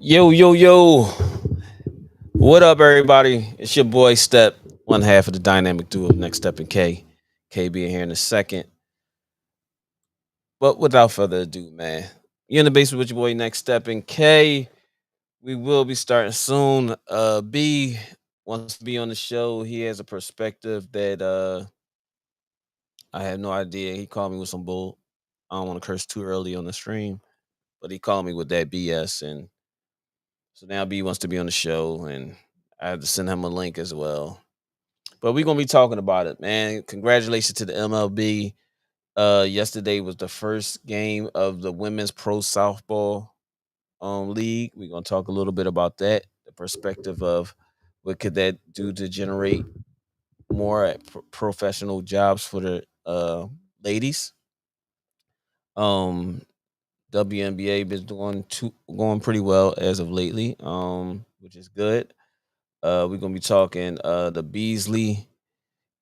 Yo, yo, yo. What up, everybody? It's your boy Step, one half of the dynamic duo of Next Step and K. K being here in a second. But without further ado, man, you're in the basement with your boy Next Step and K. We will be starting soon. B wants to be on the show. He has a perspective that I have no idea. He called me with some bull. I don't want to curse too early on the stream, but he called me with that BS. And so now B wants to be on the show, and I have to send him a link as well. But we're gonna be talking about it, man. Congratulations to the MLB. Yesterday was the first game of the Women's Pro Softball League. We're gonna talk a little bit about that, the perspective of what could that do to generate more professional jobs for the ladies. Um, WNBA been going pretty well as of lately, which is good. We're gonna be talking the Beasley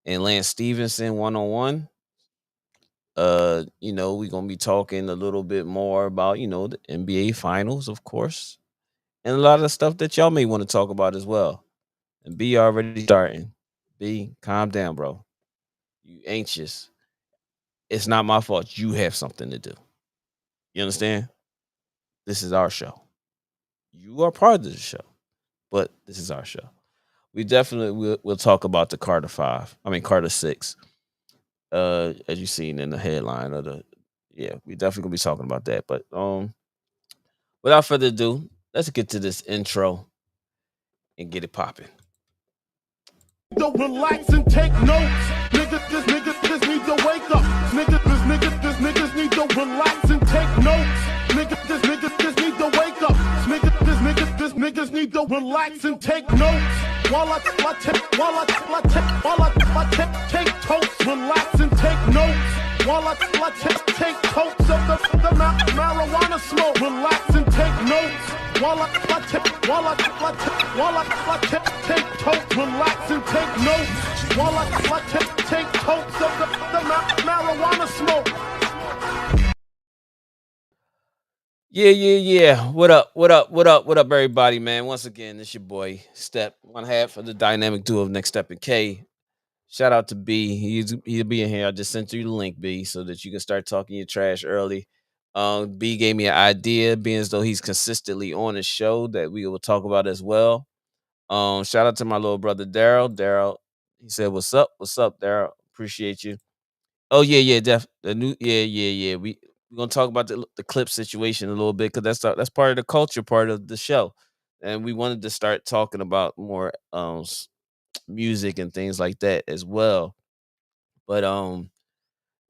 and Lance Stevenson one-on-one. We're gonna be talking a little bit more about, the NBA finals, of course, and a lot of stuff that y'all may want to talk about as well. And B already starting. B, calm down, bro. You anxious. It's not my fault. You have something to do. You understand? This is our show. You are part of the show, but this is our show. We definitely will talk about the Carter 6. As you seen in the headline of the yeah, we definitely gonna be talking about that. But without further ado, let's get to this intro and get it popping. Don't relax and take notes. Niggas just need to wake up. Niggas need to relax and take notes. Niggas just need to wake up. Niggas need to relax and take notes. While I take totes, relax and take notes. While I take totes of the marijuana smoke, relax and take notes. While I take totes, relax and take notes. While I take totes of the marijuana smoke. Yeah. What up, everybody, man? Once again, it's your boy Step, one half of the dynamic duo of Next Step and K. Shout out to B. He'll be in here. I just sent you the link, B, so that you can start talking your trash early. B gave me an idea, being as though he's consistently on the show that we will talk about as well. Shout out to my little brother Daryl. Daryl, he said, What's up, Daryl? Appreciate you." Oh yeah, the new yeah. We're gonna talk about the clip situation a little bit because that's part of the culture part of the show, and we wanted to start talking about more music and things like that as well. But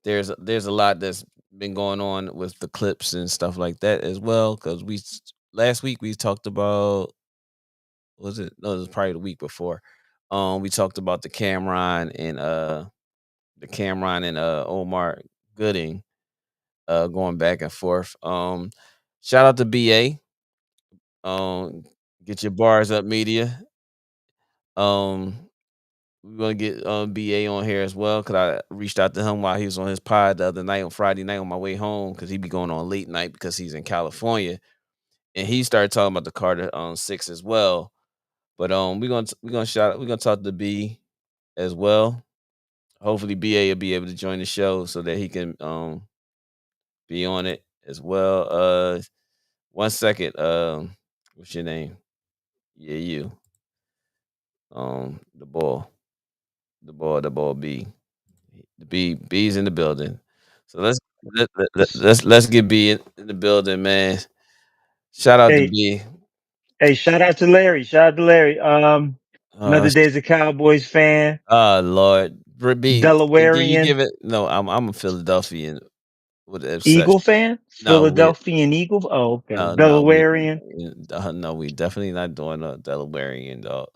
there's a lot that's been going on with the clips and stuff like that as well. Because last week we talked about, was it? No, it was probably the week before. We talked about the Cameron and Omar Gooding going back and forth. Shout out to BA. Um, get your bars up, media. Um, we're gonna get BA on here as well because I reached out to him while he was on his pod the other night on Friday night on my way home because he be going on late night because he's in California, and he started talking about the Carter 6 as well. But we're gonna talk to B as well. Hopefully BA will be able to join the show so that he can be on it as well. 1 second. What's your name? Yeah, you. The ball. The ball B. The B's in the building. So let's get B in the building, man. Shout out to Hey, B. hey, shout out to Larry. Shout out to Larry. Uh Another day as a Cowboys fan, Lord. B, can you Delawarian, give it? No, I'm a Philadelphian with the Eagle obsession. fan, No, we Philadelphian Eagle. Oh, okay. no no we Delawarian. no, we definitely not doing a Delawarean dog.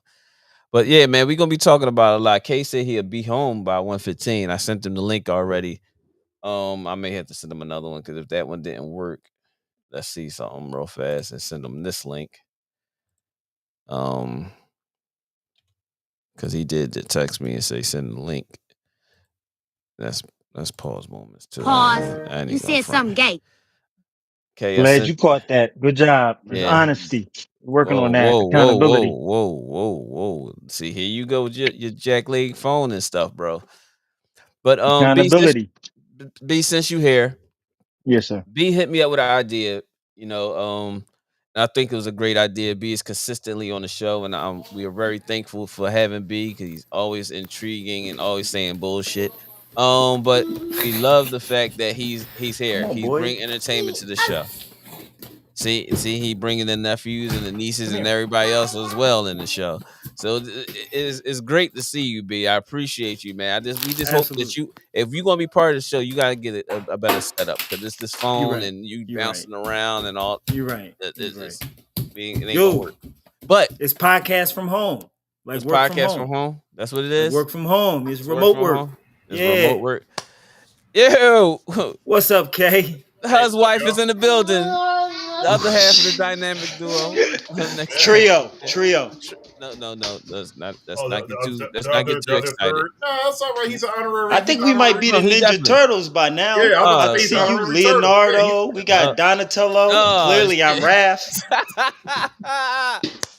But yeah, man, we're gonna be talking about a lot. Kay said he'll be home by 1:15. I sent him the link already. I may have to send him another one because if that one didn't work, let's see something real fast and send him this link. Um, because he did text me and say send the link. That's pause moments too. Pause. I ain't You even gonna said front. something gay. Okay, I Glad sent. you caught that. Good job. It's Yeah. honesty. Working Whoa, on that. whoa, whoa, whoa, Accountability. whoa, whoa, whoa. See, here you go with your Jack League phone and stuff, bro. But Accountability. Since you here, Yes, sir. B hit me up with an idea. You know, and I think it was a great idea. B is consistently on the show, and we are very thankful for having B because he's always intriguing and always saying bullshit. But we love the fact that he's Come here. on, He's boy. bringing entertainment to the show. See, he bringing the nephews and the nieces Come and here. everybody else as well in the show. So it's great to see you, B. I appreciate you, man. We just hope that Absolutely. if you're gonna be part of the show, you gotta get a better setup because it's this You're phone right. and you You're right. bouncing around and all. You're right. It, You're it, right. it's, it ain't gonna Yo, work. But it's podcast from home. Like it's work from podcast from home. home. That's what it Like is. work from home. It's It's work remote from work. home. It's remote Yeah. work. Yo, What's up, Kay? Hey, his wife yo. is in the building. The other half of the dynamic duo. Next step. Trio. Yeah. Trio. No. Let's not. Let's Oh, not get too. Let's the not other get too excited. third. No, that's all right. He's an honorary. I He's think an we might honorary. be the No, he Ninja definitely. Turtles by now. Yeah, I was about I to say he's an see you, honorary turtle. Yeah, Leonardo. We got Donatello. Oh Clearly, I'm shit. Raph.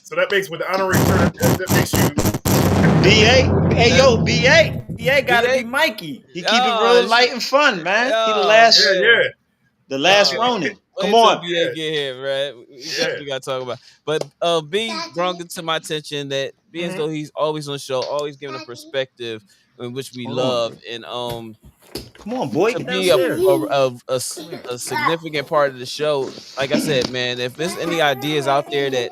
so that makes with the honorary turtle. That makes you. BA. Hey, That- yo, BA. BA gotta BA. be Mikey. He keep it real Oh light shit. and fun, man. He Oh Yeah, man. yeah, the last Oh, Ronin. Come wait till on. BA get here, right? We yeah. definitely got to talk about. But B brought it to my attention that being as Mhm. though he's always on the show, always giving a perspective in which we Hold on. love, and Come on, boy. to Get be a Downstairs. a significant part of the show. Like I said, man, if there's any ideas out there that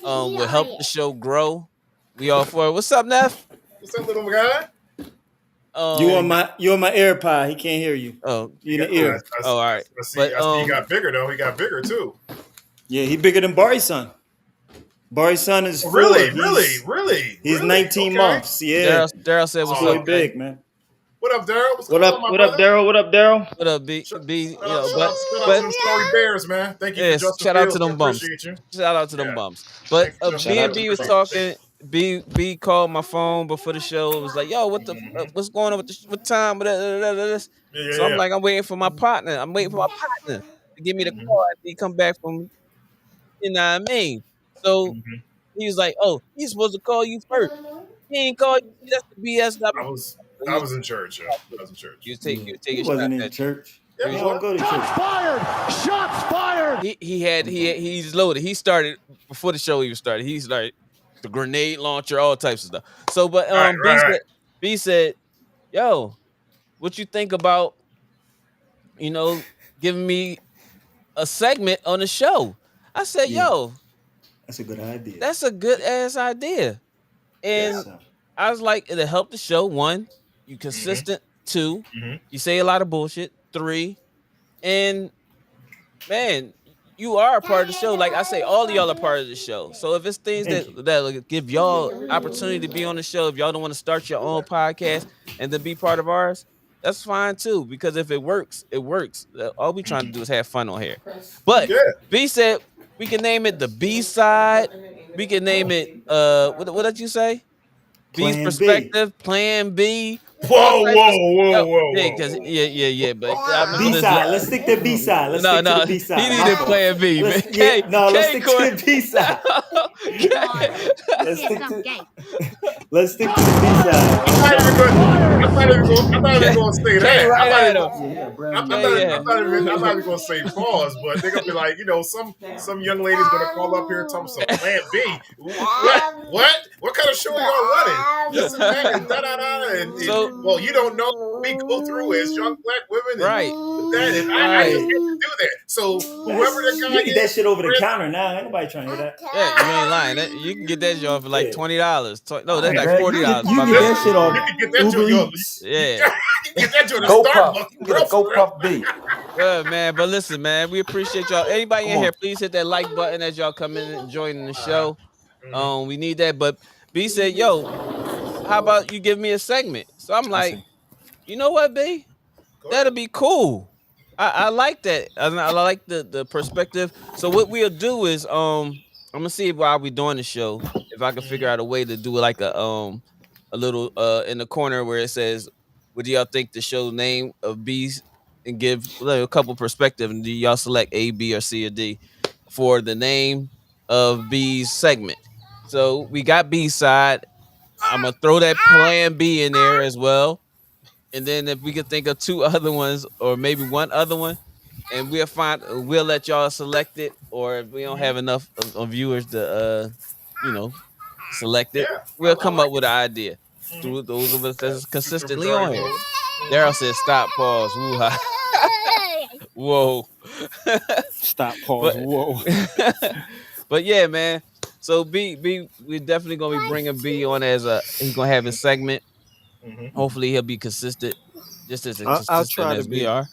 will help the show grow, we all for it. What's up, Neff? What's up, little guy? You on Um. my AirPod. He can't hear you. Oh. You in Yeah, the ear. Oh. All right. But I see. He got bigger though. He got bigger too. Yeah, he bigger than Barry's son. Barry's son is Oh, 4. really. He's 19 Okay. months. Yeah. Daryl said, "What's Boy up, man? big, man. What up, Daryl? What's What going up? on, my What up, brother? Daryl? What up, Daryl? What up, B? Shout, B. shout out, shout out to But the Story Bears, man. Thank you for yes, Justin shout out to Fields. I them bums. appreciate you. Shout out to them Yeah. bums. But Thanks for Justin Shout B and out Fields. to B the was bums. talking. B called my phone before the show. It was like, "Yo, what's going on with what time?" This. So I'm Yeah. like, I'm waiting for my partner. I'm waiting for my partner to give me the Mm-hmm. call after he come back from. You know what I mean? So Mm-hmm. he was like, "Oh, he's supposed to call you first. He ain't call you. That's the BS." I was He I was, was in church. Yeah, I was in church. Yeah. take He a shot wasn't in at church. Yeah, He boy. don't go to church. fired. Shots fired. he's loaded. He started before the show even started. He started the grenade launcher, all types of stuff. So, but Right. B said, "Yo, what you think about you know giving me a segment on the show?" I said, Yeah, "Yo, that's a good idea. that's a good ass idea." Yeah. And Yes, sir. I was like, it'll help the show. One, you Mm-hmm. consistent. Two, Mm-hmm. you say a lot of bullshit. Three, and man, you are a part of the show. Like I say, all of y'all are part of the show. So if it's things Thank you. that give y'all opportunity to be on the show, if y'all don't want to start your own podcast and then be part of ours, that's fine too. Because if it works, it works. All we trying to do is have fun on here. But Yeah. B said we can name it the B side. We can name it what did you say? B's Plan B. perspective, Plan B. Whoa. Because yeah. But I remember B this. side. Let's stick to B side. Let's stick to the B side. He My needed fault. Plan B, man. Let's, yeah, no, let's stick Court. to the B side. Let's stick Some to gay. let's stick to the B side. I'm not even going to say that. Came right at him. I'm not even going to say pause, but they're going to be like, some young lady's going to call up here and tell me some Plan B. What kind of show are y'all running? This and that and da-da-da. And well, you don't know what we go through as young black women. And Right. that, and I just hate to do that. So whoever the guy You get that is, shit over the counter now. Ain't nobody trying to hear that. Yeah, you ain't lying. You can get that joint for like Yeah. $20. No, that's Hey, like man, $40. You my can bad. get that shit off you can get that Uber joint. Eats. Yeah. You can get that joint at Go Starbucks. Puff. You get a Go Puff B. Good man, but listen, man, we appreciate y'all. Anybody Come in on. here, please hit that like button as y'all come in and joining the show. Mhm. We need that. But B said, "Yo, how about you give me a segment?" So I'm I like, see. you know what, B? Go That'll ahead. be cool. I like that. I like the perspective. So what we'll do is I'm gonna see while we doing the show if I can figure out a way to do like a little in the corner where it says, "What do y'all think the show name of B's and give like, a couple perspective, and do y'all select A, B, or C, or D for the name of B's segment? So we got B side. I'm gonna throw that plan B in there as well, and then if we could think of two other ones, or maybe one other one, and we'll let y'all select it, or if we don't have enough of viewers to you know select it, Yeah, we'll I come like up with an idea. To those of us that's future consistently majority on here. vote. Daryl said, "Stop, pause, woo-ha." Whoa. Stop. Pause. but Whoa. but yeah, man. So B, we're definitely gonna be bringing B on as he's gonna have his segment. Mhm. Hopefully, he'll be consistent, just as I'll consistent try to as we be. are.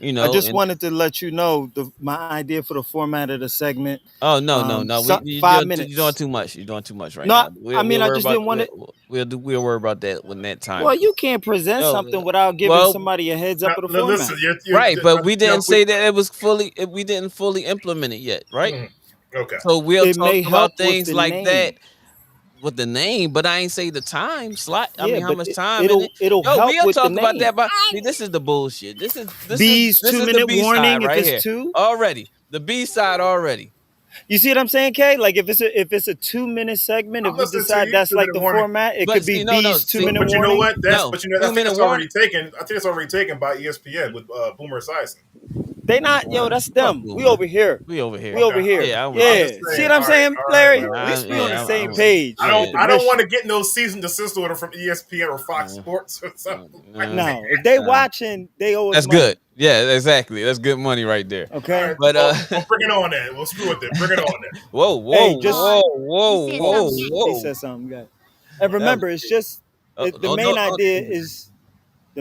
I just And wanted to let you know my idea for the format of the segment. oh no, Five you're doing minutes. too much. You're doing too much right No, now. I We'll mean I worry just about didn't want it. we'll worry about that when that time Well, comes. you can't present No, something without giving well, somebody a heads up of the Now, format. listen, you're right, but we now, didn't say that it was fully. We didn't fully implement it yet, right? okay. So we'll It talk may about help with things the like that name. with the name, but I ain't say the time slot. I Yeah, mean, how but much time in it? it'll Yo, help we'll with the talk about name. that. But see, this is the bullshit. B's This two is the minute B side warning if right it's here two. already. The B side already. You see what I'm saying, Kay? Like if it's a 2 minute segment, if I'm we listening to decide you. that's Two like minute the warning. format, it But could be see, no, B's two see, minute But you know warning. what? no, I 2 think minute that's warning. already taken. I think it's already taken by ESPN with Boomer Esiason. They not, yo, that's Fuck them. We Boomer. over here. We over here. We over Okay, here. Yeah, I'm just Yeah. See saying. what I'm saying, Larry? All At right. least we on the same I'm page with the I don't mission. want to get no season desist order from ESPN or Fox Sports or something like that. No, if they watching, they owe us That's money. good. Yeah, exactly. That's good money right there. All Okay. right, But well, bring it on then. We'll screw with it. Bring it on then. Hey, just he Whoa. said something good. And That was remember, it's just the oh, no,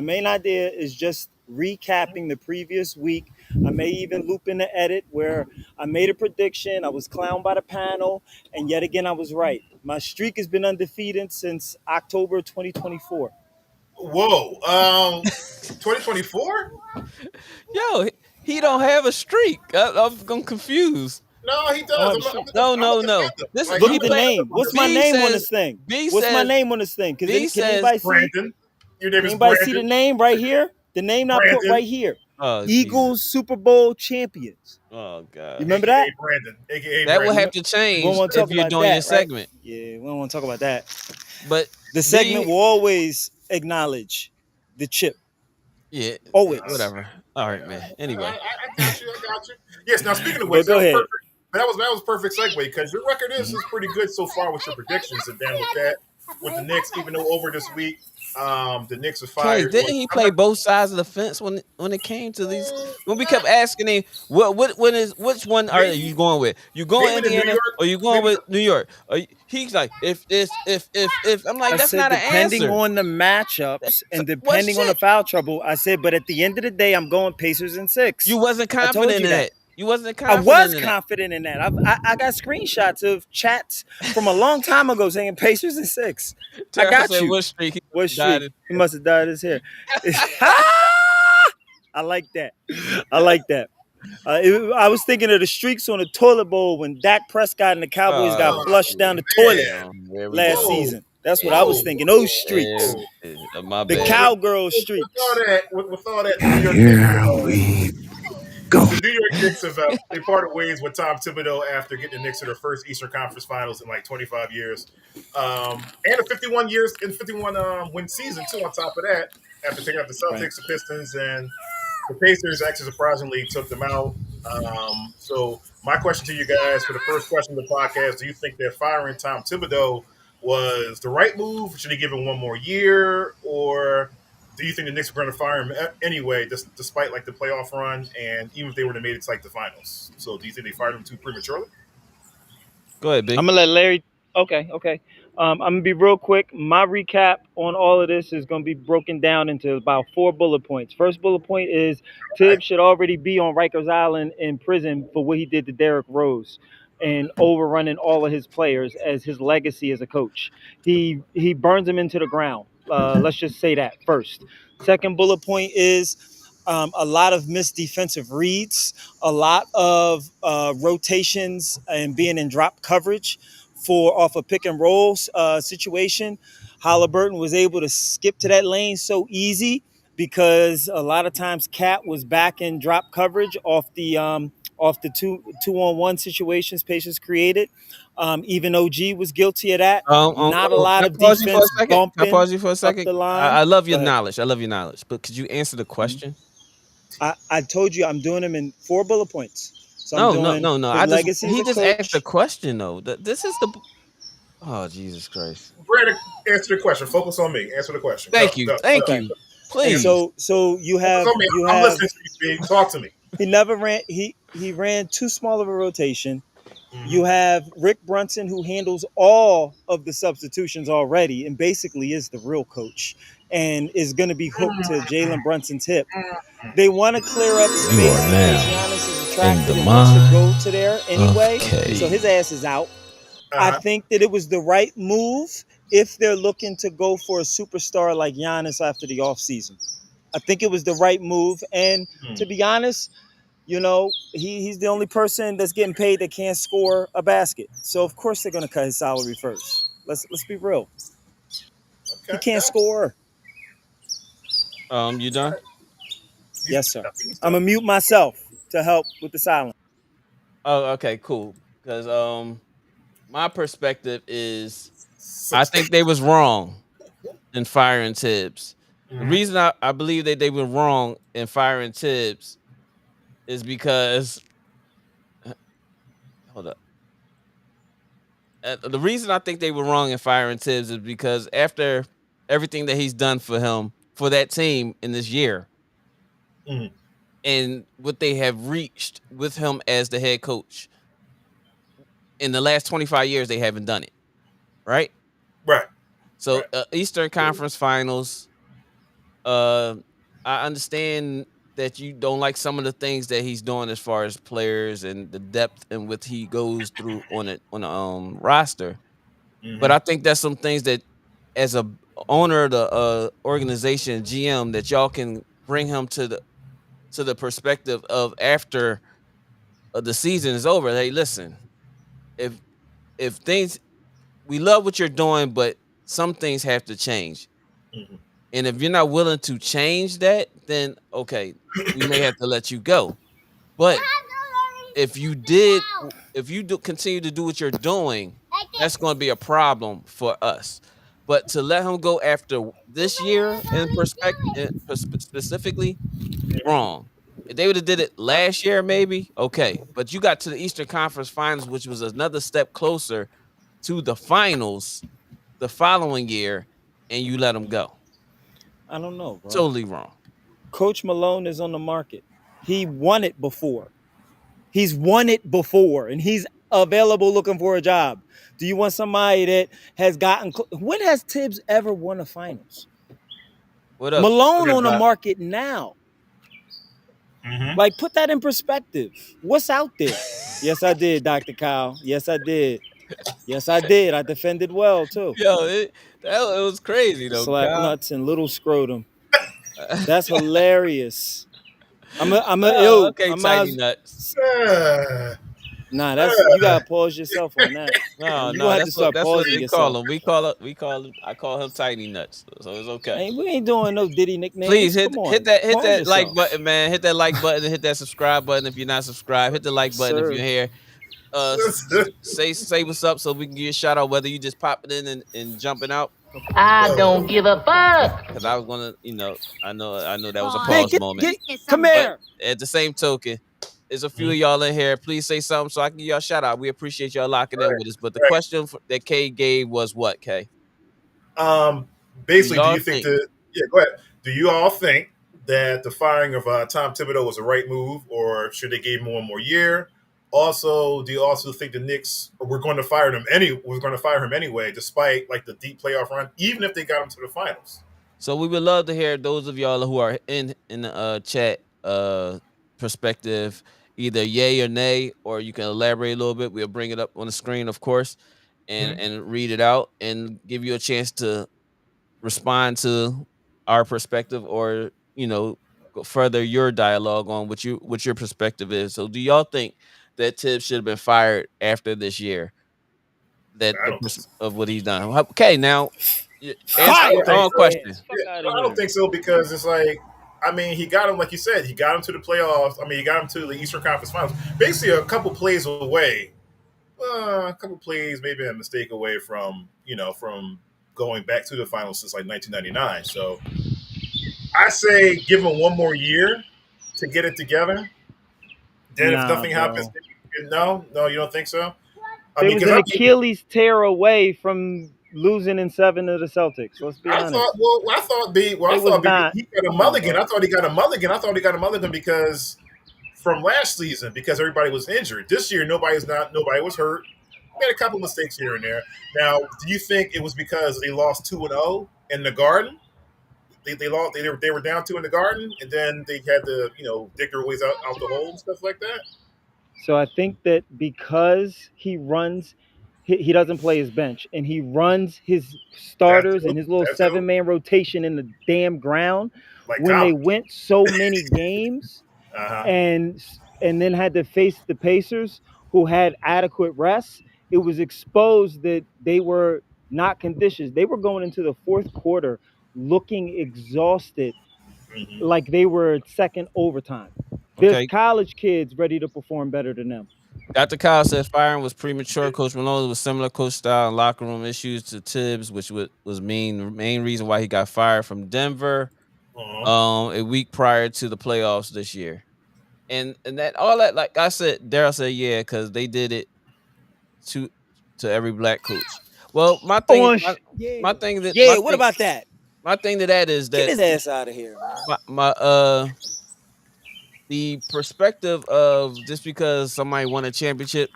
main idea is just recapping the previous week. I may even loop in the edit where I made a prediction. I was clowned by the panel, and yet again I was right. My streak has been undefeated since October 2024. Whoa. 2024? yo, he don't have a streak. I'm confused. No, he I don't does. have a streak. I'm a No. defender. This Like Look he I'm at a the play. defender name. of my What's my B name on says this thing? B What's my says name on this thing? B Can says anybody see? Brandon. Your name Can is anybody see the Brandon. name right here? The name I put Brandon, right here. oh Jesus. Eagles Super Bowl champions. Oh You God. remember aka that? Brandon, aka That will Brandon. have to We don't change want to if talk you're about doing your that, right? segment. Yeah, we don't want to talk about that. But The segment B, will always acknowledge the chip. yeah, Always. whatever. All right, man. Anyway. I got you. I got you. Yes. Now speaking of which, But that go was ahead. perfect. That was perfect segue because your record is pretty good so far with your predictions. And then with that, with the Knicks, even though over this week, the Knicks are Okay, fired. didn't he play both sides of the fence when it came to these? When we kept asking him, which one are Maybe you going with? You going maybe the New Indiana York, or you going maybe with New York? He's like, if I'm like, I that's said not an depending answer. on the matchups and What depending on the shit? foul trouble, I said, but at the end of the day, I'm going Pacers in 6. You wasn't I told confident you in that. that. You wasn't I confident was in that. confident in that. I got screenshots of chats from a long time ago saying Pacers in 6. I Terrell got said, you. what streak? He What died streak? in. He must have dyed his hair. I like that. I like that. I was thinking of the streaks on the toilet bowl when Dak Prescott and the Cowboys got Oh, flushed down the toilet man. there we last go. Whoa, season. That's what I was whoa, thinking. Those streaks. whoa. My The bad. Well, cowgirl with all streaks. that, with all that, the New York Knicks the New York Knicks have they parted ways with Tom Thibodeau after getting the Knicks to their first Eastern Conference Finals in like 25 years, and a 51 years and 51 win season too. On top of that, after taking out the Right. Celtics, the Pistons, and the Pacers, actually surprisingly took them out. So my question to you guys for the first question of the podcast: do you think that firing Tom Thibodeau was the right move? Should he give him one more year, or do you think the Knicks were going to fire him anyway, despite like the playoff run, and even if they were to made it to like the finals? So, do you think they fired him too prematurely? Go ahead, B. I'm gonna let Larry. Okay. I'm gonna be real quick. My recap on all of this is gonna be broken down into about 4 bullet points. First bullet point is Right. Tibbs should already be on Rikers Island in prison for what he did to Derrick Rose and overrunning all of his players as his legacy as a coach. He burns him into the ground. Let's just say that first. Second bullet point is a lot of missed defensive reads, a lot of rotations and being in drop coverage for off a pick and roll situation. Halliburton was able to skip to that lane so easy. because a lot of times Cat was back in drop coverage off the two-on-one situations patients created. Even OG was guilty of that. Not a lot Can I of pause you for a defense second? Can I bumping pause you for a up second? the line. I love Go your ahead. knowledge. I love your knowledge. But could you answer the Mhm. question? I told you I'm doing them in 4 bullet points. So I'm No, no, doing no, no. his I just legacy as he a just asked a coach. question though. This is the oh Jesus Christ. Brandon, answer the question. Focus on me. Answer the question. Go, Thank you, go, thank go. Okay. you. And Please. so Focus on me. you I'm have listening to you, B. Talk to me. he never ran he ran too small of a rotation. Hmm. You have Rick Brunson, who handles all of the substitutions already and basically is the real coach and is going to be hooked to Jalen Brunson's hip. They want to clear up You are space in case now Giannis is in the attracted and wants to go mind to there of anyway. So K. his ass is out. I Uh-huh. think that it was the right move if they're looking to go for a superstar like Giannis after the offseason. I think it was the right move. And Hmm. to be honest, he's the only person that's getting paid that can't score a basket. So of course they're gonna cut his salary first. Let's be real. He Okay, can't got it. score. You done? Yes, sir. I think he's I'm done. gonna mute myself to help with the silence. Oh, okay, cool. Because my perspective is I Such. think they was wrong in firing Tibbs. The Mhm. reason I believe that they were wrong in firing Tibbs is because hold up. The reason I think they were wrong in firing Tibbs is because after everything that he's done for him for that team in this year Mhm. and what they have reached with him as the head coach in the last 25 years, they haven't done it. Right. Right, So right. Eastern Conference Finals. Uh, I understand that you don't like some of the things that he's doing as far as players and the depth and what he goes through on a roster. But Hmm. I think that's some things that, as a owner of the organization, GM, that y'all can bring him to the perspective of after the season is over. Hey, listen, if things we love what you're doing, but some things have to change. Hmm. And if you're not willing to change that, then okay, we may have to let you go. But if you do continue to do what you're doing, that's going to be a problem for us. But to let him go after this year in perspective, specifically, wrong. If they would have did it last year, maybe okay. But you got to the Eastern Conference Finals, which was another step closer to the finals the following year, and you let him go. I don't know, bro. Totally wrong. Coach Malone is on the market. He won it before. He's won it before, and he's available looking for a job. Do you want somebody that has gotten? When has Tibbs ever won a finals? What up? Look Malone at on the that. market now. Hmm. Like, put that in perspective. What's out there? Yes, I did, Dr. Kyle. Yes, I did. Yes, I did. I defended well too. Yo, it was crazy though, Slap Kyle. nuts and little scrotum. That's hilarious. Oh, okay, I might tiny as, nuts. Uh, nah, that's you uh, gotta pause yourself on that. No, You no, gonna have to start that's what pausing they call yourself. him. I call him tiny nuts. So it's okay. We ain't doing no Diddy Please nicknames. Come on, hit pause that like yourself. button, man. Hit that like button and hit that subscribe button if you're not subscribed. Hit the like Yes, button if sir. you're here. Say what's up so we can give you a shout out whether you just popping in and jumping out. I don't give a fuck. Because I was gonna, I know that was a Man, pause moment. come But here. at the same token, there's a few Mhm. of y'all in here. Please say something so I can give y'all a shout out. We appreciate y'all locking in Right, with us. But the right. question that Kay gave was what, Kay? Um, Do basically, do y'all you think think? that? Yeah, go ahead. Do you all think that the firing of Tom Thibodeau was the right move, or should they give him one more year? Also, do you also think the Knicks were going to fire him anyway, despite like the deep playoff run, even if they got him to the finals? So we would love to hear those of y'all who are in the chat perspective, either yay or nay, or you can elaborate a little bit. We'll bring it up on the screen, of course, Mhm. and read it out and give you a chance to respond to our perspective or go further your dialogue on what your perspective is. So do y'all think that Tibbs should have been fired after this year? That I don't think so. of what he's done. Okay, now Answer I don't your think own so. question. Fuck Yeah, out of I don't here. think so because it's like, I mean, he got him like you said. He got him to the playoffs. I mean, he got him to the Eastern Conference Finals. Basically, a couple plays away. A couple plays, maybe a mistake away from from going back to the finals since like 1999. So I say give him one more year to get it together. Then if Nah, nothing happens, bro. no, you don't think so? I There mean, was because an Achilles tear away from losing in 7 to the Celtics. Let's be I honest. thought, I It was thought not. he got a Come on, mulligan. bro. I thought he got a mulligan. I thought he got a mulligan because from last season because everybody was injured. This year, nobody was hurt. Made a couple mistakes here and there. Now, do you think it was because they lost 2-0 in the Garden? They lost. They were down 2 in the Garden, and then they had to dig their ways out the hole and stuff like that. So I think that because he doesn't play his bench and he runs his That starters too. and his little That too. 7-man rotation in the damn ground. Like When they college. went so many games Uh huh. and then had to face the Pacers, who had adequate rest, it was exposed that they were not conditioned. They were going into the fourth quarter looking exhausted, Hmm. like they were second overtime. There's Okay. college kids ready to perform better than them. Dr. Kyle said firing was premature. Coach Malone was similar coach style and locker room issues to Tibbs, which was main reason why he got fired from Denver Uh-huh. a week prior to the playoffs this year. And that all that, like I said, Daryl said, yeah, because they did it to every black coach. Well, my thing, On my thing that Yeah, what about that? my thing to that is Get that his ass out of here, man. my the perspective of just because somebody won a championship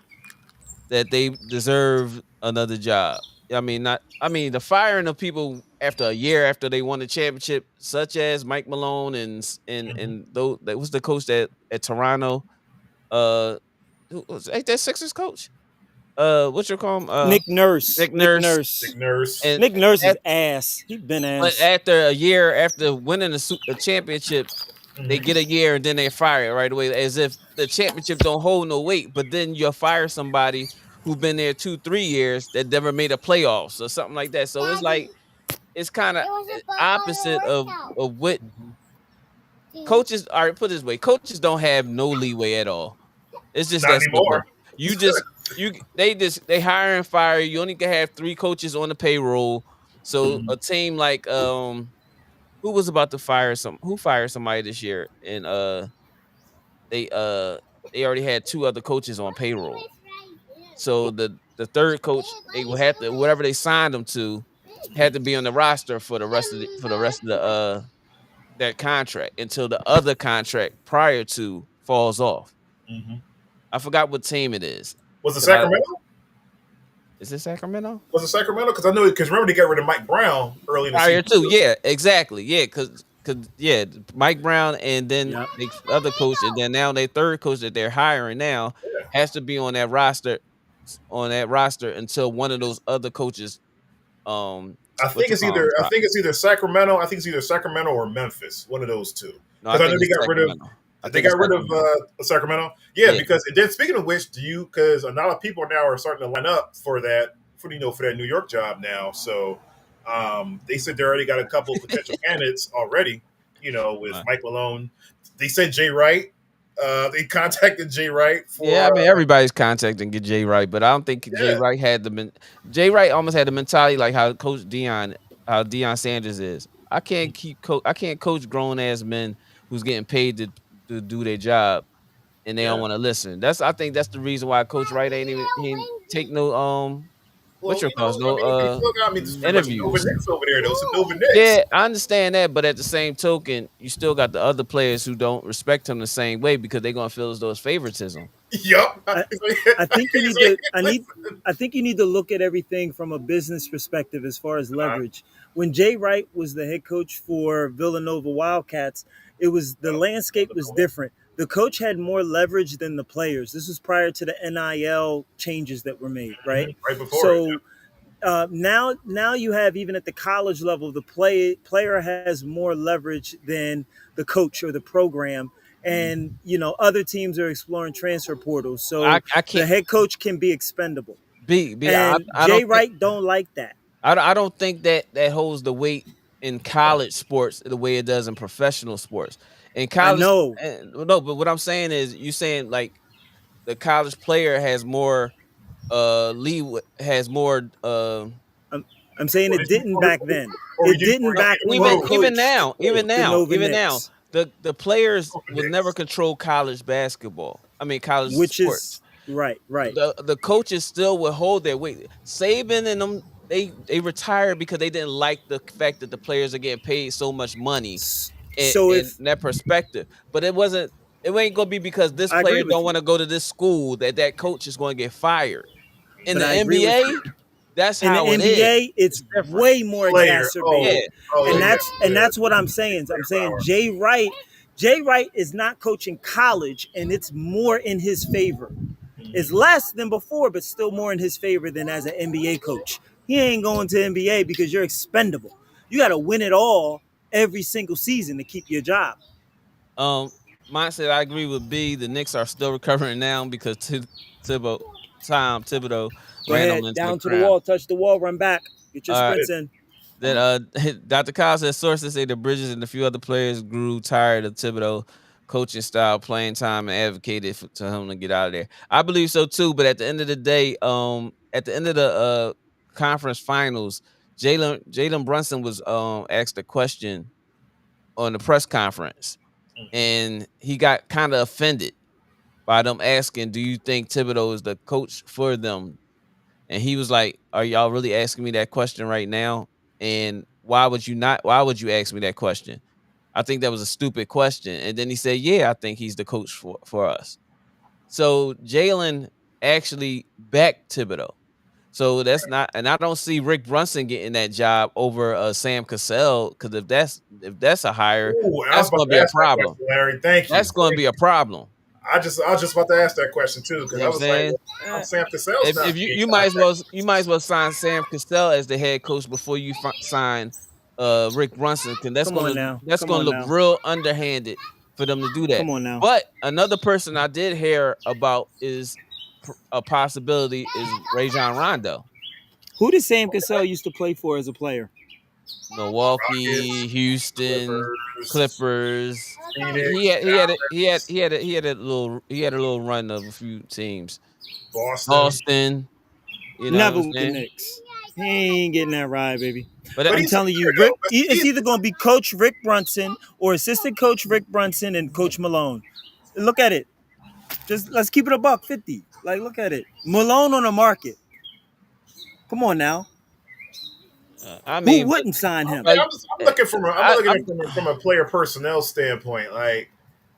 that they deserve another job. I mean, not. I mean, the firing of people after a year after they won the championship, such as Mike Malone Hmm. and those that was the coach that at Toronto. Uh, ain't that Sixers coach? What you call him? Nick Nurse. Nick Nick Nurse. Nick Nurse. Nurse. And Nick Nurse is at, ass. He been but ass. after a year after winning a championship, they get Hmm. a year and then they fire it right away, as if the championship don't hold no weight. But then you'll fire somebody who's been there 2 3 years that never made a playoffs or something like that. So it's like it's kind of opposite of what Mhm. coaches are. Put it this way, coaches don't have no leeway at all. It's just Not that simple. anymore. You just they hire and fire. You only can have 3 coaches on the payroll. So Hmm. a team like who was about to fire who fired somebody this year and they uh they already had 2 other coaches on payroll. So the third coach they will have to whatever they signed them to had to be on the roster for the rest of the that contract until the other contract prior to falls off. Hmm. I forgot what team it is. Was it 'Cause Sacramento? is it Sacramento? Was it Sacramento? Because I know because remember they got rid of Mike Brown early in the Prior season to, too. yeah, exactly. Yeah, cause yeah, Mike Brown and then Yep. the other coach, and then now their third coach that they're hiring now Yeah. has to be on that roster until one of those other coaches what you call them I drop. think it's either Sacramento. I think it's either Sacramento or Memphis. One of those two. No, I Because I know think it's Sacramento. I they think it's got rid of Sacramento. Sacramento. Yeah, Yeah. because then speaking of which, do you because a lot of people now are starting to line up for that for that New York job now. So they said they already got a couple of potential candidates already. With Right. Mike Malone. They said Jay Wright. They contacted Jay Wright Yeah, for I mean everybody's contacting get Jay Wright, but I don't think Jay yeah. Wright had Jay Wright almost had the mentality like how Deion Sanders is. I can't coach grown ass men who's getting paid to do their job and they don't Yeah. want to listen. I think that's the reason why Coach Wright he ain't take no what Well, your calls no I mean, he still got. I mean, it's pretty much Nova interviews. Knicks over there, though. It's a Nova Knicks. Yeah, I understand that, but at the same token, you still got the other players who don't respect him the same way because they're gonna feel as though it's favoritism. Yup. I, I think you need to I think you need to look at everything from a business perspective as far as leverage. When Jay Wright was the head coach for Villanova Wildcats, it was the landscape was different. The coach had more leverage than the players. This was prior to the NIL changes that were made, right? Right before it. So now you have even at the college level, the player has more leverage than the coach or the program, and other teams are exploring transfer portals, so I the can't head coach can be expendable. be And I don't Jay think Wright don't like that. I don't think that holds the weight in college sports the way it does in professional sports. In I college, know. no, but what I'm saying is, you saying like the college player has more leeway, has more I'm, I'm saying Or it did you, didn't back then. or It you, or didn't you back get when you even approved? even coached now, even the now, Nova even now, Knicks, the players Over would never Knicks. control college basketball. I mean college which sports. is right. The coaches still would hold their weight. Saban and them, they retired because they didn't like the fact that the players are getting paid so much money So in if that perspective. But it wasn't. It ain't gonna be because this I agree player with don't you, want to go to this school that coach is going to get fired. In but the I agree with NBA, you. that's In the how it is. NBA, It's it's different. way more Player. Yeah, exacerbated, Oh and yeah, yeah. that's what I'm saying. I'm Player saying power. Jay Wright is not coaching college, and it's more in his favor. It's Mhm. less than before, but still more in his favor than as an NBA coach. He ain't going to NBA because you're expendable. You got to win it all every single season to keep your job. Um, mindset. I agree with B. The Knicks are still recovering now because Thibodeau, Thibodeau Go ran them ahead, into the down to the ground. wall, touch the wall, run back, get your All right. sprints in. That Dr. Kyle says sources say the Bridges and a few other players grew tired of Thibodeau coaching style, playing time, and advocated to him to get out of there. I believe so too. But at the end of the day, at the end of the conference finals, Jalen Brunson was asked a question on the press conference, Mhm. and he got kind of offended by them asking, "Do you think Thibodeau is the coach for them?" And he was like, "Are y'all really asking me that question right now? And why would you not? Why would you ask me that question? I think that was a stupid question." And then he said, "Yeah, I think he's the coach for us." So Jalen actually backed Thibodeau. So that's not, and I don't see Rick Brunson getting that job over Sam Cassell, because if that's a hire, Ooh, I was that's about going to to be a ask that problem. question, Larry. Thank you. That's going to be a problem. I was just about to ask that question too You because know what I I'm was like, saying? well, I'm Eh, Sam Cassell's if not you being you might as well contacted. sign Sam Cassell as the head coach before you sign Rick Brunson, because Come on now, that's come gonna on look now, real underhanded for them to do that. come on now. But another person I did hear about is a possibility is Rajon Rondo. Who did Sam Cassell used to play for as a player? Milwaukee, Rockets, Houston, Clippers, Clippers. He Phoenix, had he had a, he had Dallas, he had a, he had a little run of a few teams. Boston. Boston, you know what Never I'm with the saying? Knicks. He ain't getting that ride, baby. But But I'm he's telling here you, though. Rick. But It's either going to be Coach Rick Brunson or assistant coach Rick Brunson and Coach Malone. Look at it. Just let's keep it a buck 50. Like, look at it. Malone on the market. Come on now. I Who mean, but wouldn't sign him? like, I'm looking I'm looking at I'm it from a player personnel standpoint. Like,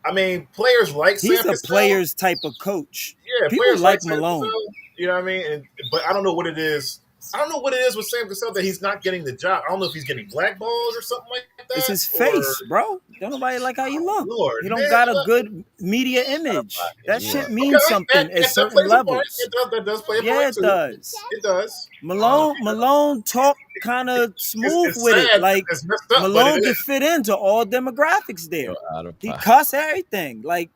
I mean, players like Sam He's a Cassell. player's type of coach. Yeah, People players like like Sam Malone. Cassell. You know what I mean? But I don't know what it is. I don't know what it is with Sam Cassell that he's not getting the job. I don't know if he's getting blackballed or something like It's that, his or face, bro. Don't nobody like how you look. Lord, He don't man. got a good media image. That you are shit Okay, means something at that certain plays a part. levels. That does play a Yeah, part it too. does. It does. Malone talk kind of smooth It's with it. sad. Like It's messed up, but it Malone can is. fit into all demographics you're there. out of He pocket. cuss everything. Like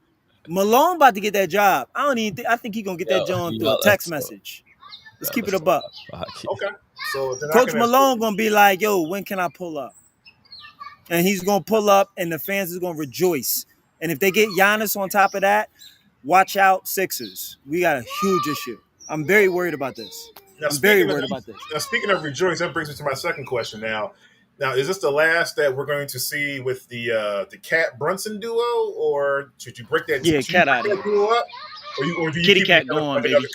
Malone about to get that job. I don't even. I think he gonna get Yo, that job through a y'all are text so message. Let's y'all keep are it a so buck. out of pocket. Okay, so then I Coach can answer. Malone gonna be like, "Yo, when can I pull up?" And he's gonna pull up, and the fans is gonna rejoice. And if they get Giannis on top of that, watch out, Sixers. We got a huge issue. I'm very worried about this. Now I'm very speaking of worried about this. rejoice, that brings me to my second question. Now is this the last that we're going to see with the Cat Brunson duo, or Yeah, should you cat out break of that here. duo up, or do you Kitty keep it cat together for gone, like another, baby.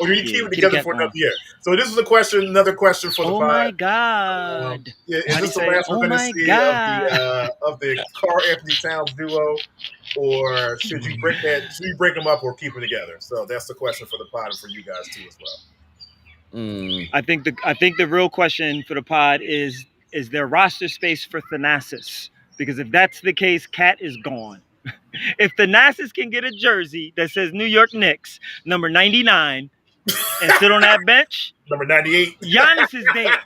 or do you keep Yeah, it kitty together cat for another gone. year? So this is a question, another question for the Oh pod. my God. Yeah, is How do you this the say? last we're Oh going to my see God. of the Carl Anthony Towns duo, or should you break them up or keep them together? So that's the question for the pod and for you guys too as well. Mm. I think the real question for the pod is there roster space for Thanasis? Because if that's the case, Cat is gone. If Thanasis can get a jersey that says New York Knicks, number 99, and sit on that bench, Number 98. Giannis is there.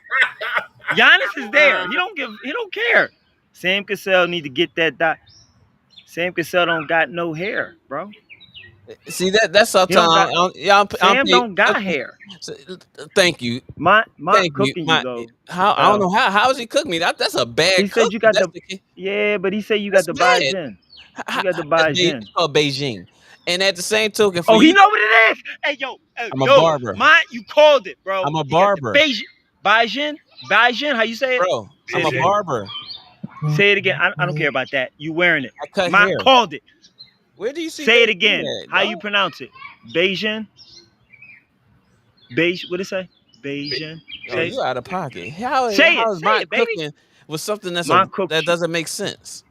Giannis is there. He don't care. Sam Cassell need to get that dot. Sam Cassell don't got no hair, bro. See that's He don't sometimes got I'm Sam don't got hair. so, thank you. My Thank you. cooking you My though. how I don't know how is he cook me? That's a He bad cook. said you If got that's the the case. yeah, but he said you got That's the bad. Baijin. You got the That's Baijin. it's called Beijing. And at the same token, for Oh, he you, know what it is. Hey, I'm a yo, barber. you called it, bro. I'm a He got the barber, Baijin. How you say it? bro. I'm a Beijing. barber. Say it again. I don't care about that. You wearing it. I cut My hair. called it. Where do you see Say it Beijing again. at, How dog? you pronounce it? Beijing. What it say? Beijing. Yo, Say you out of pocket. How say it. how is Say my it, baby. cooking with something Ma cooked that you. doesn't make sense?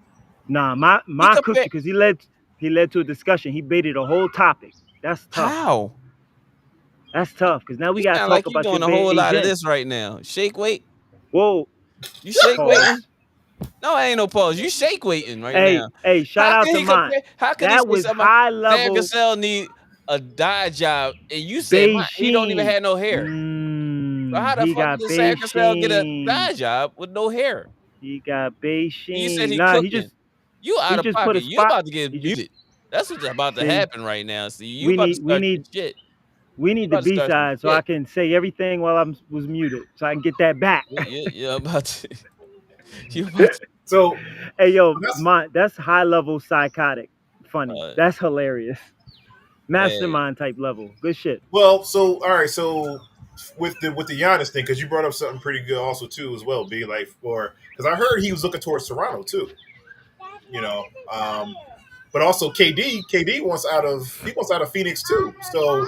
Nah, He Ma cooked compare you because he led to a discussion. He baited a whole topic. That's tough. how? That's tough because now we You gotta sound talk like you about your doing a whole lot of Beijing. this right now. Shake weight. Whoa, You shake weighting? pause. No, ain't no pause. You shake weighting right Hey, now. hey, shout How out can to he Mont. compare? How could he That say was something? high Sam level Cassell need a dye job, and you said he don't even Beijing. have no hair. So how the He fuck got did Sam Cassell get a Beijing. dye job with no hair? He got And you said Beijing. he Nah, cooking. You out he of just put a pocket. You spot. about to get He just muted. That's what's about to see. happen right now. See, you We about to need we start some need shit. we You need the about to B start some side so I shit. can say everything while I was muted, so I can get that back. You're about to. You about to. So Hey yo, that's Mont, that's high level psychotic. Funny. Uh, That's hilarious. hey, Mastermind type level. Good shit. well. So all right. So with the Giannis thing, because you brought up something pretty good also too as well. Be like for because I heard he was looking towards Toronto too. You know, but also KD wants out of Phoenix too. So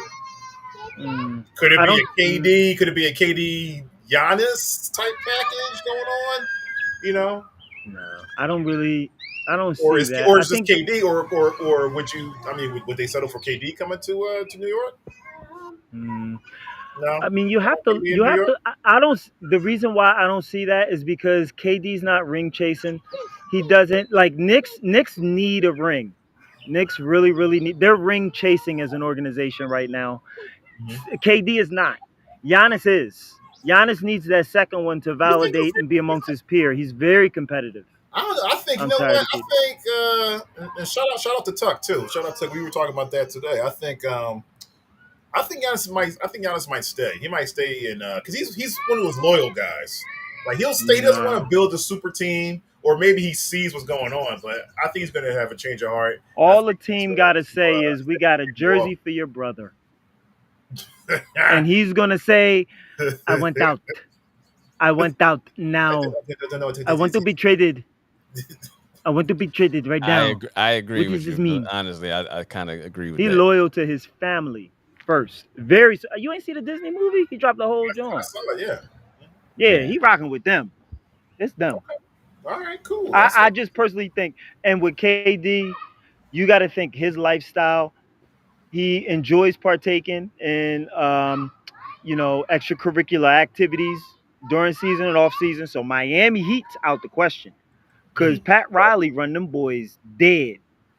Mm, could it I be don't. a KD? Could it be a KD Giannis type package going on? You know, No, I don't really. I don't or see is that. or I is this think KD or would you? I mean, would they settle for KD coming to New York? mm, No, I mean, you have to. KD in You New have York. to. I don't. The reason why I don't see that is because KD's not ring chasing. He doesn't like Knicks. Knicks need a ring. Knicks really, really need. They're ring chasing as an organization right now. Mhm. KD is not. Giannis is. Giannis needs that second one to You think? validate and be amongst his peer. He's very competitive. I think you I'm know sorry what to I keep. think. And shout out to Tuck too. Shout out to Tuck. We were talking about that today. I think Giannis might stay. He might stay in because he's one of those loyal guys. Like he'll stay. He doesn't want Nah. to build a super team, or maybe he sees what's going on. But I think he's going to have a change of heart. I All think the team got to say is, "We got a well, jersey for your brother," and he's gonna say, "I went out. I went out now. I want to be traded. I want to be traded right now." I agree What does with this you, but mean? honestly, I kind of agree with He that. loyal to his family first. Very. You ain't see the Disney movie? He dropped the whole I joint. saw it. Yeah. Yeah, Yeah. he rocking with them. It's them. Okay. All right. Cool. I just personally think, and with KD, you got to think his lifestyle. He enjoys partaking in, extracurricular activities during season and off season. So Miami Heat's out the question because Mhm. Pat Riley run them boys dead.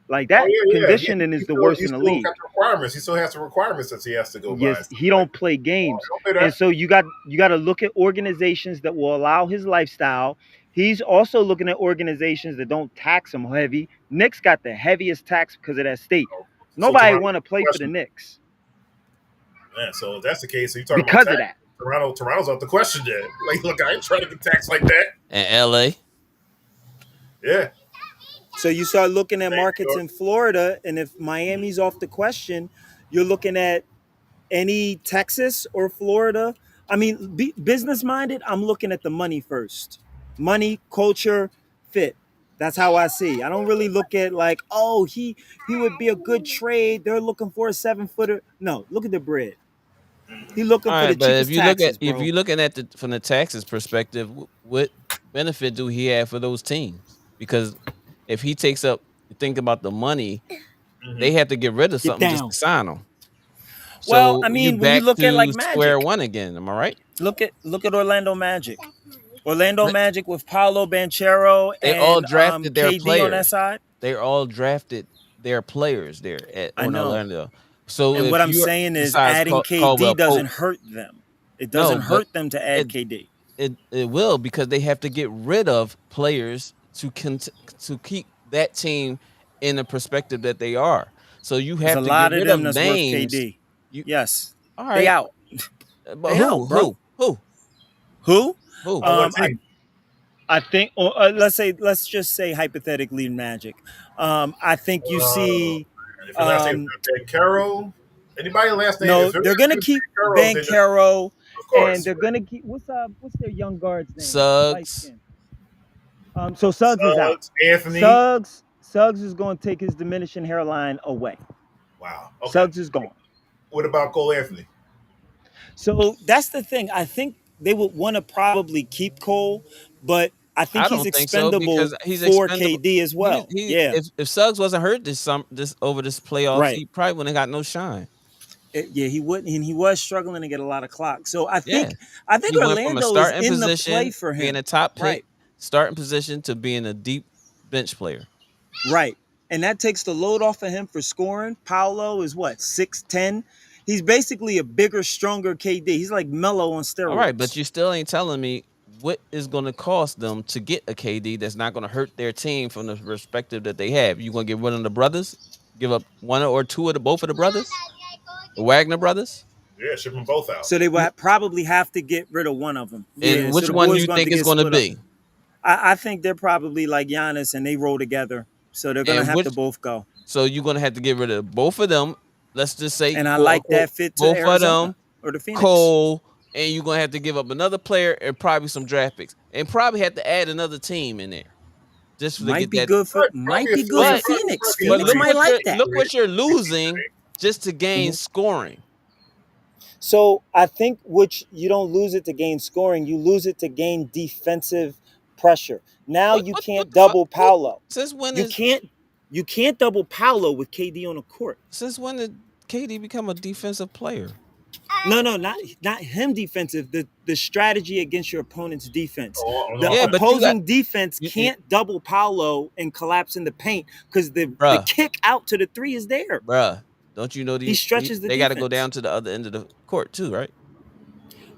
Like Oh that yeah. conditioning is the worst He in the still league. got the requirements. He still has the requirements that he has to go by. Yes, And stuff he like don't play games, don't say and that. so you got to look at organizations that will allow his lifestyle. He's also looking at organizations that don't tax him heavy. Knicks got the heaviest tax because of that state. So Nobody Toronto want to play for the question. Knicks Man, so if that's the case, so you talking about because of tax? that. Toronto's out the question then. Like, look, I ain't trying to get taxed like that. And LA, Yeah. So you start looking at Same markets New in Florida, and if Miami's off the question, you're looking at any Texas or Florida. I mean, business minded, I'm looking at the money first. Money, culture, fit. That's how I see. I don't really look at like, oh, he would be a good trade. They're looking for a 7-footer. No, look at the bread. He looking all for the right. But cheapest taxes, if bro. you're looking at the from the taxes perspective, what benefit do he have for those teams? Because if he takes up, think about the money, they York. have to get rid of Get something just to down. sign him. Well, So I you mean, when you back look at to like square Magic, one again. Am I right? look at Orlando Magic. Orlando But Magic with Paolo Banchero they all and drafted their KD on that players. side. They all drafted their players there at I on know. Orlando. So And what if I'm you're saying is besides adding Caldwell KD Pope, doesn't hurt them. It no, doesn't but hurt them to add it KD. it will because they have to get rid of players to keep that team in the perspective that they are. So you There's have a to get lot of rid of them that's worth names. KD. You Yes, all they right? out. But They out, bro. Who? Who? On what I team? I think let's just say hypothetically Magic. I think you Uh, see. if your last name is Um, Ben Caro, anybody last name, no, if your they're last gonna name is keep Ben Caro, then Bankero, of and course. they're gonna keep what's their young guard's name? Light Suggs. skin. So Suggs is out. Suggs, Anthony. Suggs is going to take his diminishing hairline away. Wow. Okay. Suggs is gone. What about Cole Anthony? So that's the thing. I think they would want to probably keep Cole, but I think I he's don't think so expendable because he's for expendable. KD as well. He Yeah, if Suggs wasn't hurt this over this playoffs, right. he probably wouldn't have got no shine. Yeah, he wouldn't, and he was struggling to get a lot of clock. So Yeah. I think He went from a Orlando is starting in the play position, for being him. a top pick, Right, starting position to being a deep bench player. right, and that takes the load off of him for scoring. Paolo is what 6'10". He's basically a bigger, stronger KD. He's like Melo on steroids. All right, but you still ain't telling me what is going to cost them to get a KD that's not going to hurt their team from the perspective that they have. You going to get rid of the brothers? Give up one or two of both of the brothers? The Wagner brothers? Yeah, ship them both out. So they would probably have to get rid of one of them. And Yeah, which so the one boys you going to think is get going to split up. be? I think they're probably like Giannis and they roll together. So they're going to And have to both go. So you're going to have to get rid of both of them. Let's just say, And I quote, like unquote, that fit to both Arizona of them, or the Phoenix. Cole, and you're going to have to give up another player and probably some draft picks. And probably have to add another team in there. Just to Might get be that. good for But Phoenix. But Phoenix might like that. look what you're losing just to gain scoring. So I think which you don't lose it to gain scoring, you lose it to gain defensive pressure. Now you can't double Paolo. Since when You can't double Paolo with KD on the court. Since when did KD become a defensive player? No, not him defensive. The strategy against your opponent's defense. The Yeah, but you opposing defense can't double Paolo and collapse in the paint because the kick out to the three is there. Bruh, don't you know he stretches the they got to go defense. down to the other end of the court too, right?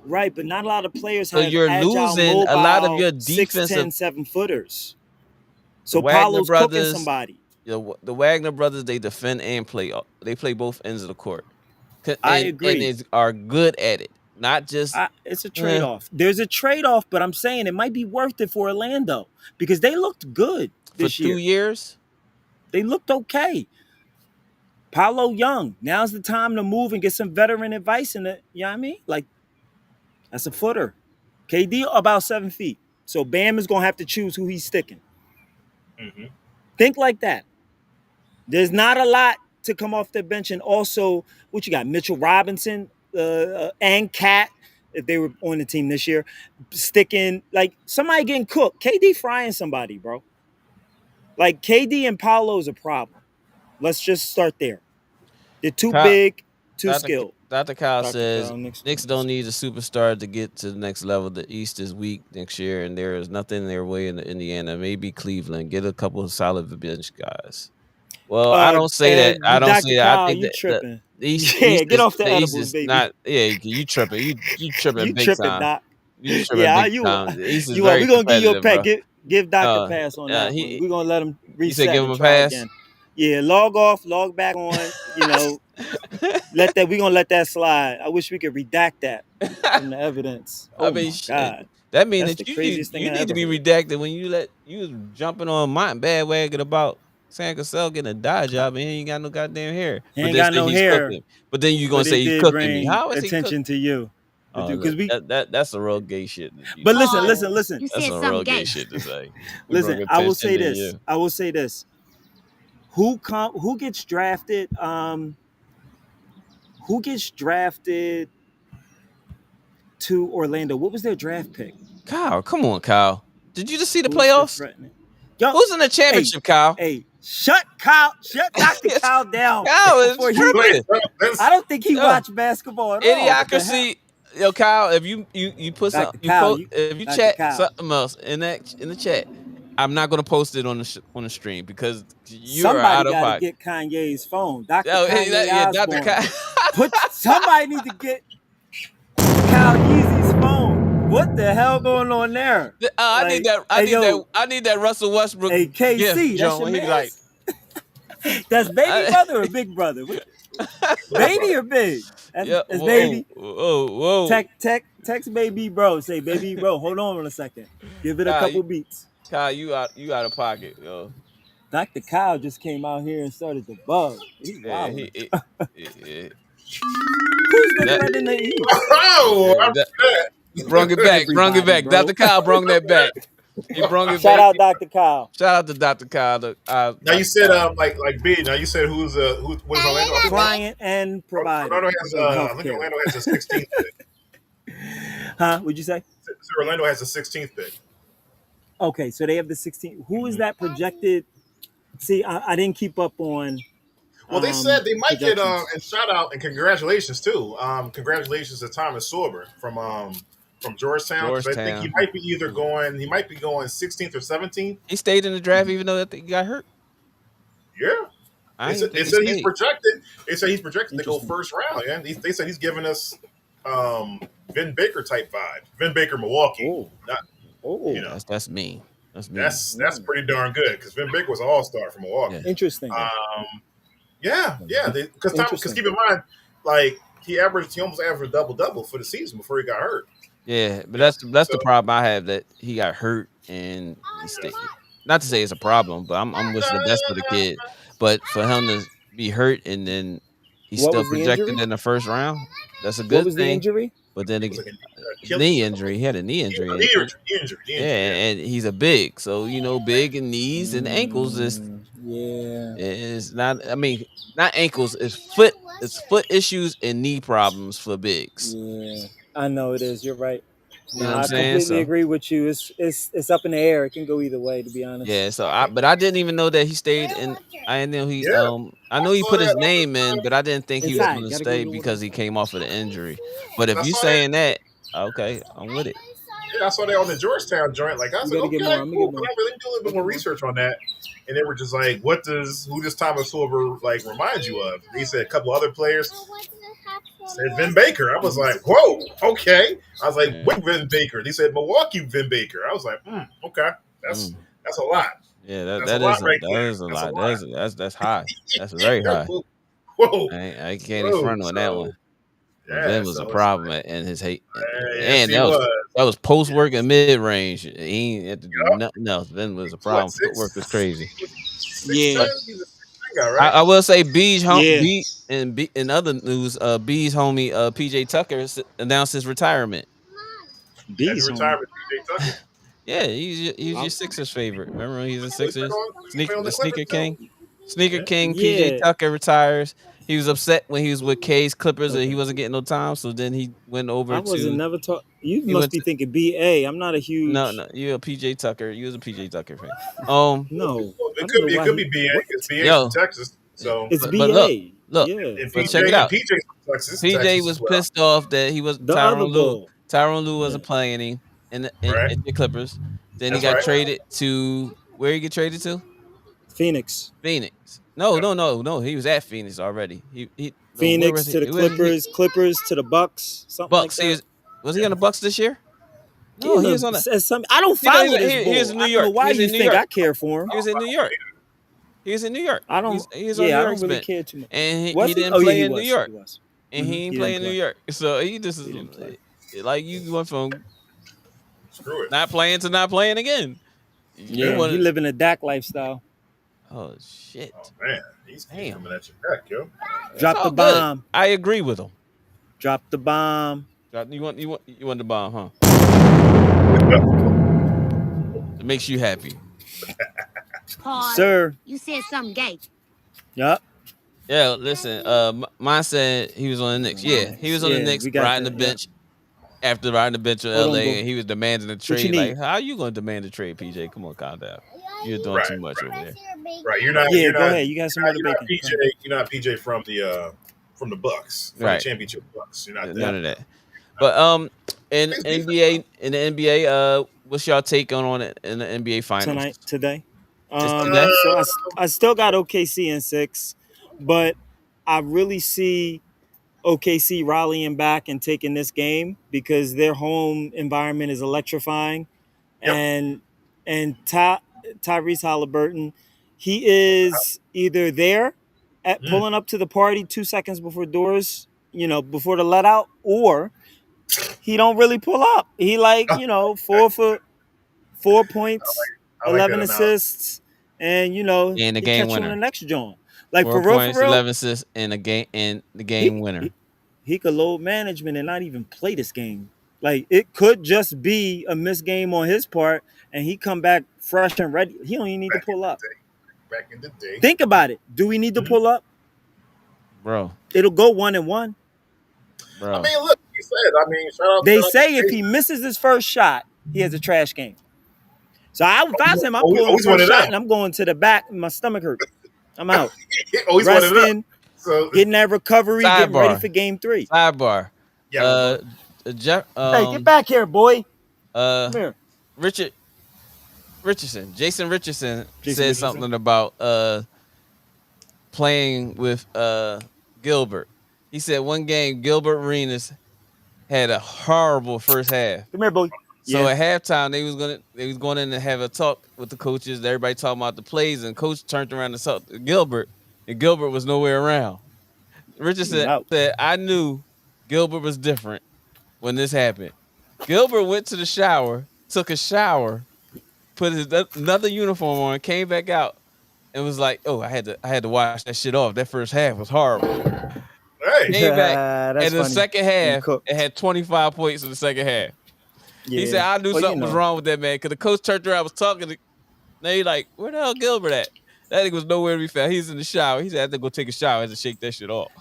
Right, but not a lot of players So have you're agile, losing mobile, a lot of your defensive 6'10", 7-footers. So The Wagner Paolo's cooking brothers, somebody. The Wagner brothers, they defend and play. They play both ends of the court. I agree. And are good at it. Not just it's a trade-off. There's a trade-off, but I'm saying it might be worth it for Orlando because they looked good this for year. 2 years. They looked okay. Paolo young. Now's the time to move and get some veteran advice in it. You know what I mean? Like, that's a footer. KD about 7 feet. So Bam is gonna have to choose who he's sticking. Mm-hmm. Think like that. There's not a lot to come off the bench, and also what you got? Mitchell Robinson and Cat, if they were on the team this year, sticking like somebody getting cooked. KD frying somebody, bro. Like KD and Paolo is a problem. Let's just start there. They're too big, too skilled. Dr. Kyle says Knicks don't need a superstar to get to the next level. The East is weak next year, and there is nothing in their way in Indiana. Maybe Cleveland. Get a couple of solid bench guys. Well, I don't say that. I don't say that. I think you tripping. The East, get off the East edibles, is baby. Not. Yeah, you tripping. You tripping you big tripping, time. Doc. You tripping big time. The East is very we're gonna give you a competitive, pass. bro. Give Doc a pass on that one. We're gonna let him reset. You said give him a try pass? Again. Yeah, log off, log back on. You know, we're gonna let that slide. I wish we could redact that from the evidence. Oh my God. That means That's that you need to be redacted when you was jumping on my bandwagon about Sam Cassell getting a dye job and he ain't got no goddamn hair. He ain't got no hair. Cooking. But then you gonna say he's cooking me. How is he attention to you? Because that's a real gay shit. But listen. You That's said a something real gay gay shit to say. Listen, I will say this. Who gets drafted? Who gets drafted to Orlando? What was their draft pick? Kyle, come on, Kyle. Did you just see the playoffs? Yo, who's in the championship, Kyle? Hey, shut Dr. Kyle down. Kyle is tripping. I don't think he watched basketball at all. Idiocracy. Yo, Kyle, if you put something, if you chat something else in the chat, I'm not gonna post it on the stream because you are out of pocket. Get Kanye's phone. Dr. Somebody need to get Kyle Yeezy's phone. What the hell going on there? I need that Russell Westbrook. Hey, KC, gift, that's your man. That's baby brother or big brother? Baby or big? Yeah. That's Whoa. baby. Whoa. Text baby bro. Say baby bro. Hold on a second. Give it a Kyle, couple beats. Kyle, you out of pocket, yo. Dr. Kyle just came out here and started to bug. He's Yeah, wilding. yeah, Who's the that, threat in the East? Oh, yeah, I that that. brung it back. Brung it Everybody, back. bro. Dr. Kyle brung that back. He brung it Shout back. out Dr. Kyle. Shout out to Dr. Kyle. Now you Dr. said Kyle. like B. Now you said who what is Orlando? I think Client and provider Orlando has of I think healthcare. Orlando has the 16th pick. Huh? What'd you say? So Orlando has the 16th pick. Okay, so they have the 16. Who is that projected? See, I didn't keep up on. Well, they said they might get projections. and shout out and congratulations too. Congratulations to Thomas Sorber from Georgetown because I think he Georgetown. might be either going 16th or 17th. He stayed in the draft even though he got hurt. Yeah. I They didn't said, think they he said he's stayed. projected. They said he's projected to go Interesting. first round. Yeah, they said he's giving us Vin Baker type vibe. Vin Baker, Milwaukee. Oh. Not, Oh, you know, That's me. That's me. that's pretty darn good because Vin Baker was an all star from Milwaukee. Yeah. interesting. Yeah. Because Interesting. keep in mind, like he almost averaged a double for the season before he got hurt. Yeah, but that's the problem I have, that he got hurt and he stayed. Not to say it's a problem, but I'm wishing the best for the kid. But for him to be hurt and then he's What still was the projected injury? in the first round, that's a What good was the thing. injury? But then It was again, like a Achilles knee or something. injury. He had a knee injury. Knee injury. Yeah, and he's a big, so big in knees and ankles Yeah. is not. I mean, not ankles. It's foot. It's foot issues and knee problems for bigs. Yeah. I know it is. You're right. You know No, what I'm I saying? completely So agree with you. It's up in the air. It can go either way, to be honest. yeah. So but I didn't even know that he stayed in. I know he Yeah. I know he saw put his that. name in, but I didn't think he was Inside. going to Gotta go stay to the because he came off of the injury. But if I you saw saying that, okay, I'm with it. Yeah, I saw that on the Georgetown joint. Like I You said, gotta okay, get more. I'm gonna cool. get But more. I really do a little bit more research on that, and they were just like, who does Thomas Silver like remind you of? They said a couple other players. Said Vin Baker. I was like, whoa, okay. I was like, Yeah. what Vin Baker? They said Milwaukee Vin Baker. I was like, okay, that's a lot. Yeah, That's that a lot is right that there. is a That's a lot. lot. That's high. That's very high. Whoa, I can't even front on that so one. But yeah, Vin was a so it's problem in his hate, yes, and he was. that was post work and mid range. He ain't had to do nothing else. Vin was a What problem. Footwork was crazy. 6'10"? Yeah. He's a 6'10" guy, right? I will say Yeah. B and B in other news, B's homie PJ Tucker announced his retirement. As Bees a on. retirement, PJ Tucker. Yeah, he's your Sixers favorite. Remember when he's a He played Sixers on the the sneaker Clippers too. king. Sneaker Yeah. King PJ Yeah. Tucker retires. He was upset when he was with K's Clippers and he wasn't getting no time. So then he went over I wasn't to never taught. You he must went be to thinking BA. I'm not a no huge. no you're a PJ Tucker. You was a PJ Tucker fan. No. I It don't know it why could he. be BA What? because BA's from Yo, Texas. So It's but look BA. look, Yeah. and but PJ check it and out. PJ's from Texas PJ as was well. pissed off that he was The other ball. Tyronn Lue Yeah. wasn't playing him in Right. the Clippers. Then he That's got right. traded to where he get traded to? Phoenix. Phoenix. No, Yep. no. He was at Phoenix already. He no, where Phoenix was he? to the Where was he? Clippers. Clippers to the Bucks. Something like Bucks. that. Was he on the Bucks this year? No, He's he was on the. says something. I don't He, no, follow this he was bull. in New I don't know York. why He was you in New think York. I care for him. He was in New York. He was in New York. I don't. He was on New Yeah, I York's don't really bench. care too much. And Was he he? didn't Oh yeah, play he in New was. York. He was. And he ain't He play didn't in New play. York. So he just He didn't play. like you went from Screw it. not playing to not playing again. You Yeah, he wanted. living a Dak lifestyle. Oh shit! Oh man, he's Damn. coming at your neck, yo. Drop all the good. bomb. I agree with him. Drop the bomb. You want the bomb, huh? It makes you happy. Pause. Sir. You said something gay. Yup. Yeah, listen. Mine said he was on the Knicks. Yeah, he was on the Yeah, Knicks we got riding that, the bench. After riding the bench in Hold on, LA, bro. and he was demanding a you trade. need? Like, how you going to demand a trade, PJ? Come on, calm down. You're doing Right, too much over there. Right, you're not. Yeah, you're go not, ahead. You got some You're other not bacon. PJ. You're not PJ from the Bucks, from Right. the championship Bucks. You're not None that. of that. But in NBA, what's y'all take on it in the NBA finals Today. today? So I still got OKC in 6, but I really see OKC rallying back and taking this game because their home environment is electrifying, Yep. and Tyrese Halliburton, he is either there at pulling up to the party 2 seconds before doors, before the let out, or he don't really pull up. He like, 4 points, I like that 11 analogy. assists, and And the he game catch you on winner. the next joint. Like 4 for points, real, 11 assists, and the game winner. he could load management and not even play this game. Like it could just be a missed game on his part, and he come back fresh and ready. He don't even need to pull up. Back in the day. Think about it. Do we need to pull up? Bro. It'll go 1-1. Bro. I mean, look, he said. Shout out. They shout out say to if Casey. he misses his first shot, he has a trash game. So if I was him, I'm pulling the he's one first of shot them. and I'm going to the back. My stomach hurt. I'm out. He's one of them. Resting, So getting that recovery, getting ready Sidebar. for game 3. Sidebar. yeah, Hey, get back here, boy. Come here. Jason Richardson said Richardson. something about playing with Gilbert. He said one game Gilbert Arenas had a horrible first half. Come here, boy. So at halftime they was going in to have a talk with the coaches. Everybody talking about the plays, and coach turned around and saw Gilbert, and Gilbert was nowhere around. Richardson said, "I knew Gilbert was different when this happened." Gilbert went to the shower, took a shower, put his another uniform on, came back out, and was like, "Oh, I had to wash that shit off. That first half was horrible." Hey, Came back in the funny. second half. It had 25 points in the second half. Yeah. He said, "I knew something was wrong with that man because the coach turned around, was talking to. Now he like, where the hell Gilbert at? That nigga was nowhere to be found. He's in the shower. He said, I had to go take a shower. I had to shake that shit off.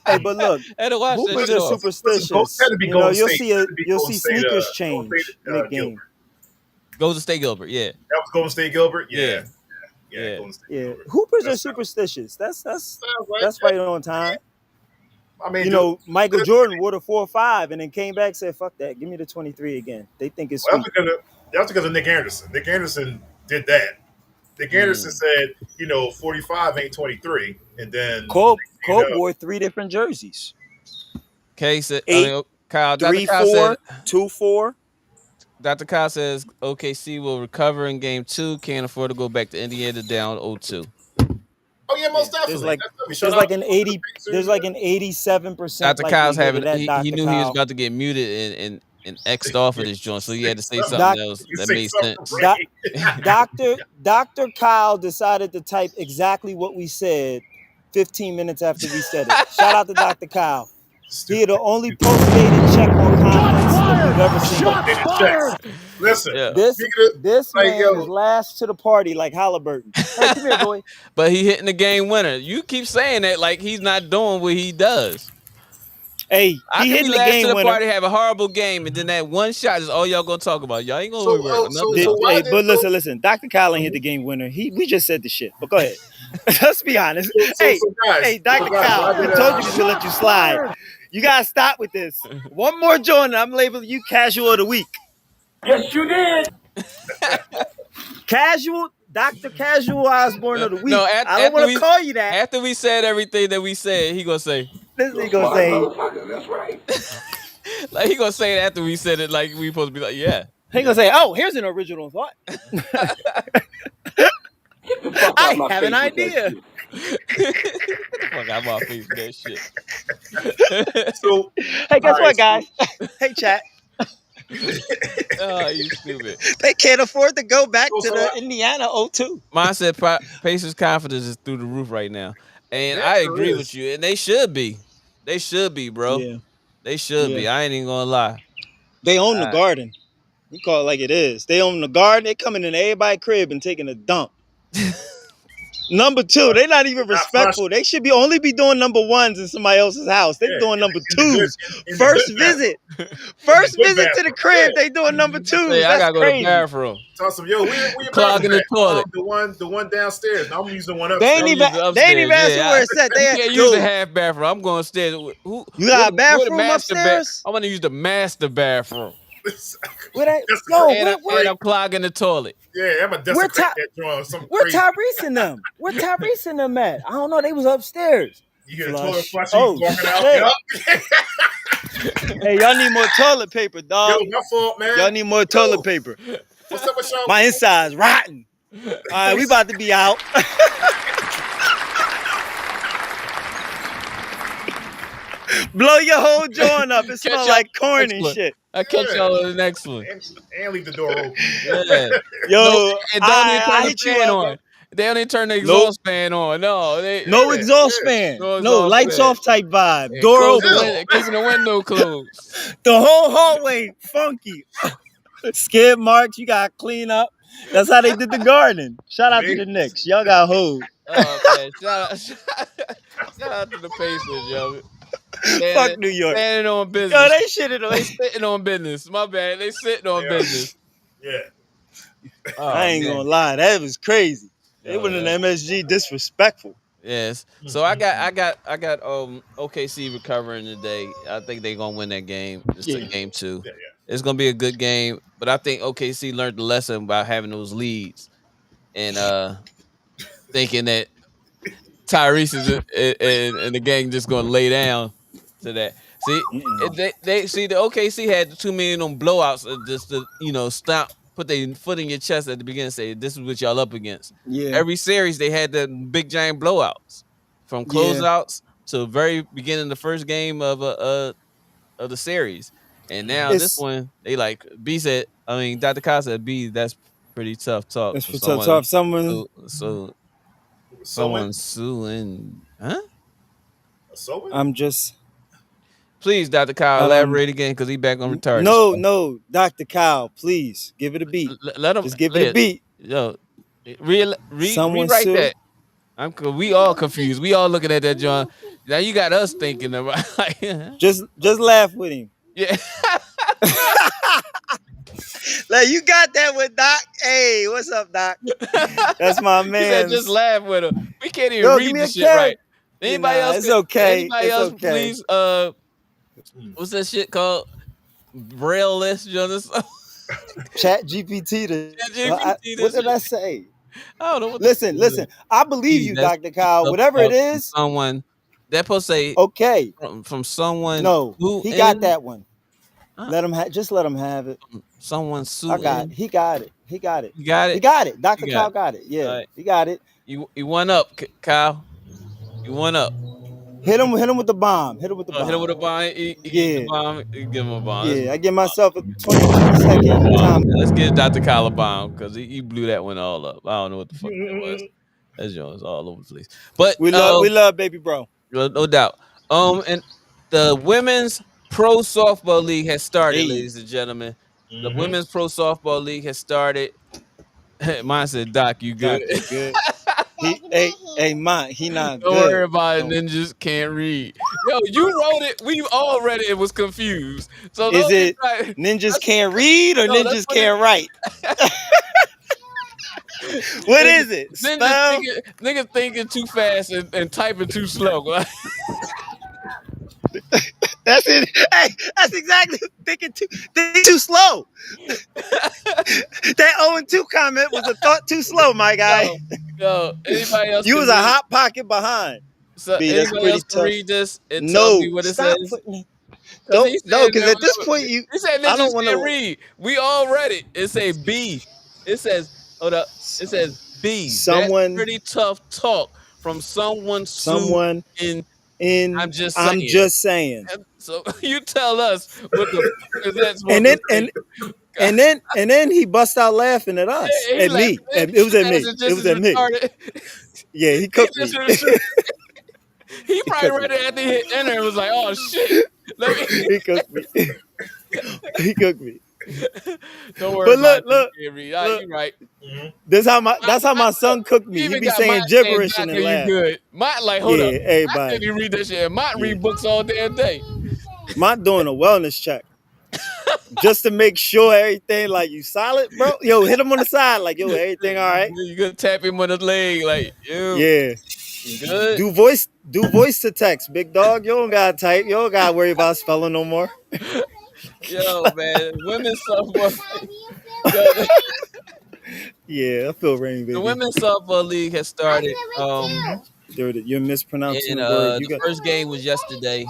Hey, but look, I had to wash that Hoopers shit are off. superstitious. You'll see sneakers change mid-game. Golden State Gilbert, yeah. That was Golden State Gilbert, Yeah. Golden State Gilbert. Hoopers are superstitious. That's right on time. I mean, Michael Jordan wore the 4-5 and then came back and said, "Fuck that, give me the 23 again." They think it's sweet. That's because of Nick Anderson. Nick Anderson did that. Nick Anderson said, 45 ain't 23, and then Kobe wore 3 different jerseys. Kay said, Kyle, Dr. 3-4, Kyle said, 2-4. Dr. Kyle says OKC will recover in game 2. Can't afford to go back to Indiana down 0-2. Oh yeah, most definitely. There's like an 87%. Dr. Kyle's having. That, he knew he was about to get muted and X'd off of this joint, so he had to say something else that made sense. Dr. Kyle decided to type exactly what we said 15 minutes after we said it. Shout out to Dr. Kyle. He had the only post-dated check on comments that we've ever seen. Listen, this man is last to the party like Halliburton. Hey, come here, boy. But he hitting the game winner. You keep saying that like he's not doing what he does. Hey, he hitting the game winner. Party, have a horrible game, and then that one shot is all y'all gonna talk about. Y'all ain't gonna but listen, Dr. Kyle ain't hit the game winner. We just said the shit. But go ahead. Let's be honest. Hey, Dr. Kyle, I told you to let you slide. You gotta stop with this. One more joint, I'm labeling you casual of the week. Yes, you did. Casual, Dr. Casual Osborne of the week. No, I don't want to call you that. After we said everything that we said, he gonna say. This nigga gonna say. That's right. Like he gonna say it after we said it. Like we supposed to be like, yeah. He gonna say, "Oh, here's an original thought." I have an idea. Get the fuck out of my face with that shit. Hey, guess what, guys? Hey, chat. Oh, you stupid. They can't afford to go back to the Indiana 0-2. Mine said Pacers' confidence is through the roof right now. And I agree with you. And they should be. They should be, bro. Yeah. They should be. I ain't even gonna lie. They own the Garden. We call it like it is. They own the Garden. They coming in everybody's crib and taking a dump. Number 2, they're not even respectful. They should only be doing number 1s in somebody else's house. They're doing number 2s. First visit to the crib, they doing number 2s. Hey, I gotta go to the bathroom. Awesome, where your clogging the toilet. The one downstairs. Now I'm using the one They upstairs. ain't even asking where it's at. They can't use the half bathroom. I'm going upstairs. You got a bathroom upstairs? I want to use the master bathroom. And I'm clogging the toilet. Yeah, I'm a desecrate that joint. Where Tyrese and them? Where Tyrese and them at? I don't know. They was upstairs. You get a toilet flush, walking out. Hey, y'all need more toilet paper, dog. Yo, my fault, man. Y'all need more toilet paper. What's up with y'all? My inside's rotten. All right, we about to be out. Blow your whole joint up. It Catch smell y'all like in the corn next and one. shit. I catch Yeah. y'all in the next one. And leave the door open. Yeah. No, Yo, and don't even I turn the hit you fan up, bro. on. They don't even turn the Nope. exhaust fan on. No, No Yeah, exhaust yeah. fan. no No exhaust lights fan. off type vibe. And Door closing the open. window, keeping the window closed. The whole hallway funky. Skid marks. You got to clean up. That's how they did the garden. Shout out to the Knicks. Y'all got hoed. Oh man, shout out to the Pacers, yo. Fuck New York. Standing on Yo, business. they shitted on. They sitting on business. My bad. They sitting on Yeah. business. Yeah. Oh I ain't man. gonna lie, that was crazy. They Yo, went in that's- MSG disrespectful. yes. So I got OKC recovering today. I think they're gonna win that game. It's a Yeah. game 2. Yeah. It's gonna be a good game, but I think OKC learned the lesson about having those leads and thinking that Tyrese is and the gang just gonna lay down to that. See, they see the OKC had too many of them blowouts just to stop, put their foot in your chest at the beginning, and say this is what y'all up against. Yeah. Every series they had the big giant blowouts from Yeah. closeouts to the very beginning of the first game of the series, and now this It's one they like B said. I mean, Dr. Kyle said B. That's pretty tough talk it's for for tough someone. tough. Someone So Sewing? someone suing, huh? Sewing? I'm just Please, Dr. Kyle, elaborate again because he back on retarded. no, Dr. Kyle, please give it a beat. Let him Just give it a beat. Yo, Someone rewrite sue. that. We all confused. We all looking at that, John. Now you got us thinking about like, Just laugh with him. yeah. Like you got that with Doc. Hey, what's up, Doc? That's my He man. said just laugh with him. We can't even Yo, give read me this a shit right. carrot. Anybody else? It's okay. Anybody It's else? okay. Please. What's that shit called? Braille list, Jonas. Chat GPT. ChatGPT, What this did I shit. say? I don't know what. Listen. I believe you, That's Dr. Kyle. Whatever it from is, someone that post say okay. from someone No, who he got in that one. uh, Let him just let him have it. someone He got it. You got He it. got it. Dr. You got Kyle it. got it. Yeah, All right. he got it. You won up, Kyle. You won up. Hit him with the bomb. Hit him with the Hit him with a bomb. bomb. He gave Yeah. the bomb. He give him a bomb. Yeah, I give myself a 20-second time. Let's get Dr. Kyle a bomb because he blew that one all up. I don't know what the fuck that was. That's yours all over the place. But We love baby bro. no doubt. And the women's pro softball league has started, Hey. ladies and gentlemen. The women's pro softball league has started. Mine said, "Doc, you good?" Doc, you good? Hey, mine, he not Don't good. worry about it. Don't- Ninjas can't read. Yo, you wrote it. We all read it. It was confused. So Is don't be it trying- ninjas can't read or No, let's ninjas put it- can't write? What is it? Spell? Niggas thinking too fast and typing too slow. That's it. Hey, that's exactly thinking too slow. That 0-2 comment was a thought too slow, my guy. Yo, anybody else? You can was a read- hot pocket behind. So B, that's anybody pretty else can tough. read this and tell me what it stop says? putting. He No, said because that at this point he said I niggas don't want can't to. read. We all read it. It say B. It says hold up. It says B. Someone- That's pretty tough talk from someone Someone in. in. I'm just I'm saying. just saying. So you tell us what the fuck is that supposed And then to say? and then he bust out laughing at us, He at me. like, It was at me. "This is It just was as at me. retarded." Yeah, he cooked me. He probably cooked read me. it after he hit enter and was like, "Oh shit." Let me He cooked me. He cooked me. don't worry But about look, it. Look, look. you're right. That's how my son cooked me. He Even be got saying Mott gibberish saying, and "Doc, then are laugh. you good?" Mott like, hold Yeah, up. I everybody. couldn't even read that shit. Mott Yeah. read books all damn day. Mott doing a wellness check. Just to make sure everything like you solid, bro. Yo, hit him on the side, like yo, everything all right. You gonna tap him on the leg, like, yo, Yeah. you good? Do voice to text, big dog. You don't gotta type. You don't gotta worry about spelling no more. Yo, man, women's softball. Yo, Yeah, I feel rain, baby. the women's softball league has started. Dude, you're mispronouncing And the word. You the got first game was yesterday.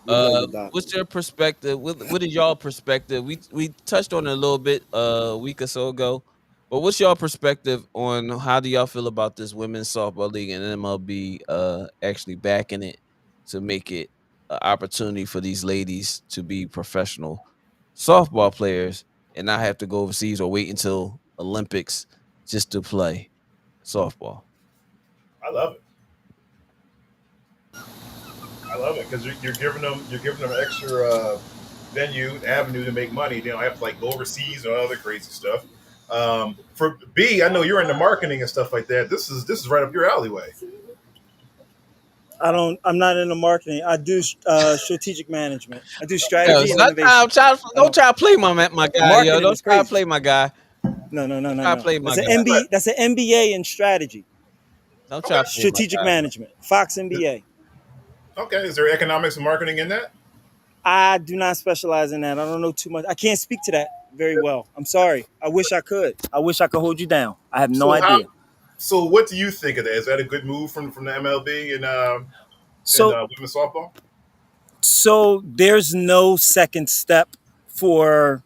we love you, Doc. What's your perspective? What is y'all perspective? We touched on it a little bit a week or so ago, but what's y'all perspective on how do y'all feel about this women's softball league and MLB actually backing it to make it an opportunity for these ladies to be professional softball players and not have to go overseas or wait until Olympics just to play softball. I love it. I love it because you're giving them extra venue avenue to make money. They don't have to like go overseas or other crazy stuff. For B, I know you're into marketing and stuff like that. This is right up your alleyway. I'm not into marketing. I do strategic management. I do Yo, strategy and stop innovation. don't try to play my guy, yo. Marketing Don't is try to crazy. play my guy. No, no, no, no, Try to no. play my That's an guy. MBA. That's an MBA in strategy, Don't try Okay. to play my strategic guy. management, Fox MBA. Okay. Is there economics and marketing in that? I do not specialize in that. I don't know too much. I can't speak to that very well. I'm sorry. I wish I could. I wish I could hold you down. I have no So how? idea. So what do you think of that? Is that a good move from the MLB and So women's softball? so there's no second step for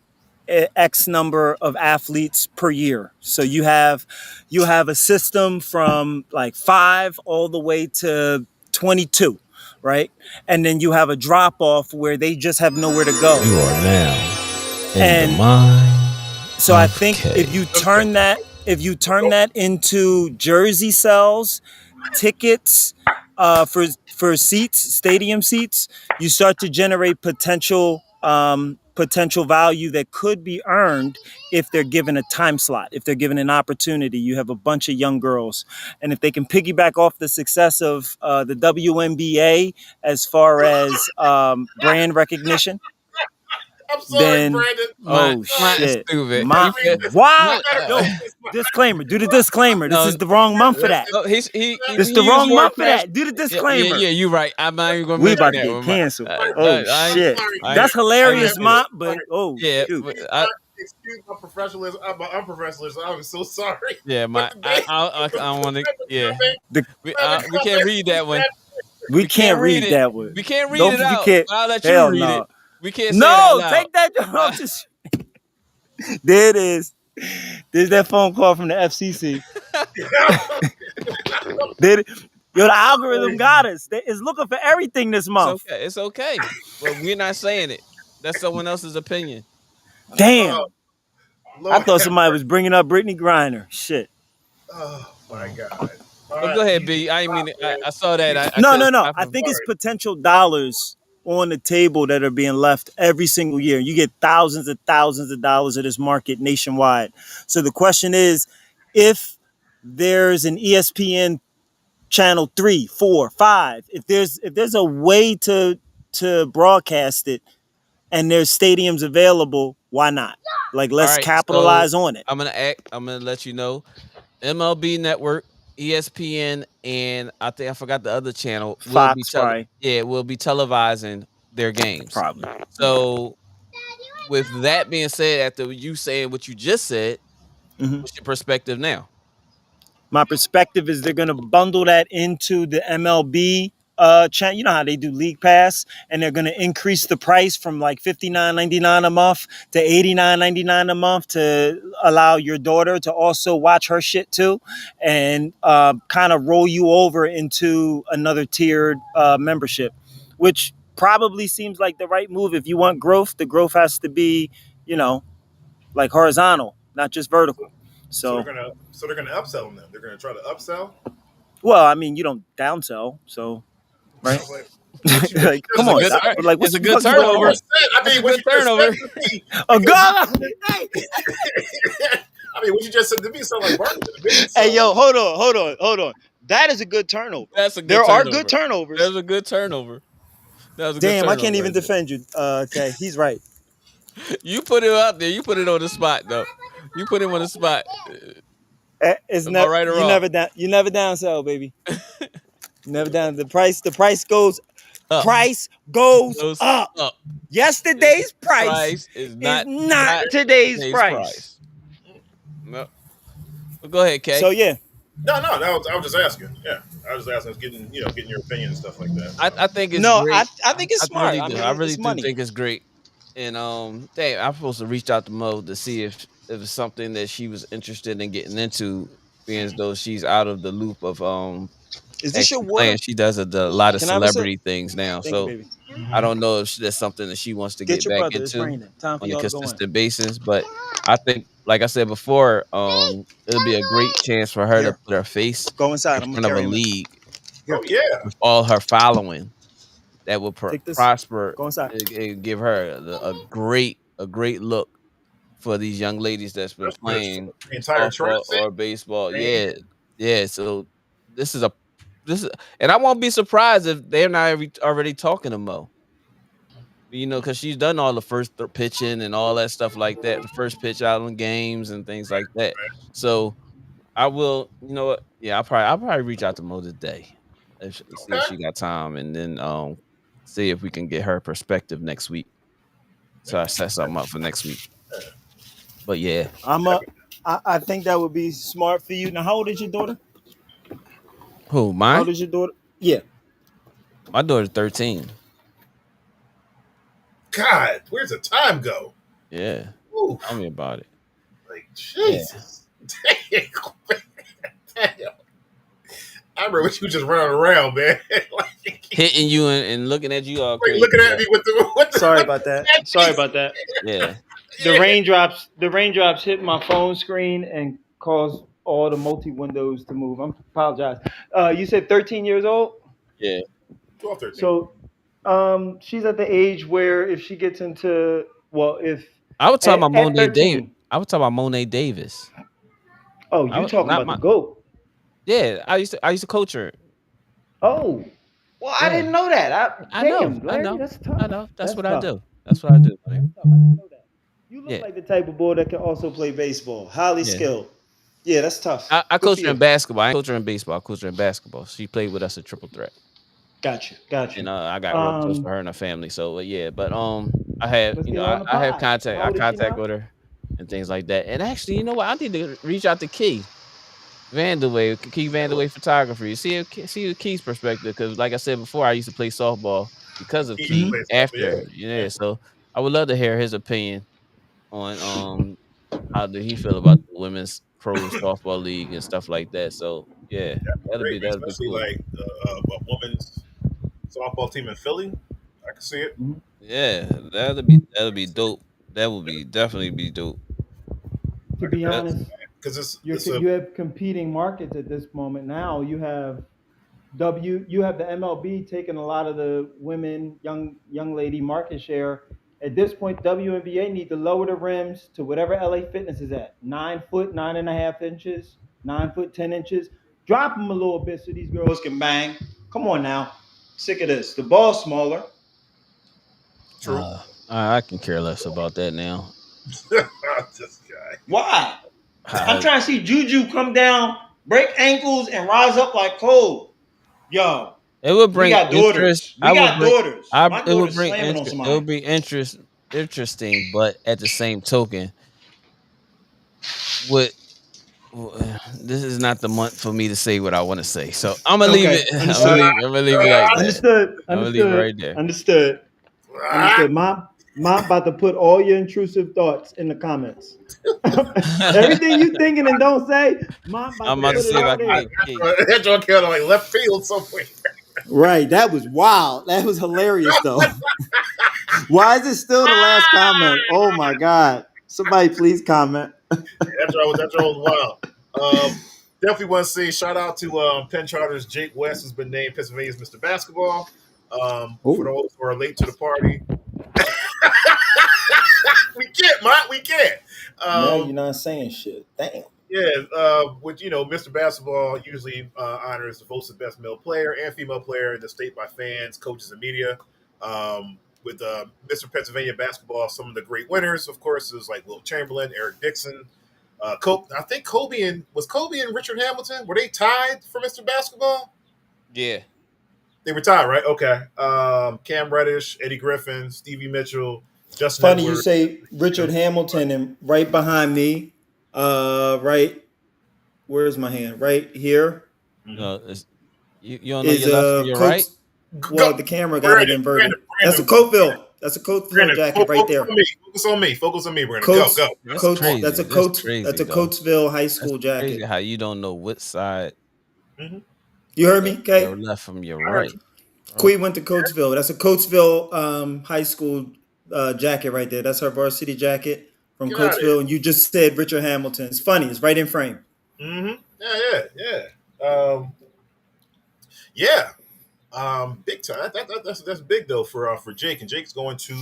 X number of athletes per year. So you have a system from like 5 all the way to 22, right? And then you have a drop off where they just have nowhere to go. You are now in And the mind so I of think K. if you turn that into jersey sales, tickets for seats, stadium seats, you start to generate potential value that could be earned if they're given a time slot, if they're given an opportunity. You have a bunch of young girls, and if they can piggyback off the success of the WNBA as far as brand recognition, I'm sorry, then Brandon. oh Mine is shit, stupid. my why? Yo, My- disclaimer. Do the disclaimer. This No, is the wrong month for that. no, This he is the used wrong word month for trash. that. Do the Yeah, disclaimer. you're right. I'm not even gonna We mention about to that get one. canceled. I Oh I shit, I that's hilarious, I, Mop. But oh yeah, shoot, Excuse my professionalism. My unprofessionalism. I'm so sorry. yeah. But the game, I want to. Yeah, the, we can't read that one. we We can't can't read read it. that word. We can't read Don't it you out. can't. I'll let you Hell read no. it. We can't say it out No, loud. take that off. Just there it is. There's that phone call from the FCC. There, yo, the algorithm got us. It's looking for everything this It's month. okay. It's okay. But we're not saying it. That's someone else's opinion. Damn. Oh, I Lord, thought somebody was bringing up Brittany Griner. Shit. oh my God. All But right, go ahead, you B. I didn't mean stop, it. man. I saw that. I No, couldn't no, no. stop I him. think it's potential dollars on the table that are being left every single year. You get thousands and thousands of dollars of this market nationwide. So the question is, if there's an ESPN channel 3, 4, 5, if there's a way to broadcast it and there's stadiums available, why not? Like All let's right. So capitalize on it. I'm gonna let you know. MLB Network, ESPN, and I think I forgot the other channel Fox probably. will be televising their games. Probably. So with that being said, after you saying what you just said, Mhm. what's your perspective now? My perspective is they're going to bundle that into the MLB channel. You know how they do League Pass, and they're going to increase the price from like $59.99 a month to $89.99 a month to allow your daughter to also watch her shit too, and kind of roll you over into another tiered membership, which probably seems like the right move. If you want growth, the growth has to be, like horizontal, not just vertical. So So, they're gonna upsell them. Then they're gonna try to upsell. well, I mean, you don't downsell, so right? I was like, what you Like, come It's a on, good stop. Like, what it's a the good fuck you what you turnover. just said. I That's mean, a what good you just turnover. said to me. a god? Hey, I mean, what you just said to me sounded like bargaining to me. So, hey, yo, hold on. That is a good turnover. That's a good There are turnover. good turnovers. That was a good turnover. That was a good Damn, I turnover. can't even right there. defend you. Okay, he's right. You put it out there. You put it on the spot, though. You put him on the spot. It's Am I never right or you wrong? never down. You never downsell, baby. Never down. The price goes. Up. Price goes Goes up. up. Yesterday's price Price is is not not today's price. No. Well, go ahead, Kay. So yeah, no, I was just asking. Yeah, I was just asking, getting your opinion and stuff like that. So. I think it's no, great. I think it's I smart. really I do. mean, I really it's do money. think it's great. And dang, I'm supposed to reach out to Mo to see if it's something that she was interested in getting into, being as though she's out of the loop of Is this your actually water? playing. She does a lot of Can I have a sip? celebrity things now. Thank you, So baby. I don't know if that's something that she wants to Get get your back brother. It's into raining. Time for on a y'all to go in. consistent basis. But I think, like I said before, it'll be a great chance for her to Here. put her face Go inside. in I'm gonna front of a carry him in. league Here. Oh yeah. with all her following that will Take this. prosper Go inside. and give her a great look for these young ladies that's been That's good for playing the entire softball tournament. or baseball. Man. Yeah, yeah. So this is a this is, and I won't be surprised if they're not already talking to Mo. Because she's done all the first pitching and all that stuff like that, the first pitch out in games and things like that. So I will, you know what? Yeah, I'll probably reach out to Mo today, see if Okay. she got time, and then see if we can get her perspective next week. So I set something up for next week. But yeah, I think that would be smart for you. Now, how old is your daughter? who How mine? old is your daughter? Yeah. My daughter's 13. God, where's the time go? Yeah, Ooh, tell me about it. like Yeah, Jesus. Damn. Damn. I remember you just running around, man. Like, hitting you and looking at you all crazy. looking at me with the Sorry about that. Sorry about that. Yeah, The raindrops hit my phone screen and caused all the multi windows to move. I apologize. You said 13 years old. yeah. 12, 13. So she's at the age where if she gets into, well, if I would talk about at Monet Davis. 13. I would talk about Monet Davis. Oh, I you would, talking not about the my. GOAT. Yeah, I used to coach her. Oh, well, I Yeah, didn't know that. I know, Damn, I Larry, know, that's I tough. know. That's That's what I tough. do. That's what I do, man. That's tough. I didn't know that. You look Yeah, like the type of boy that can also play baseball. Highly yeah. skilled. Yeah, that's tough. I Good for coached her in you. basketball. I ain't coach her in baseball. I coached her in basketball. She played with us at Triple Threat, Got you. Got and you. I got real close with Um, her and her family. So yeah, but I have let's you get know her on the I have pod. contact. How I old is she contact now? with her and things like that. And actually, you know what? I need to reach out to Key Vandaway photography. See Key's perspective because, like I said before, I used to play softball because of He Key plays stuff, yeah. after. Yeah, so I would love to hear his opinion on how did he feel about the women's pro softball league and stuff like that. So yeah, Great, man. that'll be Especially cool. like a women's softball team in Philly. I can see it. Mhm. Yeah, that'll be dope. That would be definitely be dope. To be That, honest, Because it's a you have competing markets at this moment. Now you have you have the MLB taking a lot of the women, young lady market share. At this point, WNBA need to lower the rims to whatever LA Fitness is at 9 foot, 9.5 inches, 9 foot 10 inches. Drop them a little bit so these girls can bang. Come on now, sick of this. The ball's smaller. true. I can care less about that now. This guy. Why? I'm Uh, trying to see Juju come down, break ankles, and rise up like Cole. Yo, It would we bring got interest. daughters. We got daughters. My It would daughter's bring slamming on interest. It would somebody. be interesting, but at the same token, what this is not the month for me to say what I want to say. So I'm gonna leave it. Okay, understood. I'm gonna leave it like that. Understood. I'm gonna leave it Understood. right there. Understood. Ah, Understood. Mom about to put all your intrusive thoughts in the comments. Everything you thinking and don't say, Mom about I'm to about to put it see if I out can there. get Key. that joint came out of like left field somewhere. Right, that was wild. That was hilarious, though. Why is it still the last comment? Oh my God! Somebody please comment. That joint was wild. Definitely want to say shout out to Penn Charter's Jake West, who's been named Pennsylvania's Mr. Basketball. For Oh, those who are late to the party, we can't, Mike. We can't. now you're not saying shit. Damn. Yeah, which Mr. Basketball usually honors the votes of best male player and female player in the state by fans, coaches, and media. With Mr. Pennsylvania basketball, some of the great winners, of course, is like Will Chamberlain, Eric Dixon, I think Kobe and Richard Hamilton, were they tied for Mr. Basketball? Yeah. They were tied, right? Okay. Cam Reddish, Eddie Griffin, Stevie Mitchell, Justin Funny you Edwards. say Richard Hamilton, and right behind me, right. Where's my hand? Right here No, you don't know is your left from your Coach. right. Well, the camera got it inverted. That's a Coatville. That's a Coatville Brandon, jacket right there. Focus on me, Brandon. Coach, Go. That's Coach. crazy. That's a That's Coach. crazy, That's a though. Coatesville High That's School crazy jacket. how you don't know which side Mhm. You heard me, your okay? left from your I heard right. you. Queen went to Coatesville. That's a Coatesville high school jacket right there. That's her varsity jacket from Get out of here. Coatesville. And you just said Richard Hamilton. It's funny. It's right in frame. Mm-hmm. Yeah. Yeah. Big time. That's big though for Jake, and Jake's going to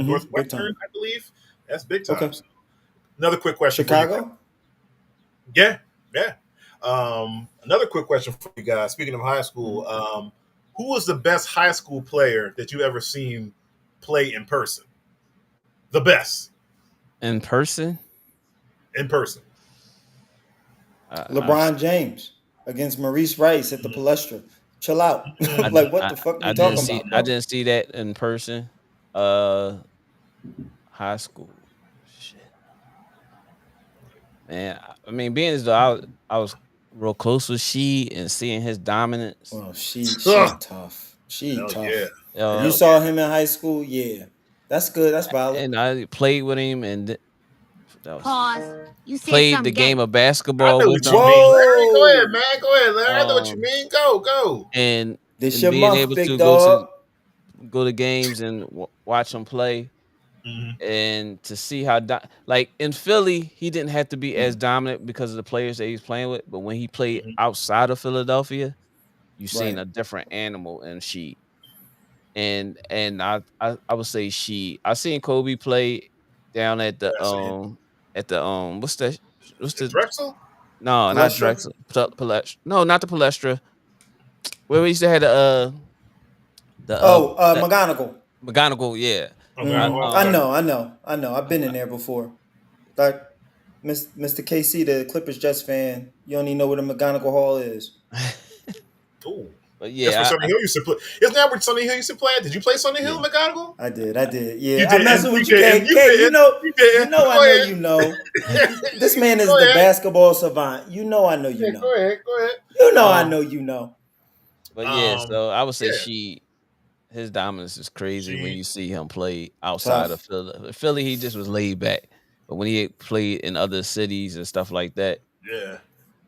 Northwestern, I believe. That's big time. Okay. So, another quick question for you. Chicago? Yeah. Another quick question for you guys. Speaking of high school, who was the best high school player that you ever seen play in person? The best In person? in person. LeBron James against Maurice Rice at the Palestra. Chill out. Like, what the fuck are you talking about, bro? I didn't see that in person. High school. Shit. Man, I mean, being as though I was real close with She and seeing his dominance. Well, she's tough. She Hell tough. yeah. If you saw him in high school, yeah. That's good. That's valid. And I played with him and that was, Pause. You said played the something game gay. of I basketball know with what you him. mean, Larry. Go ahead, man. Go ahead, Larry. I know what you mean. Go. And This your being month, able big to dog. go to games and watch him play. Mm-hmm. And to see how like in Philly, he didn't have to be as dominant because of the players that he's playing with. But when he played outside of Philadelphia, you seen a different animal in She. And I would say I seen Kobe play down at the what's the Drexel? no, not Palestra? Drexel. Palestra. No, not the Palestra. Where we used to have McGonagall. McGonagall, yeah. Okay, I know. I've been in there before. Like Mr. KC, the Clippers Jets fan, you don't even know what a McGonagall Hall is. Ooh. But yeah, that's where Sonny Hill used to play. Isn't that where Sonny Hill used to play? Did you play Sonny Hill, McGonagall? I did. Yeah, You I'm did. messing with You you, did. K. You K, did. you know, You did. I know Go ahead. you know. This man is Go the ahead. basketball savant. You know I know you know. Go ahead. You know I know you know. But yeah, so I would say yeah. his dominance is crazy when you see him play Tough. outside of Philly. Philly, he just was laid back. But when he played in other cities and stuff like that,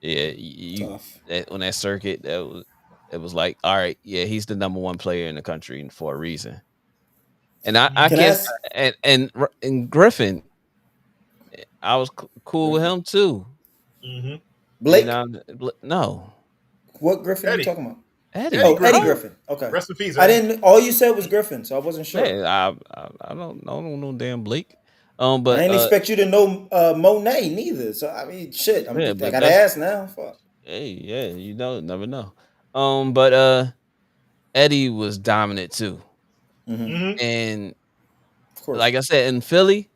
on that circuit, it was like, all right, yeah, he's the number one player in the country for a reason. And I can't and Griffin, I was cool with him too. Mm-hmm. Blake? No. What Griffin are Eddie. you talking about? Eddie. Eddie Griffin. Okay. Rest in peace. I didn't. All you said was Griffin, so I wasn't sure. Man, I don't know damn Blake. But I didn't expect you to know Monet neither. So I mean, shit. I gotta ask now. Fuck. Hey, yeah, you never know. But Eddie was dominant too, and of course, like I said, in Philly,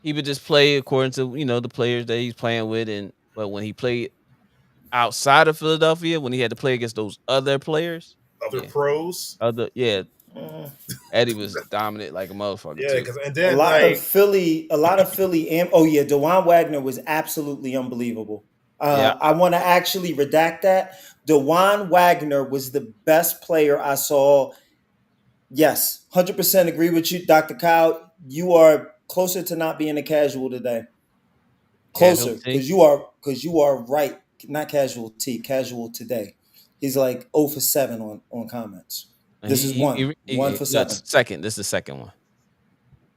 he would just play according to the players that he's playing with, but when he played outside of Philadelphia, when he had to play against those other players, pros, Eddie was dominant like a motherfucker. Yeah, because and then a lot of Philly, and Dewan Wagner was absolutely unbelievable. I want to actually redact that. Dewan Wagner was the best player I saw. Yes, 100% agree with you, Dr. Kyle. You are closer to not being a casual today. Closer, because you are right. Not casualty, casual today. He's like 0 for 7 on comments. This is one for 7. Second, this is the second one.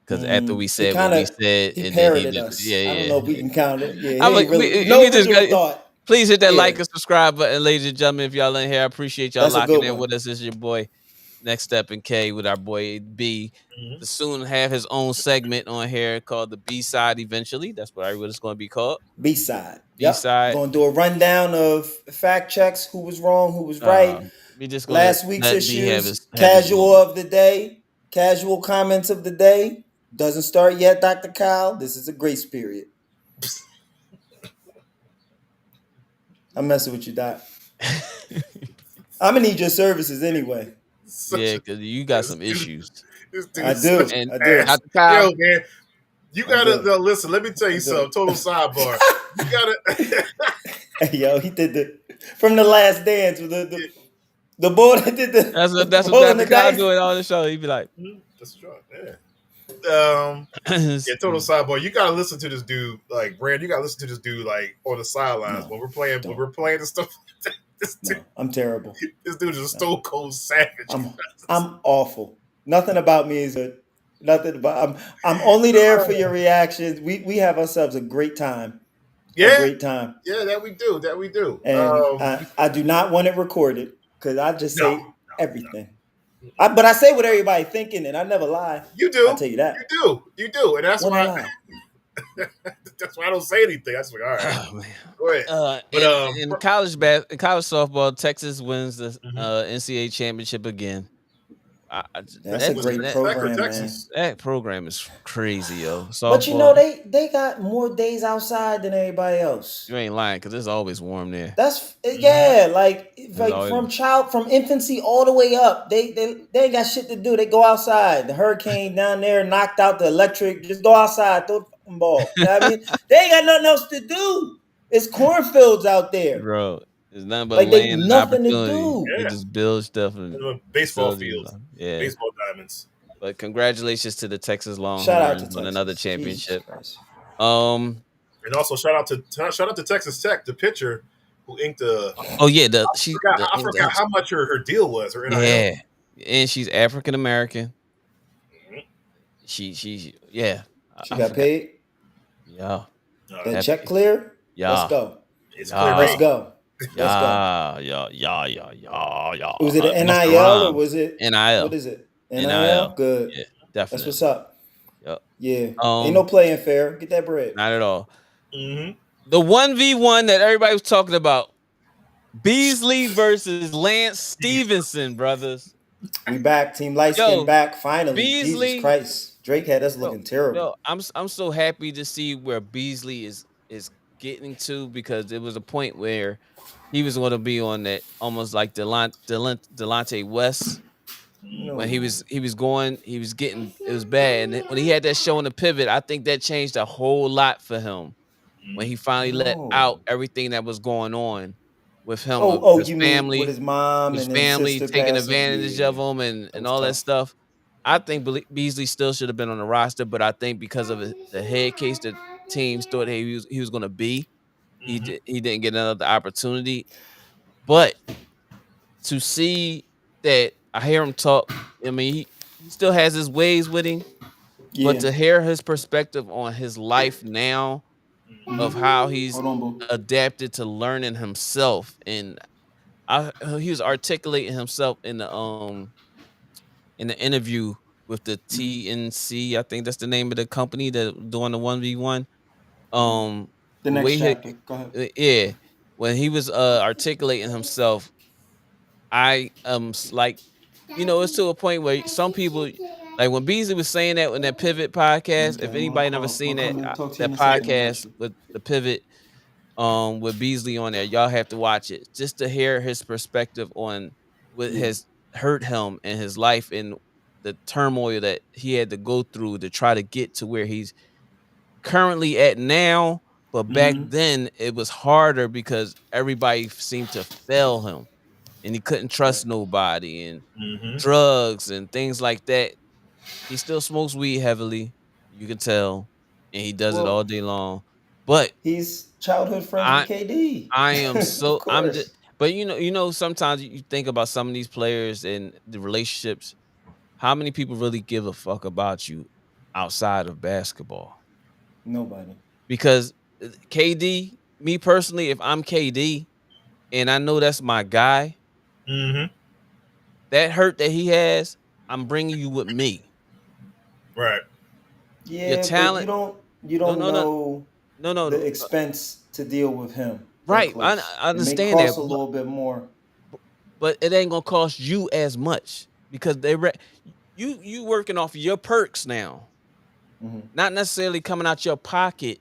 Because after we said what we said, he and parroted then us. I don't know if we can count it. Yeah, thought. Please hit that like and subscribe button, ladies and gentlemen. If y'all in here, I appreciate y'all locking in with us. This is your boy, Next Step in K, with our boy B. To soon have his own segment on here called the B-side. Eventually, that's what it's going to be called. B-side. B-side. Going to do a rundown of fact checks. Who was wrong? Who was right? We just last week's issues. Casual of the day. Casual comments of the day. Doesn't start yet, Dr. Kyle. This is a grace period. I'm messing with you, Doc. I'm gonna need your services anyway. Yeah, because you got some issues. I do. Dr. Kyle, yo, man, you gotta listen. Let me tell you something. Total sidebar. You gotta. Hey, yo, he did from the Last Dance with the boy that did the. That's what Dr. Kyle doing all the show. He'd be like, "That's right, yeah." Total sidebar. You gotta listen to this dude, like Brand. You gotta listen to this dude, like on the sidelines when we're playing. When we're playing and stuff. No, I'm terrible. This dude is a No. stone cold savage. I'm awful. Nothing about me is good. Nothing about I'm only there for your reactions. We have ourselves a great time. A Yeah, great time. yeah, that we do. That we do. And I do not want it recorded because I just No, say everything. But I say what everybody thinking, and I never lie. you I'll do. tell you that. You do, and that's When I why. lie. That's why I don't say anything. I just like, all right, Oh man. go ahead. But In college softball, Texas wins the NCAA championship again. That's a was it great Tech or program, man. Texas? That program is crazy, yo. But you know, Softball, they got more days outside than everybody else. you ain't lying because it's always warm there. That's Mhm. yeah, It's like always from infancy all the way up. They ain't got shit to do. They go outside. The hurricane down there knocked out the electric. Just go outside, throw the fucking ball. You know what I mean? They ain't got nothing else to do. It's cornfields out there. bro. It's nothing but Like they land and nothing to opportunity. do. They Yeah, just build stuff and baseball facilities. fields, Yeah. baseball diamonds. But congratulations to the Texas Shout out to Longhorns on another Texas. Jesus championship. Christ. Um. And also shout out to Texas Tech, the pitcher who inked the. Oh yeah. I forgot how much her deal was. Her NIL. Yeah. And she's African American. Mhm. She yeah. She I got forgot. paid. Yeah. That check clear. Let's Yeah. go. It's Yeah. clear. Let's go. Let's go. Yeah. Was it an Must NIL or rhyme. was it NIL. what is it? NIL. NIL? Good. Yeah, That's definitely. what's up. Yep. Yeah. Ain't no playing fair. Get that bread. Not at all. Mm-hmm. The 1v1 that everybody was talking about. Beasley versus Lance Stevenson, brothers. We back. Team Light Skin Yo, back finally. Jesus Beasley. Christ. Drake had us looking terrible. I'm so happy to see where Beasley is getting to because it was a point where he was going to be on that almost like Delonte West No. when he was getting it was bad, and when he had that show on the pivot, I think that changed a whole lot for him when he finally let out No. everything that was going on with him, Oh, his you mean with family, his mom and his sister taking passing? advantage Yeah. of him and was all that tough. stuff. I think Beasley still should have been on the roster, but I think because of the head case that teams thought he was going to be, Mm-hmm. he didn't get another opportunity. But to see that I hear him talk, I mean, he still has his ways with him, but Yeah. to hear his perspective on his life now of how he's Hold on, boo. adapted to learning himself, and he was articulating himself in the interview with the TNC. I think that's the name of the company that doing the 1v1. The The next way chapter. Go ahead. yeah, when he was articulating himself, I like, it's to a point where some people, like when Beasley was saying that in that Pivot podcast. If Okay, I'm anybody never gonna seen come and talk to you that in a second. I got podcast you. with the Pivot, with Beasley on there, y'all have to watch it just to hear his perspective on what Yeah. has hurt him in his life and the turmoil that he had to go through to try to get to where he's currently at now. But back Mm-hmm. then it was harder because everybody seemed to fail him and he couldn't Right. trust nobody, and Mm-hmm. drugs and things like that. He still smokes weed heavily, you can tell, and he does it all Well, day long. But he's childhood friends with I KD. I am Of so I'm just course. but sometimes you think about some of these players and the relationships. How many people really give a fuck about you outside of basketball? Nobody. Because KD, me personally, if I'm KD and I know that's my guy, Mm-hmm. that hurt that he has, I'm bringing you with me. Right. Your Yeah, but talent, you no, don't no, no, know no, the expense to deal with him that right? close. I It may understand that, cost a little bit more. but it ain't gonna cost you as much because you working off your perks now, Mm-hmm. not necessarily coming out your pocket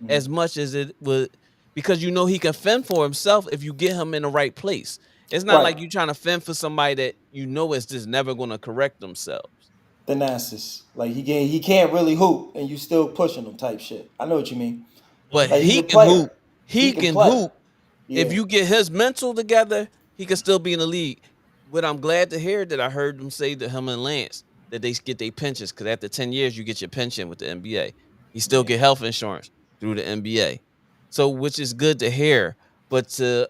Mm-hmm. as much as it would, because he can fend for himself if you get him in the right place. It's not Right. like you trying to fend for somebody that is just never going to correct themselves. The Nassus. Like he can't really hoop and you still pushing him type shit. I know what you mean. But Like he's he a can hoop. player. He can can play. hoop. If Yeah. you get his mental together, he can still be in the league. What I'm glad to hear that I heard them say to him and Lance that they get their pensions, because after 10 years you get your pension with the NBA. He still get health insurance through the NBA. So which is good to hear. But to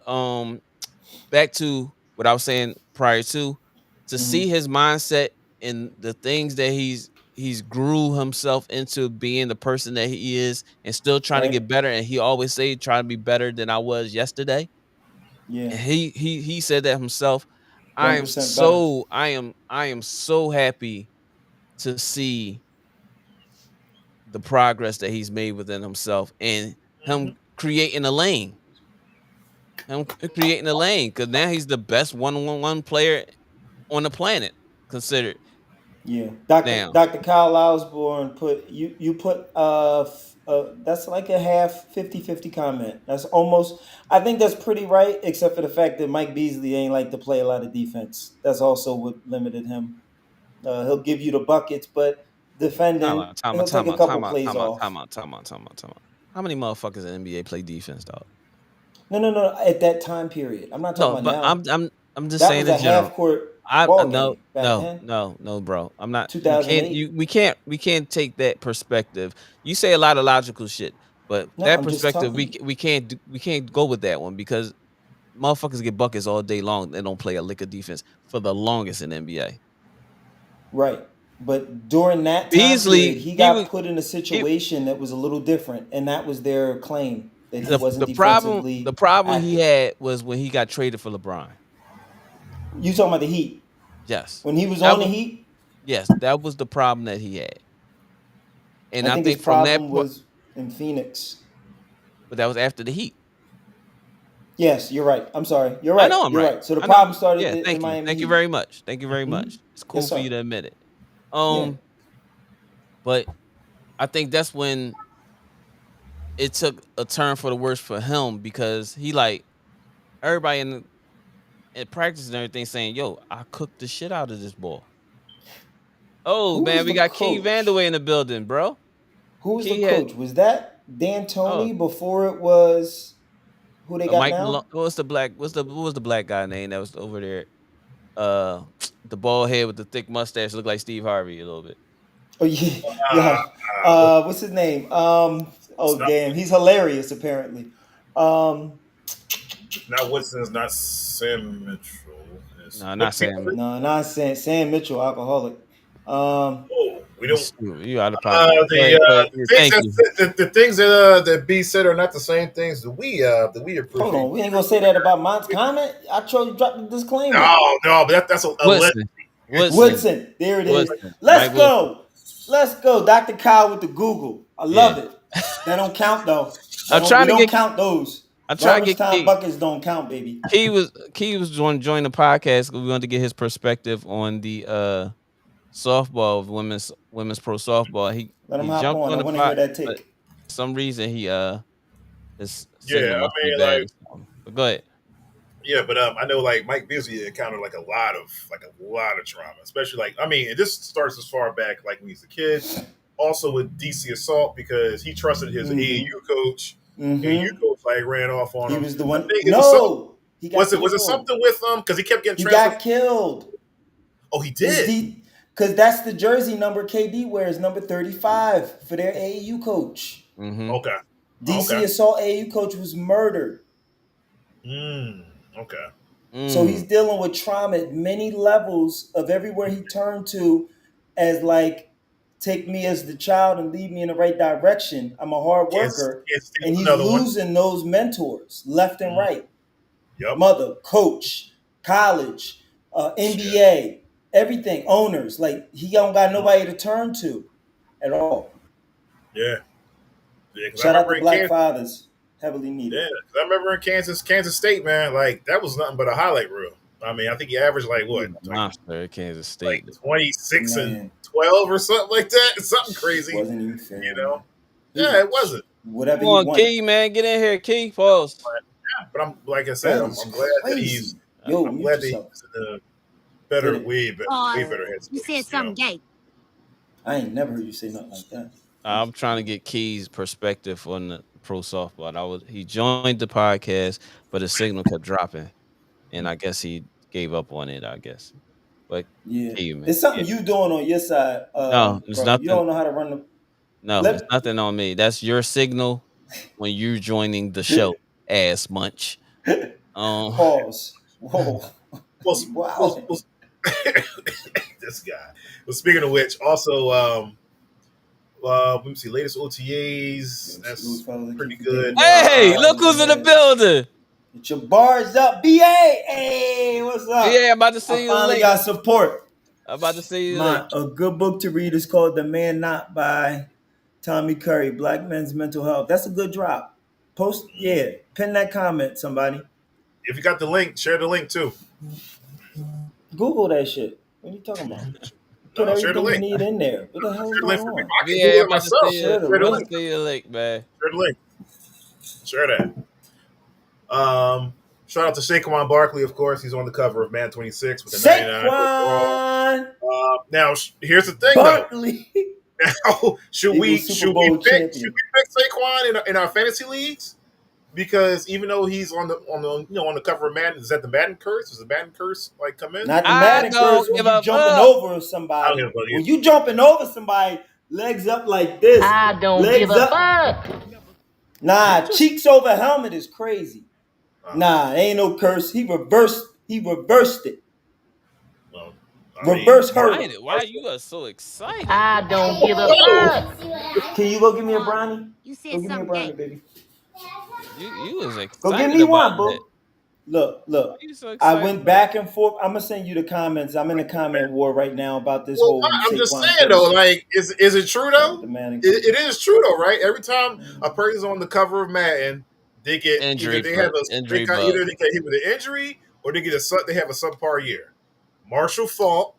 back to what I was saying prior to see Hmm. his mindset and the things that he's grew himself into being the person that he is and still trying to Right? get better. And he always say trying to be better than I was yesterday. Yeah, And he said that himself. 1% better. I am so happy to see the progress that he's made within himself and him creating a lane. Him creating a lane because now he's the best one player on the planet considered Yeah, Doctor now. Doctor Kyle Osborne put you put that's like a half 50-50 comment. That's almost, I think that's pretty right, except for the fact that Mike Beasley ain't like to play a lot of defense. That's also what limited him. He'll give you the buckets, but defending, he'll take a couple plays off. Time out. How many motherfuckers in the NBA play defense, dog? No, no, no. At that time period, I'm not talking No, about but now. I'm just That saying was in a general. half court I ball no game back then, no, bro. I'm not. You can't. 2008. We can't take that perspective. You say a lot of logical shit, but No, that I'm just perspective telling you. we can't go with that one because motherfuckers get buckets all day long. They don't play a lick of defense for the longest in the NBA. Right. But during that time period, Beasley, he he got was put in a he situation that was a little different, and that was their claim that he wasn't the defensively problem he active. had was when he got traded for LeBron. You talking about the Heat? Yes, When he was that on the was Heat, that was the problem that he had, and I I think his think from that problem point, was in Phoenix. but that was after the Heat. Yes, you're right. I'm sorry. You're I right. know I'm You're right. right. So the I know. problem started Yeah, in Miami thank you Heat. very much. Thank you very Hmm. much. It's cool Yes, for you sir. to admit it. Yeah. But I think that's when it took a turn for the worse for him because he like everybody in practice and everything saying, "Yo, I cooked the shit out of this ball." Oh Who man, was we the got King coach? Vandeway in the building, bro. Who was the King had coach? Was that Dan oh Tony before it was who they got Mike Malone. now? What was the black guy name that was over there? Uh, the bald head with the thick mustache, looked like Steve Harvey a little bit. Oh yeah, Uh, yeah. what's What's his name? it's Oh not damn, he's hilarious apparently. Um, not Woodson. It's not Sam Mitchell. It's No, not what team Sam. was it? no, not Sam Mitchell, alcoholic. Um, Oh, we don't. You out of pocket. The things Thank you. the things that B said are not the same things that we hold appreciate. on, we ain't gonna say that about Mont's comment. I told you drop the disclaimer. No, but that's a legend. Woodson. Woodson. Woodson, there it is. Woodson. Let's Mike Woodson. go. Let's go. Dr. Kyle with the Google. I Yeah. love it. That don't count though. That I'm don't we trying to don't get count those. I'm trying to Garbage get time Key. buckets don't count, baby. Key was going to join the podcast. We wanted to get his perspective on the softball, women's pro softball. Let him He hop jumped on. on I the want to hear pot, that but take. for some reason his Yeah, signal I must be mean, bad like, or something. But go ahead. yeah, but I know like Mike Beasley encountered like a lot of trauma, especially like I mean, this starts as far back like when he's a kid, also with DC assault because he trusted his Mm-hmm. AAU coach. AAU Mm-hmm. coach like ran off on He him. was the I one. think it was something. No, he got Was it killed. something with because he kept getting He transferred? got killed. Oh, he His did. D, because that's the jersey number KD wears, number 35 for their AAU coach. Mm-hmm. Okay. DC Okay. assault AAU coach was murdered. Okay. So he's Mm. dealing with trauma at many levels of everywhere he turned to as like take me as the child and lead me in the right direction. I'm a hard worker. Kansas State And was he's another one. losing those mentors left and Mm, right. yep. Mother, coach, college, Shit. NBA, everything, owners. Like he don't got nobody to turn to at all. Yeah. Yeah. Because I Shout out remember to in Black Kansas. Fathers, heavily needed. Yeah. 'Cause I remember in Kansas State, man. Like that was nothing but a highlight reel. I mean, I think he averaged like He was what, a monster at Kansas State. 26 and Man, 12 or something like that. Something crazy. wasn't even fair, You man. know. He Yeah, was it wasn't. whatever Come he on, wanted. Key, man. Get in here, Key. Pause. But I'm like I said, That I'm, is I'm glad that he's crazy. Yo, I'm mute glad that he's yourself. in a Hit better, it. way Pause. better You said headspace. something gay. I ain't never heard you say nothing like that. I'm trying to get Key's perspective on the pro softball. He joined the podcast, but his signal kept dropping, and I guess he gave up on it. I guess, but Yeah. Key, man, It's yeah. something you doing on your side, No, it's bro. You nothing. don't know how to run the No, it's let nothing on me. That's your signal when you're joining the show, ass munch. Um, pause. Whoa. Well, Wow. this guy. Well, speaking of which, also, let me see, latest OTAs. That's pretty good. Hey, look who's in the building. Get your bars up, BA. Hey, what's up? Yeah, I'm about to send I you the finally link. got support. I'm about to send you the link. A good book to read is called The Man Not by Tommy Curry, Black Men's Mental Health. That's a good drop. Pin that comment, somebody. If you got the link, share the link too. Google that shit. What are you talking about? Put No, share the everything you link. need in there. What the hell is Share the link going for me. on? I can Yeah, Google I'm it about to myself. send you, Share the Share the I'm link. about link. to send you the link, man. Share the link. Share that. Shout out to Saquon Barkley, of course. He's on the cover of Man 26 with the 99 overall. Saquon Now, here's the thing, though. Barkley. Now, should we Eagles Super Bowl pick champion. Saquon in our fantasy leagues? Because even though he's on the cover of Madden, is that the Madden curse? Does the Madden curse like come in? Not the I Madden curse don't when give you a jumping fuck. over I somebody. don't give a fuck When you jumping over somebody, legs up like this. I don't legs give a up. fuck. Nah, cheeks over helmet is crazy. Oh. Nah, ain't no curse. He reversed it. Well, Reverse hurdle. Why you are so excited? I don't give a fuck. Can you go give me a brownie? You Go said give me a something brownie, gay. baby. You was Go excited give me about one, boo. that. Look. Why you so I excited went about back and forth. I'm gonna send you the comments. I'm in a comment war right now about this Well, whole I'm just Saquon saying though, curse. like, is it true though? The Manning curse. It is true though, right? Every time a person's on the cover of Madden, they get Injury either they have a injury they, bug. either they get hit with an injury or they have a subpar year. Marshall Faulk,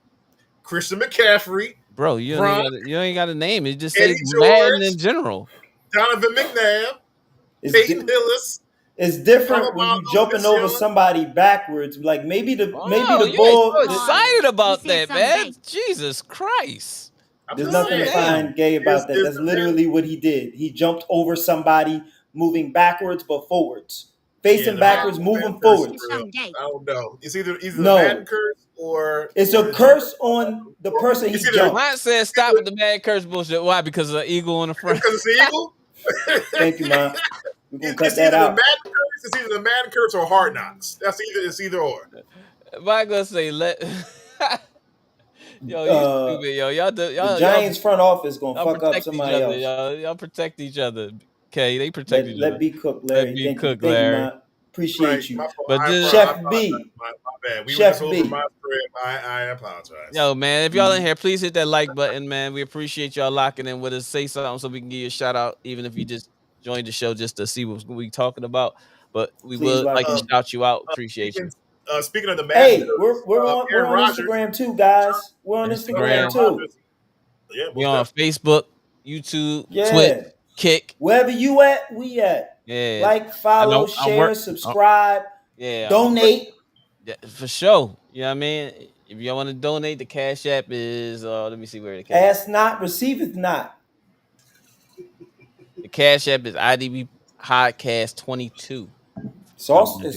Christian McCaffrey, Bro, you ain't got a name. You just say Eddie Madden George, in general. Donovan McNabb, It's, Peyton di- Hillis, it's different when you Alabama, jumping over Michelle. somebody backwards. Like maybe the Oh, you ain't ball. so excited about You said that, something man. gay. Jesus Christ. I'm There's just nothing to saying. find gay about that. Is That's the man, literally what he did. He jumped over somebody moving backwards but forwards. yeah, Facing the backwards, Madden moving curse is forwards. It's real. something gay. I don't know. It's either the Madden No. curse or It's a the curse on the person he it's either jumped. Mine says stop with the bad curse bullshit. Why? Because of the eagle on the front. because it's the eagle. Thank you, Ma. We're gonna cut It's that either the out. Madden curse. It's either the Madden curse or Hard Knocks. It's either or. Mine gonna say let. Yo, you Uh, stupid, yo. Y'all the Giants front office gonna y'all fuck up protect each somebody other, else. y'all protect each other. Okay, they protect each Let other. B cook, Let Larry. me Thank you. cook, Thank you, Larry. Ma. Right, Appreciate you. my fault. But I just Chef apologize. B. My bad. We were Chef just over B. my script. I apologize. yo, man, if y'all in here, please hit that like button, man. We appreciate y'all locking in with us. Say something so we can give you a shout out, even if you just joined the show just to see what we talking about. But we Please would lock like to in. shout you out. Appreciate you. Speaking of the Madden Hey, curse, we're Aaron on Rodgers. Instagram too, guys. We're on Instagram. Instagram Aaron too. Rodgers. Yeah, We most on definitely. Facebook, YouTube, Twitch, Yeah. Kick. Wherever you at, we at. Yeah. Like, follow, I'm share, subscribe, donate. Yeah, for sure. You know what I mean? If y'all want to donate, the Cash App is let me see where the Cash App. Ask not, receiveth not. The Cash App is IDB Podcast 22. It's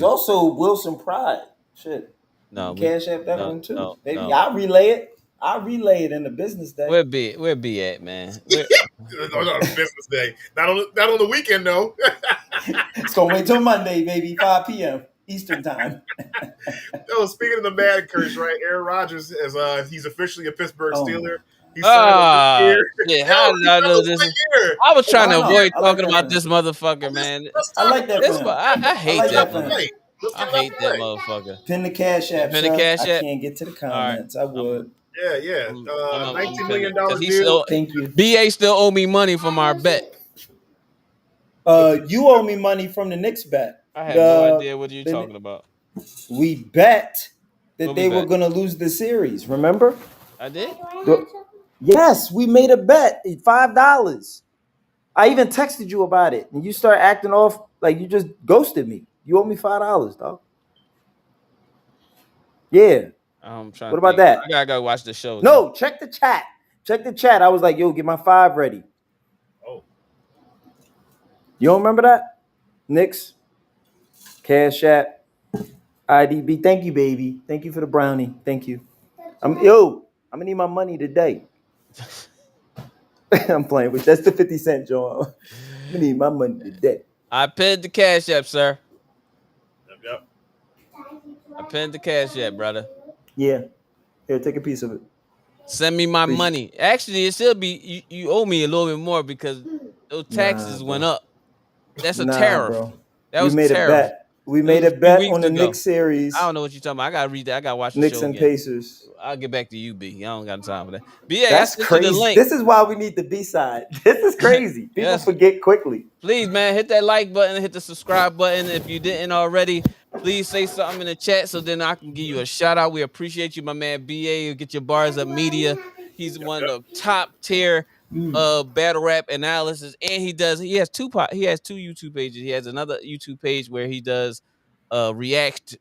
also Wilson Pride. Shit. You No, can cash app that no, one too. no, Maybe no. I'll relay it. I'll relay it in the business day. Where be at, man? On business day, not on the weekend though. It's gonna wait till Monday, baby, 5 p.m. Eastern time. No, speaking of the Madden curse, right? Aaron Rodgers is he's officially a Pittsburgh Oh, Steeler. He signed a year. Yeah, how did I know this? Year. I was trying to no, avoid I like talking that about for this motherfucker, man. Let's I talk like that about for it. him. I hate like that that for him. man. Let's I get it out hate the that way. motherfucker. Pin the cash app, Pin the sir. Cash I App? can't get to the All right. comments. I would. Yeah. $19 million because he deal. still Thank you. BA still owe me money from our bet. You owe me money from the Knicks bet. I have no idea what you're talking about. We bet that What we they were bet? gonna lose the series. Remember? I did. Yes, we made a bet. $5. I even texted you about it, and you start acting off like you just ghosted me. You owe me $5, dog. Yeah. I'm trying. What about that? I gotta go watch the show. No, check the chat. Check the chat. I was like, yo, get my 5 ready. Oh. You don't remember that? Knicks, Cash App, IDB. Thank you, baby. Thank you for the brownie. Thank you. I'm gonna need my money today. I'm playing with that's the 50 cent, Joe. I'm gonna need my money today. I pinned the Cash App, sir. Yep. I pinned the cash app, brother. Yeah. Here, take a piece of it. Send me my Appreciate- money. Actually, it still be you owe me a little bit more because those Nah, taxes went bro. up. That's a Nah, tariff. bro. That We was a made a tariff. bet. We It was made a a few bet weeks on the ago. Knicks I series. don't know what you're talking about. I gotta read that. I gotta watch the Knicks show and again. Pacers. I'll get back to you, B. I don't got time for that. But yeah, I That's sent you the crazy. link. This is why we need the B side. This is crazy. People Yes. forget quickly. Please, man, hit that like button, hit the subscribe button. If you didn't already, please say something in the chat so then I can give you a shout out. We appreciate you, my man BA. Get your bars up media. He's one of the top tier battle rap analysis. And he has he has two YouTube pages. He has another YouTube page where he does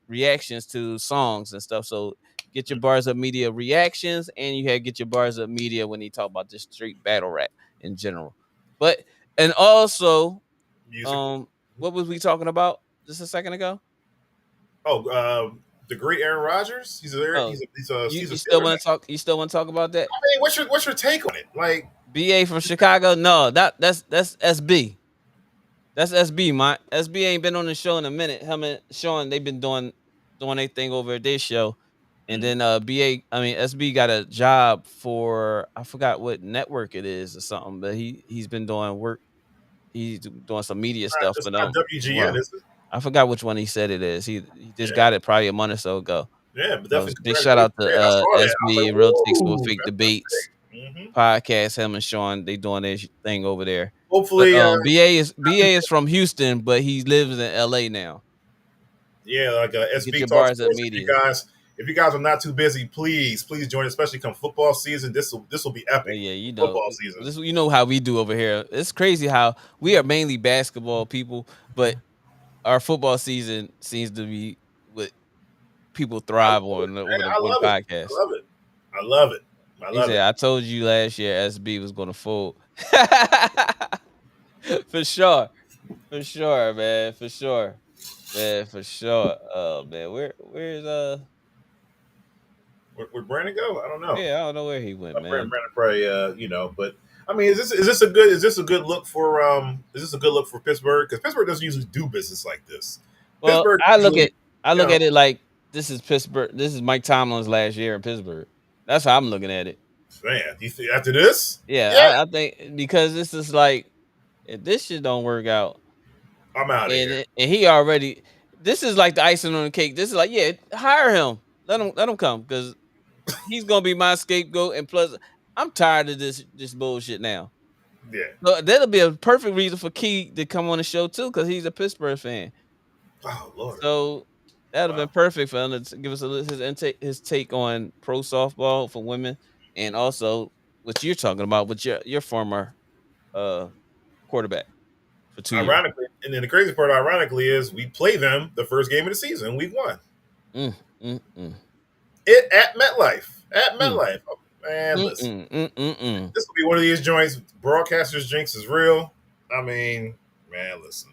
reactions to songs and stuff. So get your bars up media reactions, and you have get your bars up media when he talk about just straight battle rap in general. But and also, Music. what was we talking about just a second ago? Oh, the great Aaron Rodgers. He's there. Oh, He's a you still Steeler want now. to talk? You still want to talk about that? I mean, what's your take on it? Like, BA from Chicago? No, that's SB. That's SB. My SB ain't been on the show in a minute. Him and Sean, they've been doing their thing over at their show. And then SB got a job for I forgot what network it is or something, but he's been doing work. He's doing some media stuff, it's but not WGN, well, is it? I forgot which one he said it is. He just Yeah, got it probably a month or so ago. yeah, but So definitely big shout out congratulations. to Yeah, I saw that. I was SB like, and Real Takes with whoa, Fake Debates that's nice. podcast. Him and Sean, they doing their thing over there. But Hopefully, BA is from Houston, but he lives in LA now. yeah, like Get SB your Talk bars up Sports. media. If you guys are not too busy, please join, especially come football season. This will be epic. Yeah, Football season. you know how we do over here. It's crazy how we are mainly basketball people, but our football season seems to be what people I thrive love it. on over I on the love it. I podcast. love it. I love it. I He love said, it. "I told you last year SB was going to fold." For sure, for sure, man, for sure, man, for sure. Oh man, where's Where Brandon go? I don't know. yeah, I don't know where he went, Brandon, man. Brandon probably, but I mean, is this a good look for Pittsburgh? Because Pittsburgh doesn't usually do business like this. Well, Pittsburgh usually, I you look know, at it like this is Pittsburgh. This is Mike Tomlin's last year in Pittsburgh. That's how I'm looking at it. man. Do you think after this? Yeah, Yeah, I think because this is like if this shit don't work out, I'm out of here. and he already this is like the icing on the cake. This is like yeah, hire him, let him come because he's gonna be my scapegoat. And plus, I'm tired of this bullshit now. Yeah. So that'll be a perfect reason for Key to come on the show too because he's a Pittsburgh fan. Oh Lord. So that'd have Wow. been perfect for him to give us his take on pro softball for women, and also what you're talking about with your former uh quarterback for 2 years. Ironically, and then the crazy part, ironically, is we play them the first game of the season, week 1. Mm, mm, mm, It at MetLife. At mm, MetLife. Oh, man, mm, listen. mm, mm, mm, mm, This will be one of these joints. Broadcasters jinx is real. I mean, man, listen.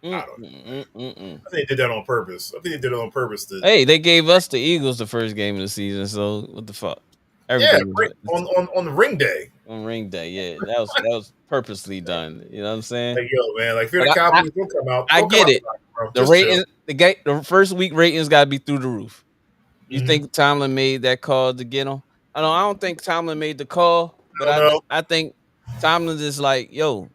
mm, I don't know. mm, mm, mm. I think they did that on purpose. I think they did it on purpose to Hey, they gave us the Eagles the first game of the season, so what the fuck? yeah, Everything was on the ring day. on ring day. Yeah, that was purposely done. You know what I'm saying? Like, yo, man, like if you're But the Cowboys, don't come out. I Don't come get out it. tonight, bro. The Just chill. ratings, the first week ratings got to be through the roof. You Mhm. think Tomlin made that call to get him? I don't think Tomlin made the call, but I don't know. I think Tomlin is like, yo,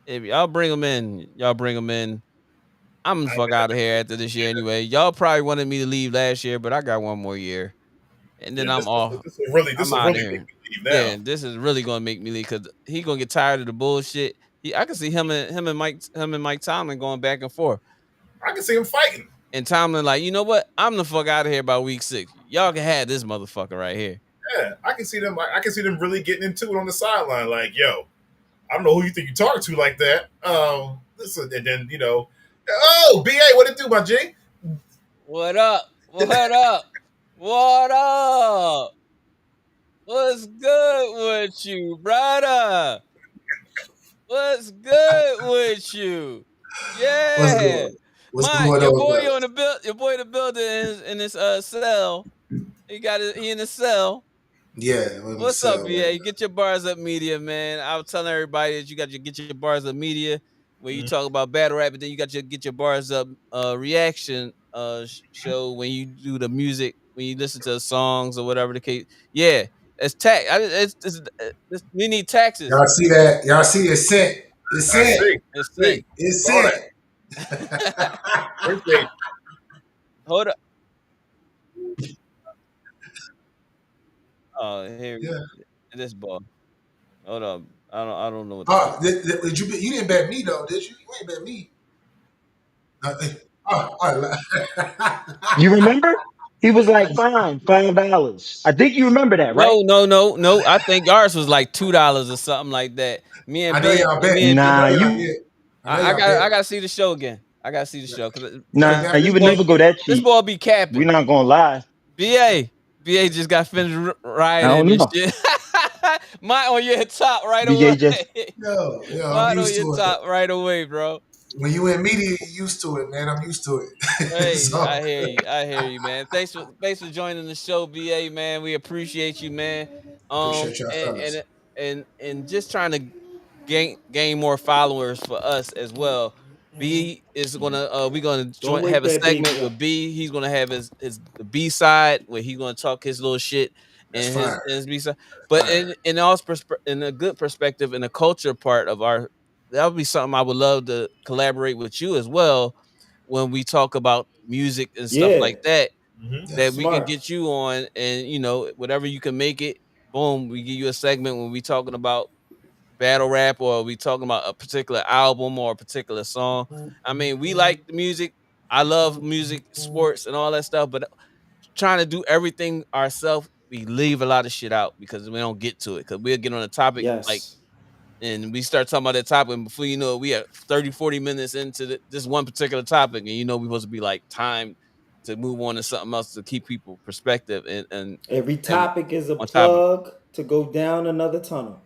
if y'all bring him in, y'all bring him in. I'm the fuck out of here after this year anyway. Y'all probably wanted me to leave last year, but I got one more year, and then Yeah, I'm off. this I'm will out really of make here. me leave now. Yeah, this is really gonna make me leave because he gonna get tired of the bullshit. I can see him and Mike Tomlin going back and forth. I can see him fighting. And Tomlin like, you know what? I'm the fuck out of here by week 6. Y'all can have this motherfucker right here. Yeah, I can see them. I can see them really getting into it on the sideline. Like, yo, I don't know who you think you're talking to like that. Listen, and then oh, BA, what it do, my G? What up? What up? What up? What's good with you, brother? What's good with you? What's Yeah. going What's going Your on, boy guys? on the your boy in the building in his cell. He in the cell. Yeah, What's up, BA? Get your bars up media, man. I was telling everybody that you got to get your bars up media where you talk about battle rap, but then you got to get your bars up reaction show when you do the music, when you listen to the songs or whatever the case. Yeah, it's tax. We need taxes. Y'all see that? Y'all see it's sent. It's I sent. see. It's I see. sin. It's Saw sent. that. Appreciate Hold up. Oh, here Yeah. this ball. Hold up. I don't know what the Oh, hell. did you? You didn't bet me though, did you? You ain't bet me. Oh, You remember? He was like, fine, $5. I think you remember that, right? No. I think ours was like $2 or something like that. Me I and know B, y'all bet. me and I B. Nah, know y'all. you Yeah, I know y'all bet. I got to see the show again. I got to see the Yeah. show because Cause nah, that, you would never go that this cheap. boy be We're capping. not gonna lie. BA just got finished I don't riding and know. shit. Mine on your top right BJ just away. yo, I'm Mine on used your to it. top right away, bro. When you in media, you used to it, man. I'm used to it. It's Hey, all good. I hear you, man. Thanks for joining the show, BA, man. We appreciate you, man. Appreciate y'all, And fellas. just trying to gain more followers for us as well. B is gonna we gonna Don't have wake a that segment baby with up. B. He's gonna have his the B side where he's gonna talk his little shit That's and fire. his B side. But Fire. in a good perspective, in the culture part of our, that would be something I would love to collaborate with you as well when we talk about music and stuff Yeah, like that. you. That Yes. we can smart. get you on, and whatever you can make it. Boom, we give you a segment when we talking about battle rap or are we talking about a particular album or a particular song. I mean, we like the music. I love music, sports, and all that stuff, but trying to do everything ourselves, we leave a lot of shit out because we don't get to it. Because we'll get on a topic like, Yes. and we start talking about that topic, and before you know it, we are 30, 40 minutes into this one particular topic, and we're supposed to be like time to move on to something else to keep people perspective Every and topic is a on topic. plug to go down another tunnel.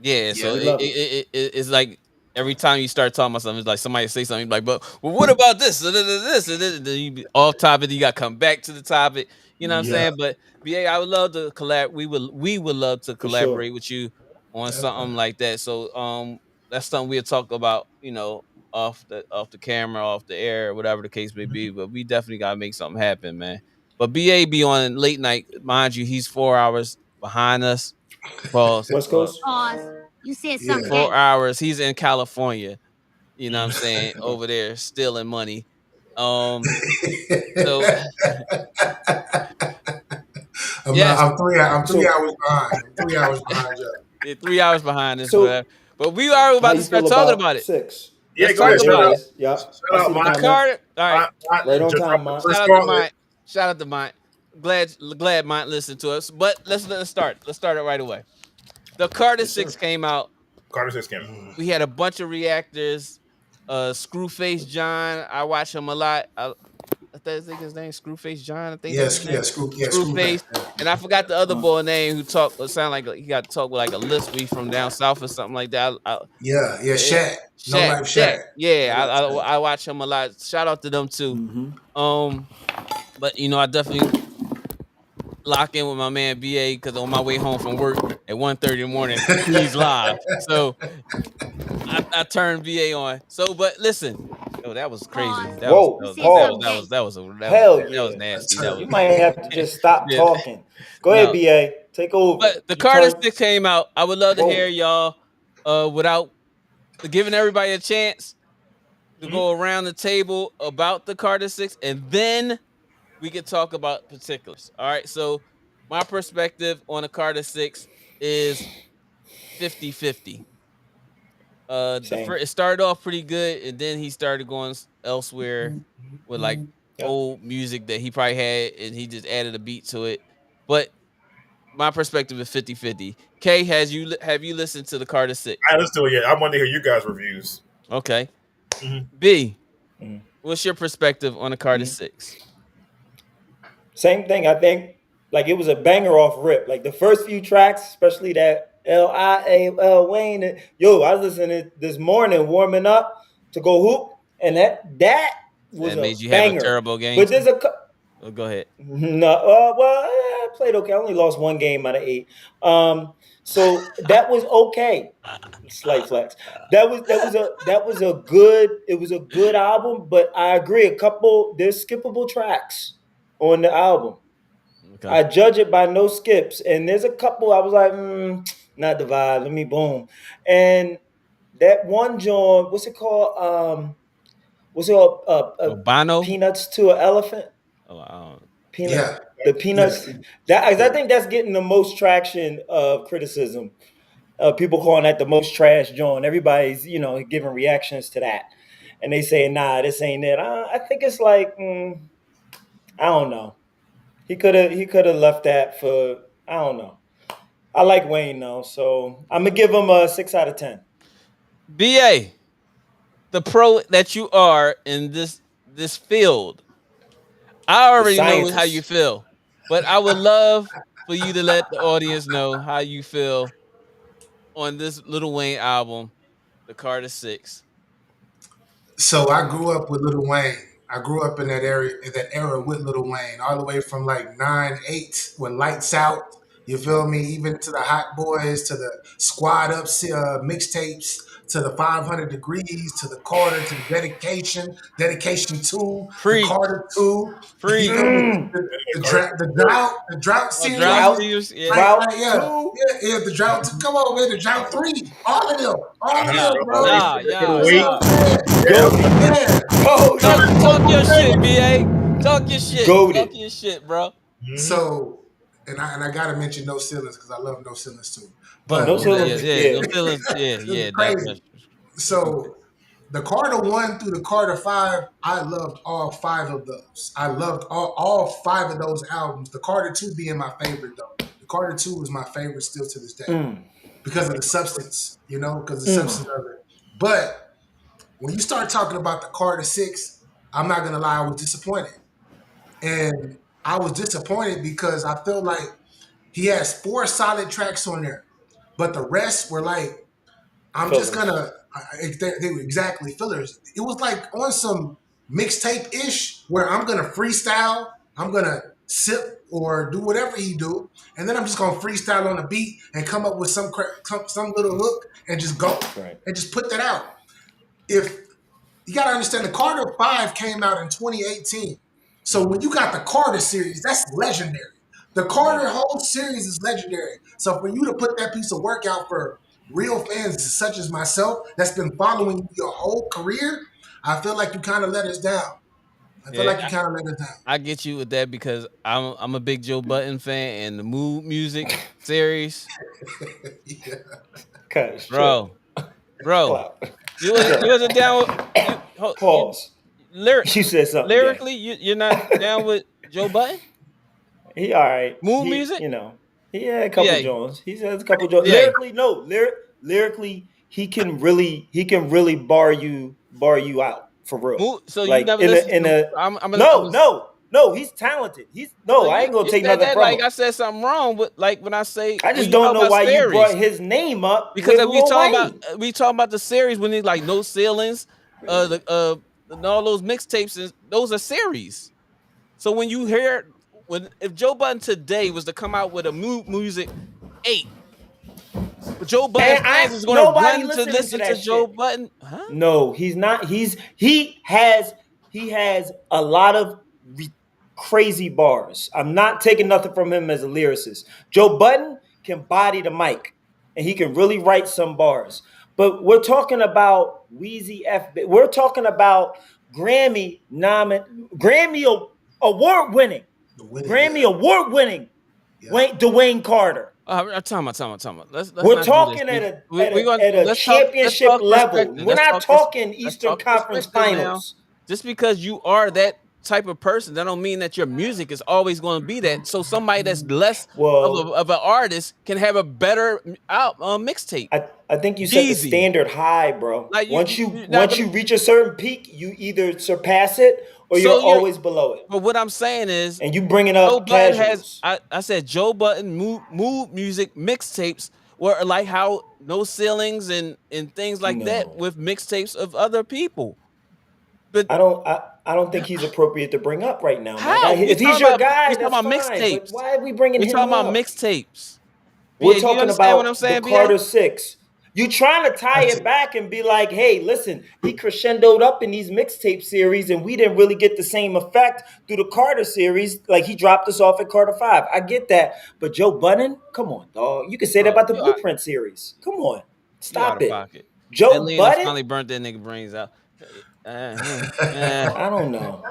Yeah, Yeah. so We love it. it's like every time you start talking about something, it's like somebody say something like, "But well, what about this? This, and then you be off topic. You got to come back to the topic. You know what I'm Yeah. saying? But yeah, I would love to collab. We would love to For sure. collaborate with you on something Definitely. like that. So that's something we'll talk about. Off the camera, off the air, whatever the case may be. But we definitely gotta make something happen, man. But BA be on late night, mind you. He's 4 hours behind us. Pause. West Coast? Pause. You said something Yeah. gay. 4 hours. He's in California. You know what I'm saying? Over there stealing money. Um. So I'm not. yes, I'm three So, hours behind. I'm 3 hours behind y'all. 3 hours behind us, so whatever. But we are how about to you feel start talking about about it. six? Yeah, Let's go talk ahead. There Shout it about out. it. is. Yep. I Shout out see the The mine. comment. Carter. All right. Right on Just time, dropped the Mont. first Shout out to gauntlet. mine. Shout out to mine. Glad mine listened to us. But let's start. Let's start it right away. The Carter Yes, sir. Six came out. Carter says Kim. We had a bunch of reactors. Screwface John. I watch him a lot. I think his name Screwface John. I think that's his Yes. name. Screw face. Screwface. And I forgot the other Uh, boy name who talked. It sound like he got to talk with like a lispy from down south or something like that. Yeah. Eh, Shaq. No Shaq, life Shaq. Shaq. Yeah, No life Shaq. I watch him a lot. Shout out to them too. mm-hmm. Um, but I definitely lock in with my man BA because on my way home from work at 1:30 in the morning, he's live. So I turned VA on. So, but listen, that was crazy. Pause. You Whoa, said something pause. gay. Hell That was yeah. nasty. That was You might have to just stop yeah, talking. Go ahead, no. BA. Take over. But the You Carter turn. Six came out. I would love to hear Whoa. y'all without giving everybody a chance to Mhm. go around the table about the Carter Six, and then we could talk about particulars. All right. So my perspective on the Carter Six is 50-50. Same. It started off pretty good, and then he started going elsewhere with like Yep. old music that he probably had, and he just added a beat to it. But my perspective is 50-50. Kay, have you listened to the Carter Six? All right, let's do it. Yeah, I want to hear you guys' reviews. Okay. Mhm. B, Mm, what's your perspective on the Carter mm. Six? Same thing. I think like it was a banger off rip. Like the first few tracks, especially that Lial Wayne. Yo, I was listening this morning warming up to go hoop, and that was That a made you have a banger. terrible game But too. Go ahead. No, well, I played okay. I only lost one game out of 8. So that was okay. Slight flex. That was a good album, but I agree. There's skippable tracks on the album. Okay. I judge it by no skips, and there's a couple I was like, not the vibe. Let me boom. And that one joint, what's it called? What's it called? Albano. Peanuts to an elephant. Oh, I don't. Peanut, Yeah, the yeah, peanuts. That I think that's getting the most traction of criticism. People calling that the most trash joint. Everybody's giving reactions to that, and they say, "Nah, this ain't it." I think it's like I don't know. He could have left that for I don't know. I like Wayne though, so I'm gonna give him a 6 out of 10. BA, the pro that you are in this field, I The already know how you scientist. feel, but I would love for you to let the audience know how you feel on this Little Wayne album, The Carter Six. So I grew up with Lil Wayne. I grew up in that era with Lil Wayne, all the way from like 9, 8 when Lights Out. You feel me? Even to the Hot Boys, to the Squad Up mixtapes, to the 500 Degrees, to the Carter, to the Dedication Two, the Preach, Carter Two. You preach. feel me? Mm, The drought Oh, drought series. drought, series, yeah. drought Yeah, two. the drought. Come on, man, the drought three. All of them, bro. You Nah, know Wait. what I'm saying? Goldie, Yeah. Goldie, talk your shit, BA. Talk Goldie. your shit, bro. So, and I gotta mention No Ceilings because I love No Ceilings too. Boom. No But Yeah, ceilings. yeah. Yeah. No feelings. Yeah, it was yeah. That's crazy. So the Carter 1 through the Carter 5, I loved all 5 of those. I loved all 5 of those albums. The Carter 2 being my favorite though. The Carter 2 is my favorite still to this day Mm, because of the substance, because of the substance mm. of it. But when you start talking about the Carter 6, I'm not gonna lie, I was disappointed. And I was disappointed because I feel like he has 4 solid tracks on there, but the rest were like, I'm just Fillers. gonna. They were exactly fillers. It was like on some mixtape ish where I'm gonna freestyle. I'm gonna sip or do whatever he do, and then I'm just gonna freestyle on the beat and come up with some little hook and just go Right. and just put that out. If you got to understand, the Carter 5 came out in 2018. So when you got the Carter series, that's legendary. The Carter Right. whole series is legendary. So for you to put that piece of work out for real fans such as myself that's been following you your whole career, I feel like you kind of let us down. I feel yeah. like you kind of let us down. I get you with that because I'm a big Joe Button fan and the Mood Music series, Yeah. Cuz, chill. bro, bro. Clap. You Chill. wasn't down with you Pause. lyric You said something, gang. lyrically. You're not down with Joe Button He all right. Mood Music. He had a couple Yeah, Jones. He says a couple Jones. yeah. Lyrically, no. Lyrically, he can really bar you out for real. Mood. So you Like never in a listened in to? a I'm no, a, no. He's talented. so I ain't gonna you take said nothing that from like him. I said something wrong. But like when I say I when just you don't talk know about why you brought series, his name up because with if we Lil talk about Wayne. the series when it's like no ceilings, and all those mixtapes, and those are series. So when you hear if Joe Budden today was to come out with a Music 8, Joe Budden's And fans is going to nobody run to listening to listen to that Joe shit. Budden, huh? No, he's not. He has a lot of crazy bars. I'm not taking nothing from him as a lyricist. Joe Budden can body the mic, and he can really write some bars. But we're talking about Wheezy F. We're talking about Grammy award winning, The winning, yeah. Grammy award winning Yeah. Dwayne Carter. Time out. Let's We're not do this. talking at a We, at we a going at a let's championship talk level. perspective. We're not talking Let's Eastern talk Conference perspective now. Finals. Just because you are that type of person, that don't mean that your music is always going to be that. So somebody that's less Well, of an artist can have a better mixtape. I think you set the Jeezy, standard high, bro. like Once you're you not once gonna. you reach a certain peak, you either surpass it or you're So you're. always below it. But what I'm saying is, And you bringing Joe up Budden has. casuals. I said Joe Budden mood music mixtapes were like how No Ceilings and things like that No. with mixtapes of other people. But I don't think he's appropriate to bring up right now, man. how? If he's your guy, We that's talking about fine. But mixtapes. why are we bringing We him talking about up? mixtapes. We're BA, do you talking understand what I'm about the saying, BA? Carter Six. You trying to tie That's it it. back and be like, hey, listen, he crescendoed up in these mixtape series, and we didn't really get the same effect through the Carter series. Like he dropped us off at Carter 5. I get that, but Joe Budden, come on, dog. You can say that Bro, about the Blueprint series. Come on, you out stop of it. pocket. Joe Atlanta Budden. finally burnt that nigga brains out. I don't know.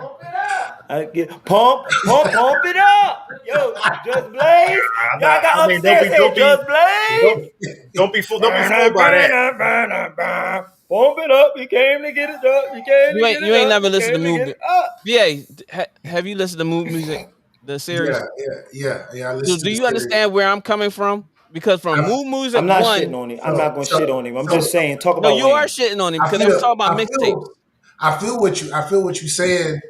Pump it up. Yo, Just Blaze. I'm Y'all not. I got mean, upstairs. Hey, Just Blaze. don't be fooled by that. Pump it up. He came to get it up. He came to get You it ain't up. never He listened to came to get movie. it up. BA, have you listened to movie music, the Yeah, series? yeah. I So listen do to the you series. understand where I'm coming from? Because from I, Mood Music I'm not shitting One, on him. I'm so not going to shit so on him. I'm just so saying, talk no, about you are Wayne. shitting on him I because I'm feel talking about I mixtapes. feel I feel what you're saying.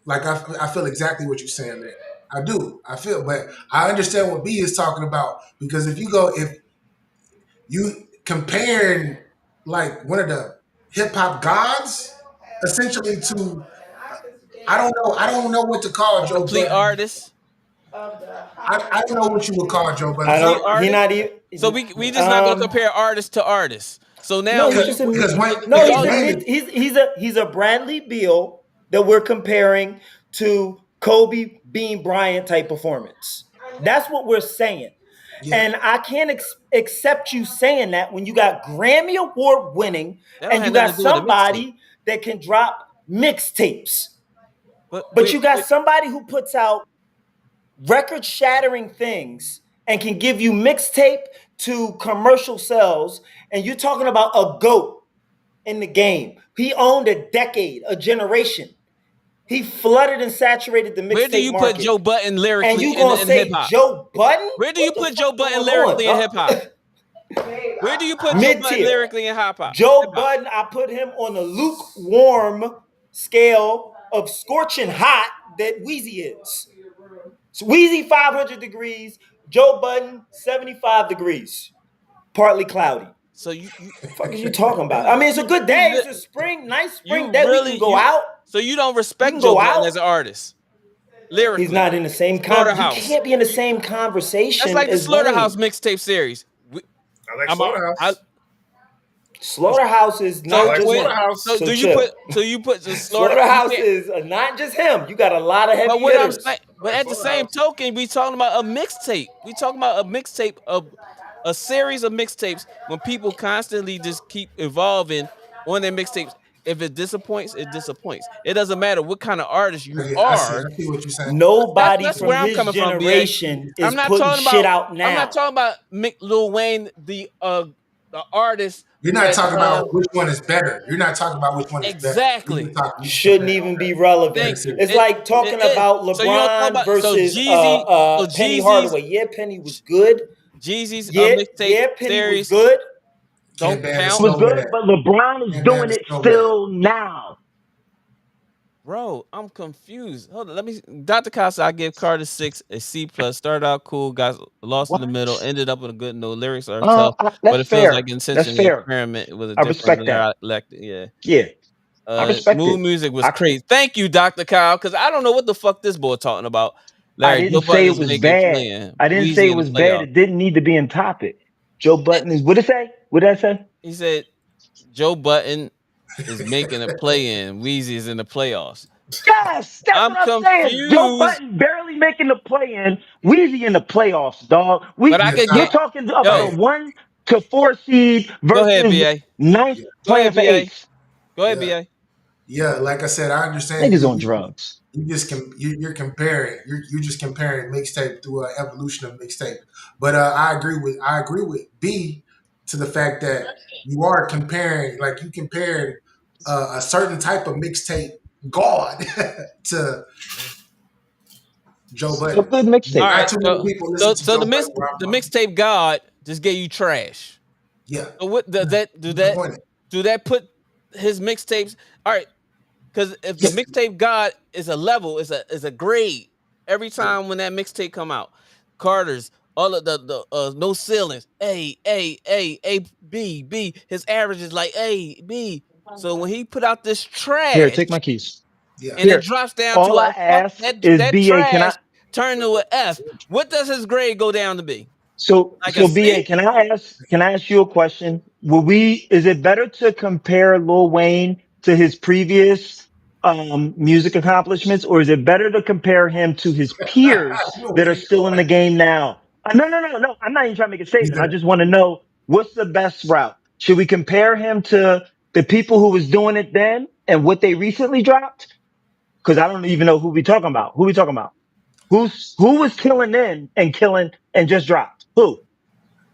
Like I feel exactly what you're saying there. I do. I feel, but I understand what B is talking about because if you comparing like one of the hip hop gods essentially to I don't know what to call A Joe complete Budden. artist, I don't know what you would call Joe Budden I complete don't. He artist. not So even. we just not gonna compare artist to artist. So now No, he's when just you a because no. because He's y'all a Wayne mid. He's a Bradley Beal that we're comparing to Kobe Bean Bryant type performance. That's what we're saying. yeah And I can't accept you saying that when you got Grammy Award winning that don't and you have nothing got to do with a mixtape. somebody that can drop mixtapes, But but you got somebody who puts out record shattering things and can give you mixtape to commercial sales. And you're talking about a GOAT in the game. He owned a decade, a generation. He flooded and saturated the where do mixtape you put market. Joe Button And lyrically you gonna in hip say hop? Joe Budden? Where do you What the put Joe fuck Button going on, lyrically in dog? hip hop? Where do you put Joe Mid Button tier. lyrically in hip hop? Joe Budden, I put him on the lukewarm scale of scorching hot that Wheezy is. So Wheezy 500 degrees, Joe Budden 75 degrees, partly cloudy. So you The fuck is you talking about? I mean, it's a good day. It's a spring, nice spring you day. We can really go out. so you don't We respect can Joe go Button out. as an artist He's lyrically. not in the same You Slaughterhouse. can't be in the same That's conversation like the as Slaughterhouse Wayne. mixtape series. I like I'm a, I, Slaughterhouse. Slaughterhouse is I not so like just when him. Slaughterhouse. so So do you chill. put the slaughter you Slaughterhouse can't. is not just him. You got a lot of But heavy what I'm hitters. saying, I but like at the same Slaughterhouse. token, we talking about a mixtape. We talking about a mixtape of a series of mixtapes when people constantly just keep evolving on their mixtapes. If it disappoints, it disappoints. It doesn't matter what kind of artist you are. I see what you're saying. Nobody That's from where I'm his coming from, BA. generation I'm is not putting talking shit about out I'm not now. talking about Lil Wayne, the artist You're not that talking about which one is better. You're not talking about which one is better. exactly. You just Shouldn't compare even be relevant. Thank you. It's like It talking is. about So you don't talk LeBron about so versus Penny Jeezy's Hardaway. Yeah, Penny was good. mixtape Yeah, Penny was series good. Can't don't ban the It count. was good, snowman. but LeBron is Can't ban doing the it snowman. still now. Bro, I'm confused. Hold on, let me. Dr. Casa, I give Carter 6 a C plus. Started out cool, got lost in What? the middle, ended up with a good note. Lyrics are tough, but That's it feels like fair. That's intentionally fair. experiment with a I different respect that. dialect. Yeah. Yeah, I respect Mood it. music was I crazy. Thank you, Dr. Kyle, because I don't know what the fuck this boy talking about. I Larry, Joe didn't say Button it is was making bad. playing I didn't say Wheezy it in the was bad. playoffs. It didn't need to be in topic. Joe It- Button is what did it say? What did I say? he said Joe Button is making a play in. Wheezy is in the playoffs. Yes, that's I'm what I'm saying. Joe confused, Button barely making the play in. Weezy in the playoffs, dog. but I Yeah, could We're get talking about a yo. 1 to 4 seed Go ahead, versus BA. ninth yeah, Go playing ahead, for BA. eighth. Go ahead, yeah, BA. yeah. Like I said, I understand Niggas on drugs. you just you're comparing. You're just comparing mixtape through an evolution of mixtape. But I agree with B to the fact that you are comparing. Like you compared a certain type of mixtape god to Joe A Budden. good All mixtape. Not right, too many people listen to so Joe Budden where I'm the from. mixtape God just gave you trash. Yeah, So what does that disappointed. do that put his mixtapes? All right, because if the Yeah, mixtape God is a level, is a grade every yeah, time when that mixtape come out. Carter's all of the no ceilings. A B B. His average is like A B. So when he put out this Here, trash take my keys. Yeah. and it Here. drops down to All I a fuck ask that is that BA, can trash I turned to an F, what does his grade go down to be? so Like a so BA, C? can I ask you a question? Is it better to compare Lil Wayne to his previous music accomplishments, or is it better to compare him to his peers No that are way. still in the game now? No. I'm not even trying to make a He's statement. I done. just want to know what's the best route. Should we compare him to the people who was doing it then and what they recently dropped? Because I don't even know who we talking about. Who we talking about? Who was killing then and killing and just dropped? Who?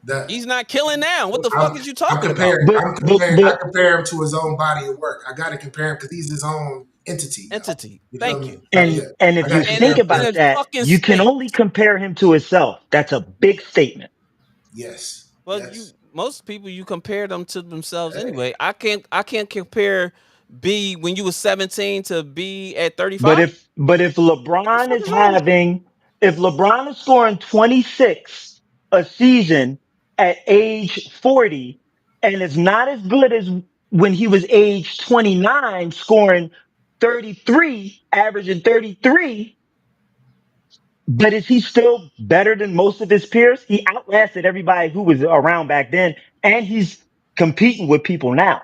That He's not killing now. What the fuck I'm is you I'm talking about? comparing But I'm but comparing I but compare him to his own body of work. I gotta compare him because he's his own entity now. Entity. You feel Thank me? you. and Yeah. and I if you gotta And compare think it him in to a about that, fucking you can state. only compare him to himself. That's a big statement. yes. Well, Yes. most people you compare them to themselves Hey. anyway. I can't compare B when you was 17 to B at 35. But What if the LeBron fuck is is wrong with you? having if LeBron is scoring 26 a season at age 40 and is not as good as when he was age 29 scoring 33, averaging 33, but is he still better than most of his peers? He outlasted everybody who was around back then, and he's competing with people now.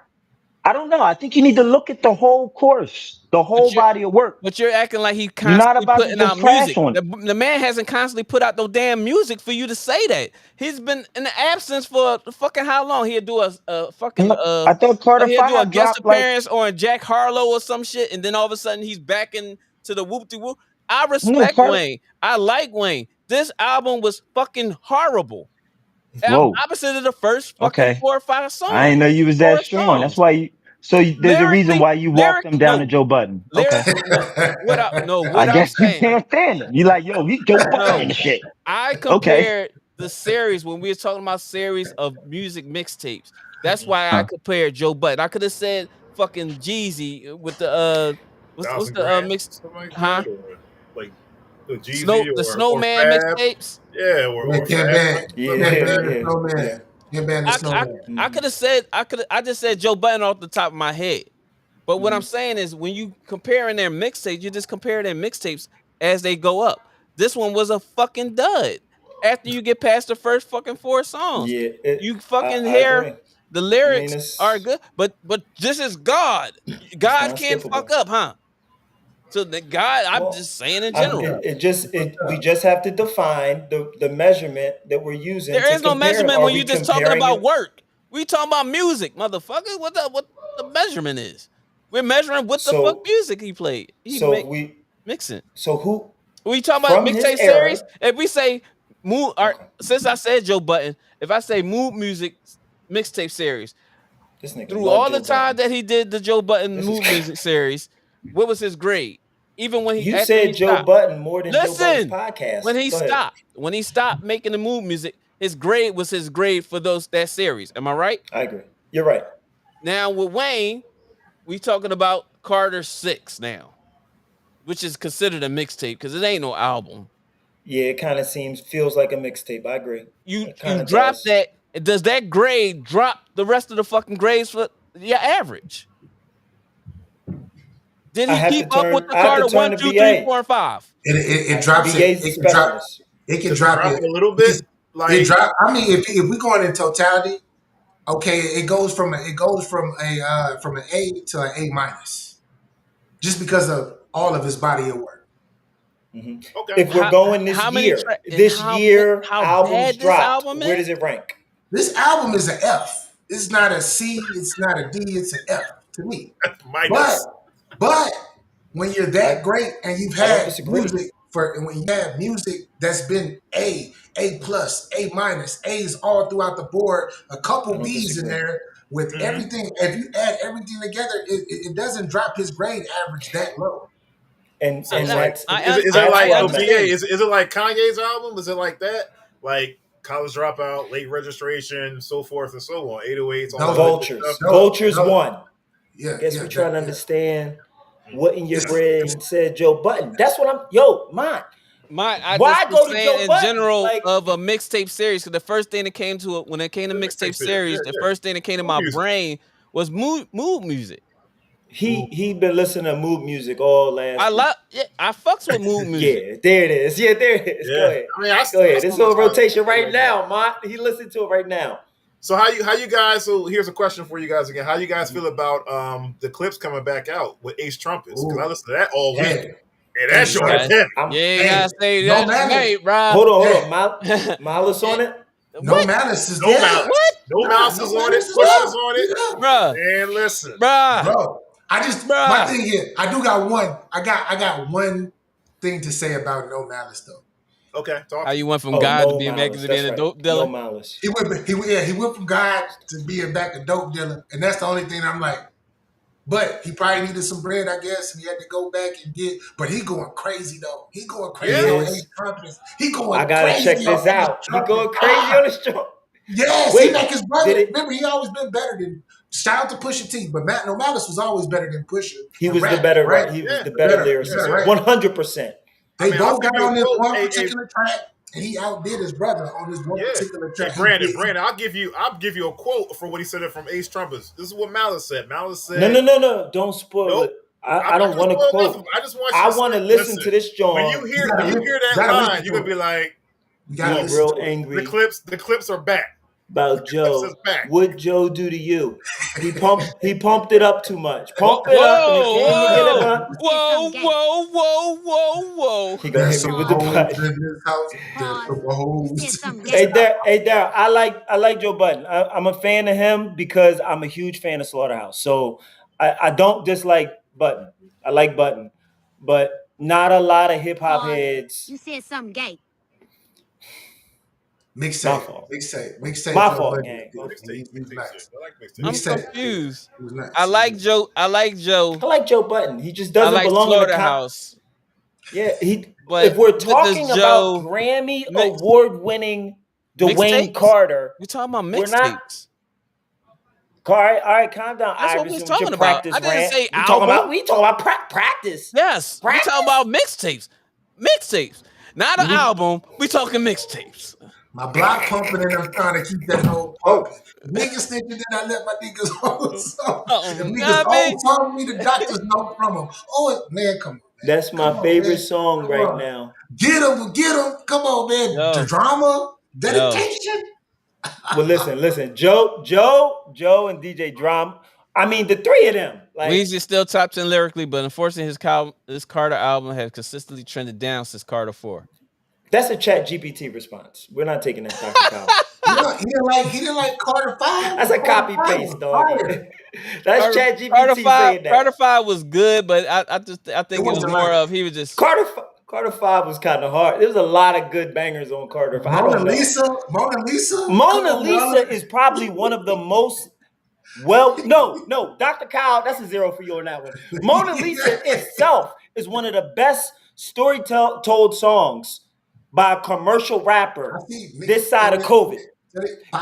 I don't know. I think you need to look at the whole course, the whole But you're body of work. but you're acting like he You're not constantly about to putting out just trash music. on The, it. the man hasn't constantly put out no damn music for you to say that. He's been in the absence for fucking how long? He'll do a fucking I thought Carter he'll do a Five guest dropped like appearance on Jack Harlow or some shit, and then all of a sudden he's back into the whoop de whoop. I no respect Carter. Wayne. I like Wayne. This album was fucking horrible. Whoa. Opposite of the first fucking Okay. 4 or 5 I didn't songs, know you was that four strong. That's songs. why you. So there's a reason Lyrically, why you walked them down to no, Joe Button. Okay. lyrically, no. What I no, I what I'm guess you saying, can't stand him. You like, yo, he Joe Button in no. the shit. I Okay. compared the series when we were talking about series of music mixtapes. That's why I Huh. compared Joe Button. I could have said fucking Jeezy with the what's Thousand the Grams, mix something like huh? that, or like the Jeezy The or Snowman Fab, mixtapes. yeah, Yeah, or can't Fab, ban, something like Yeah, can't ban that. the yeah, yeah. snowman. Can't ban the I I, snowman. I could have said I just said Joe Button off the top of my head. But what I'm saying is when you comparing their mixtapes, you just compare their mixtapes as they go up. This one was a fucking dud. After you get past the first fucking 4 songs, Yeah, you fucking I hear agree. the I mean, lyrics are it's good, but this is God. it's God not can't skippable. fuck up, huh? So the God, I'm Well, just saying in I'm general. we just have to define the measurement that we're using There to is no compare him. measurement Are when we you're just talking comparing about him? work. We talking about music, motherfucker. What the measurement is? We're measuring what the fuck So music he played. He so if make we mixing. so who We talking about from his mixtape series? era? If we say move, or Okay, since I said Joe Button, if I say mood music mixtape series, this nigga through love all the Joe time Button. that he did the Joe Button This is mood music series, what was his grade? Even when he you after he said Joe stopped. Button more than Joe Button's Listen, podcast. Go ahead. when he stopped making the mood music, his grade was his grade for that series. Am I right? I agree. You're right. Now with Wayne, we talking about Carter 6 now, which is considered a mixtape because it ain't no album. Yeah, it kind of feels like a mixtape. I agree. It You kind of drop does. that. Does that grade drop the rest of the fucking grades for your average? Did he keep up with the I have to Carter turn one, to two, three, BA. four, and five? It drops it. BA's the It can drop. specialist. It can Does it drop drop it. it a little bit? It Like, drop. I mean, if we going in totality, okay, it goes from an A to an A minus, just because of all of his body of work. Mhm. okay, If we're How going how many and this year how albums bad this dropped, album where is? does it rank? This album is an F. It's not a C. It's not a D. It's an F to me. But minus. but when you're that I great and you've I don't had disagree. music and when you have music that's been A plus, A minus, A's all throughout the board, a I couple don't B's in disagree. there with Hmm. everything. If you add everything together, it doesn't drop his grade average that low. So, And so So that's is it that's like I where so? I'm at. BA understand. is it like Kanye's album? Is it like that? Like College Dropout, Late Registration, so forth and so on. 808s, all that no, other good Vultures. stuff. no, Vultures no, one. I yeah, guess yeah, we're trying to yeah. understand what in your It's brain said Joe Button. That's what I'm mine. I just Why was go to saying Joe in Button? general Like of a mixtape series because the first thing that came to it when it came to The mixtape mixtape series, series, yeah, the yeah. first thing that came to Cool my music. brain was mood music. He been listening to mood music all last week. I fucks with mood music. Yeah, there it is. Yeah, there it is. Yeah. Go ahead. I mean, Go ahead. It's on rotation right like now, Mont. He listened to it right now. So how you guys? So here's a question for you guys again. How you guys feel about the clips coming back out with Ace Trumpets? Because I listened to that all week. And that show is heavy. Yeah, say that's right, bro. Hold on. Malice on it. No Malice is no there. Malice. What? No Malice is on it. Pusha's on it, bro. And listen, bro. My thing here. I do got one. I got one thing to say about No Malice though. Okay, how you went from God to being back to being a dope dealer? No Malice. He went from God to being back a dope dealer, and that's the only thing I'm like. But he probably needed some bread, I guess, and he had to go back and get. But he going crazy though. He going crazy on Ace Trumpets. He going. I gotta crazy check this out. He going crazy on the show. Yes, he like his brother. Remember, he always been better than. Shout out to Pusha T, but No Malice was always better than Pusha. He was the better, right? He was the better lyricist, 100%. They both got on this one particular track. And he outdid his brother on this one particular track. Hey, Brandon, I'll give you a quote for what he said from Ace Trumpets. This is what Malice said. Malice said, "No, don't spoil it. I don't want to quote. Nothing. I just want I want to listen to this, John. When you hear that line, you're gonna be like, "You're real angry." The clips are back. About Joe, what Joe do to you? He pumped it up too much. Pump it up, and it can't get it Whoa! He gonna hit me with the pipe. Hey, Daryl, I like Joe Budden. I'm a fan of him because I'm a huge fan of Slaughterhouse. So I don't dislike Budden. I like Budden, but not a lot of hip hop heads. You said something gay. Mixtape. My fault, gang. I'm confused. I like Joe. I like Joe Budden. He just doesn't belong in the house. Yeah, if we're talking about Grammy award-winning Dwayne Carter, we're talking about mixtapes. All right, calm down. That's what we're talking about. I didn't say album. We talking about practice. Yes, we're talking about mixtapes. Not an album. We talking mixtapes. My block pumping and I'm trying to keep that whole pumping. Niggas thinking that I let my niggas hold something. If niggas hold me, the doctors know from them. Oh, man, come on. Man. That's my favorite song right now. Get them. Come on, man. The drama, dedication. Well, listen. Joe, and DJ Drama. I mean, the three of them. Like, Weezy still top 10 lyrically, but unfortunately, his Carter album has consistently trended down since Carter 4. That's a Chat GPT response. We're not taking that Dr. He didn't like Carter 5. That's a copy paste, dog. That's Chat GPT saying that. Carter 5 was good, but I think it was more of he was just Carter 5 was kind of hard. There was a lot of good bangers on Carter 5. Mona Lisa is probably one of the most no, Dr. Kyle, that's a 0 for you on that one. Mona Lisa itself is one of the best told songs by a commercial rapper this side of COVID.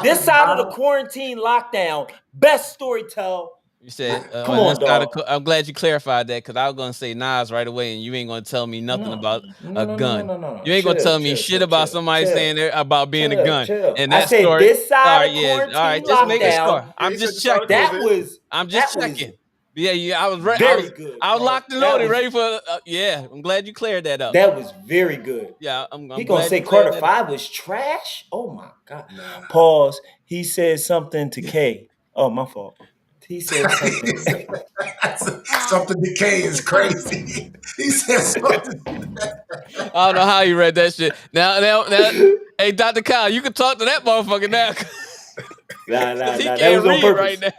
This side of the quarantine lockdown, best storytell. You said, come on, dog. I'm glad you clarified that because I was going to say Nas right away and you ain't going to tell me nothing about a gun. No. You ain't going to tell me shit about somebody saying about being a gun. And that I said story, this side of quarantine all right, just make it sure. I'm just checking. I'm just checking. Yeah, I was ready. Very good. I was locked and loaded, ready for. I'm glad you cleared that up. That was very good. Yeah, I'm he gonna say Carter 5 was trash. Oh my god. Nah. Pause. He said something to K. Oh, my fault. He said something. Something to K is crazy. He said something. I don't know how you read that shit. Now, hey, Dr. Kyle, you can talk to that motherfucker now. Nah, that was on purpose. Right now.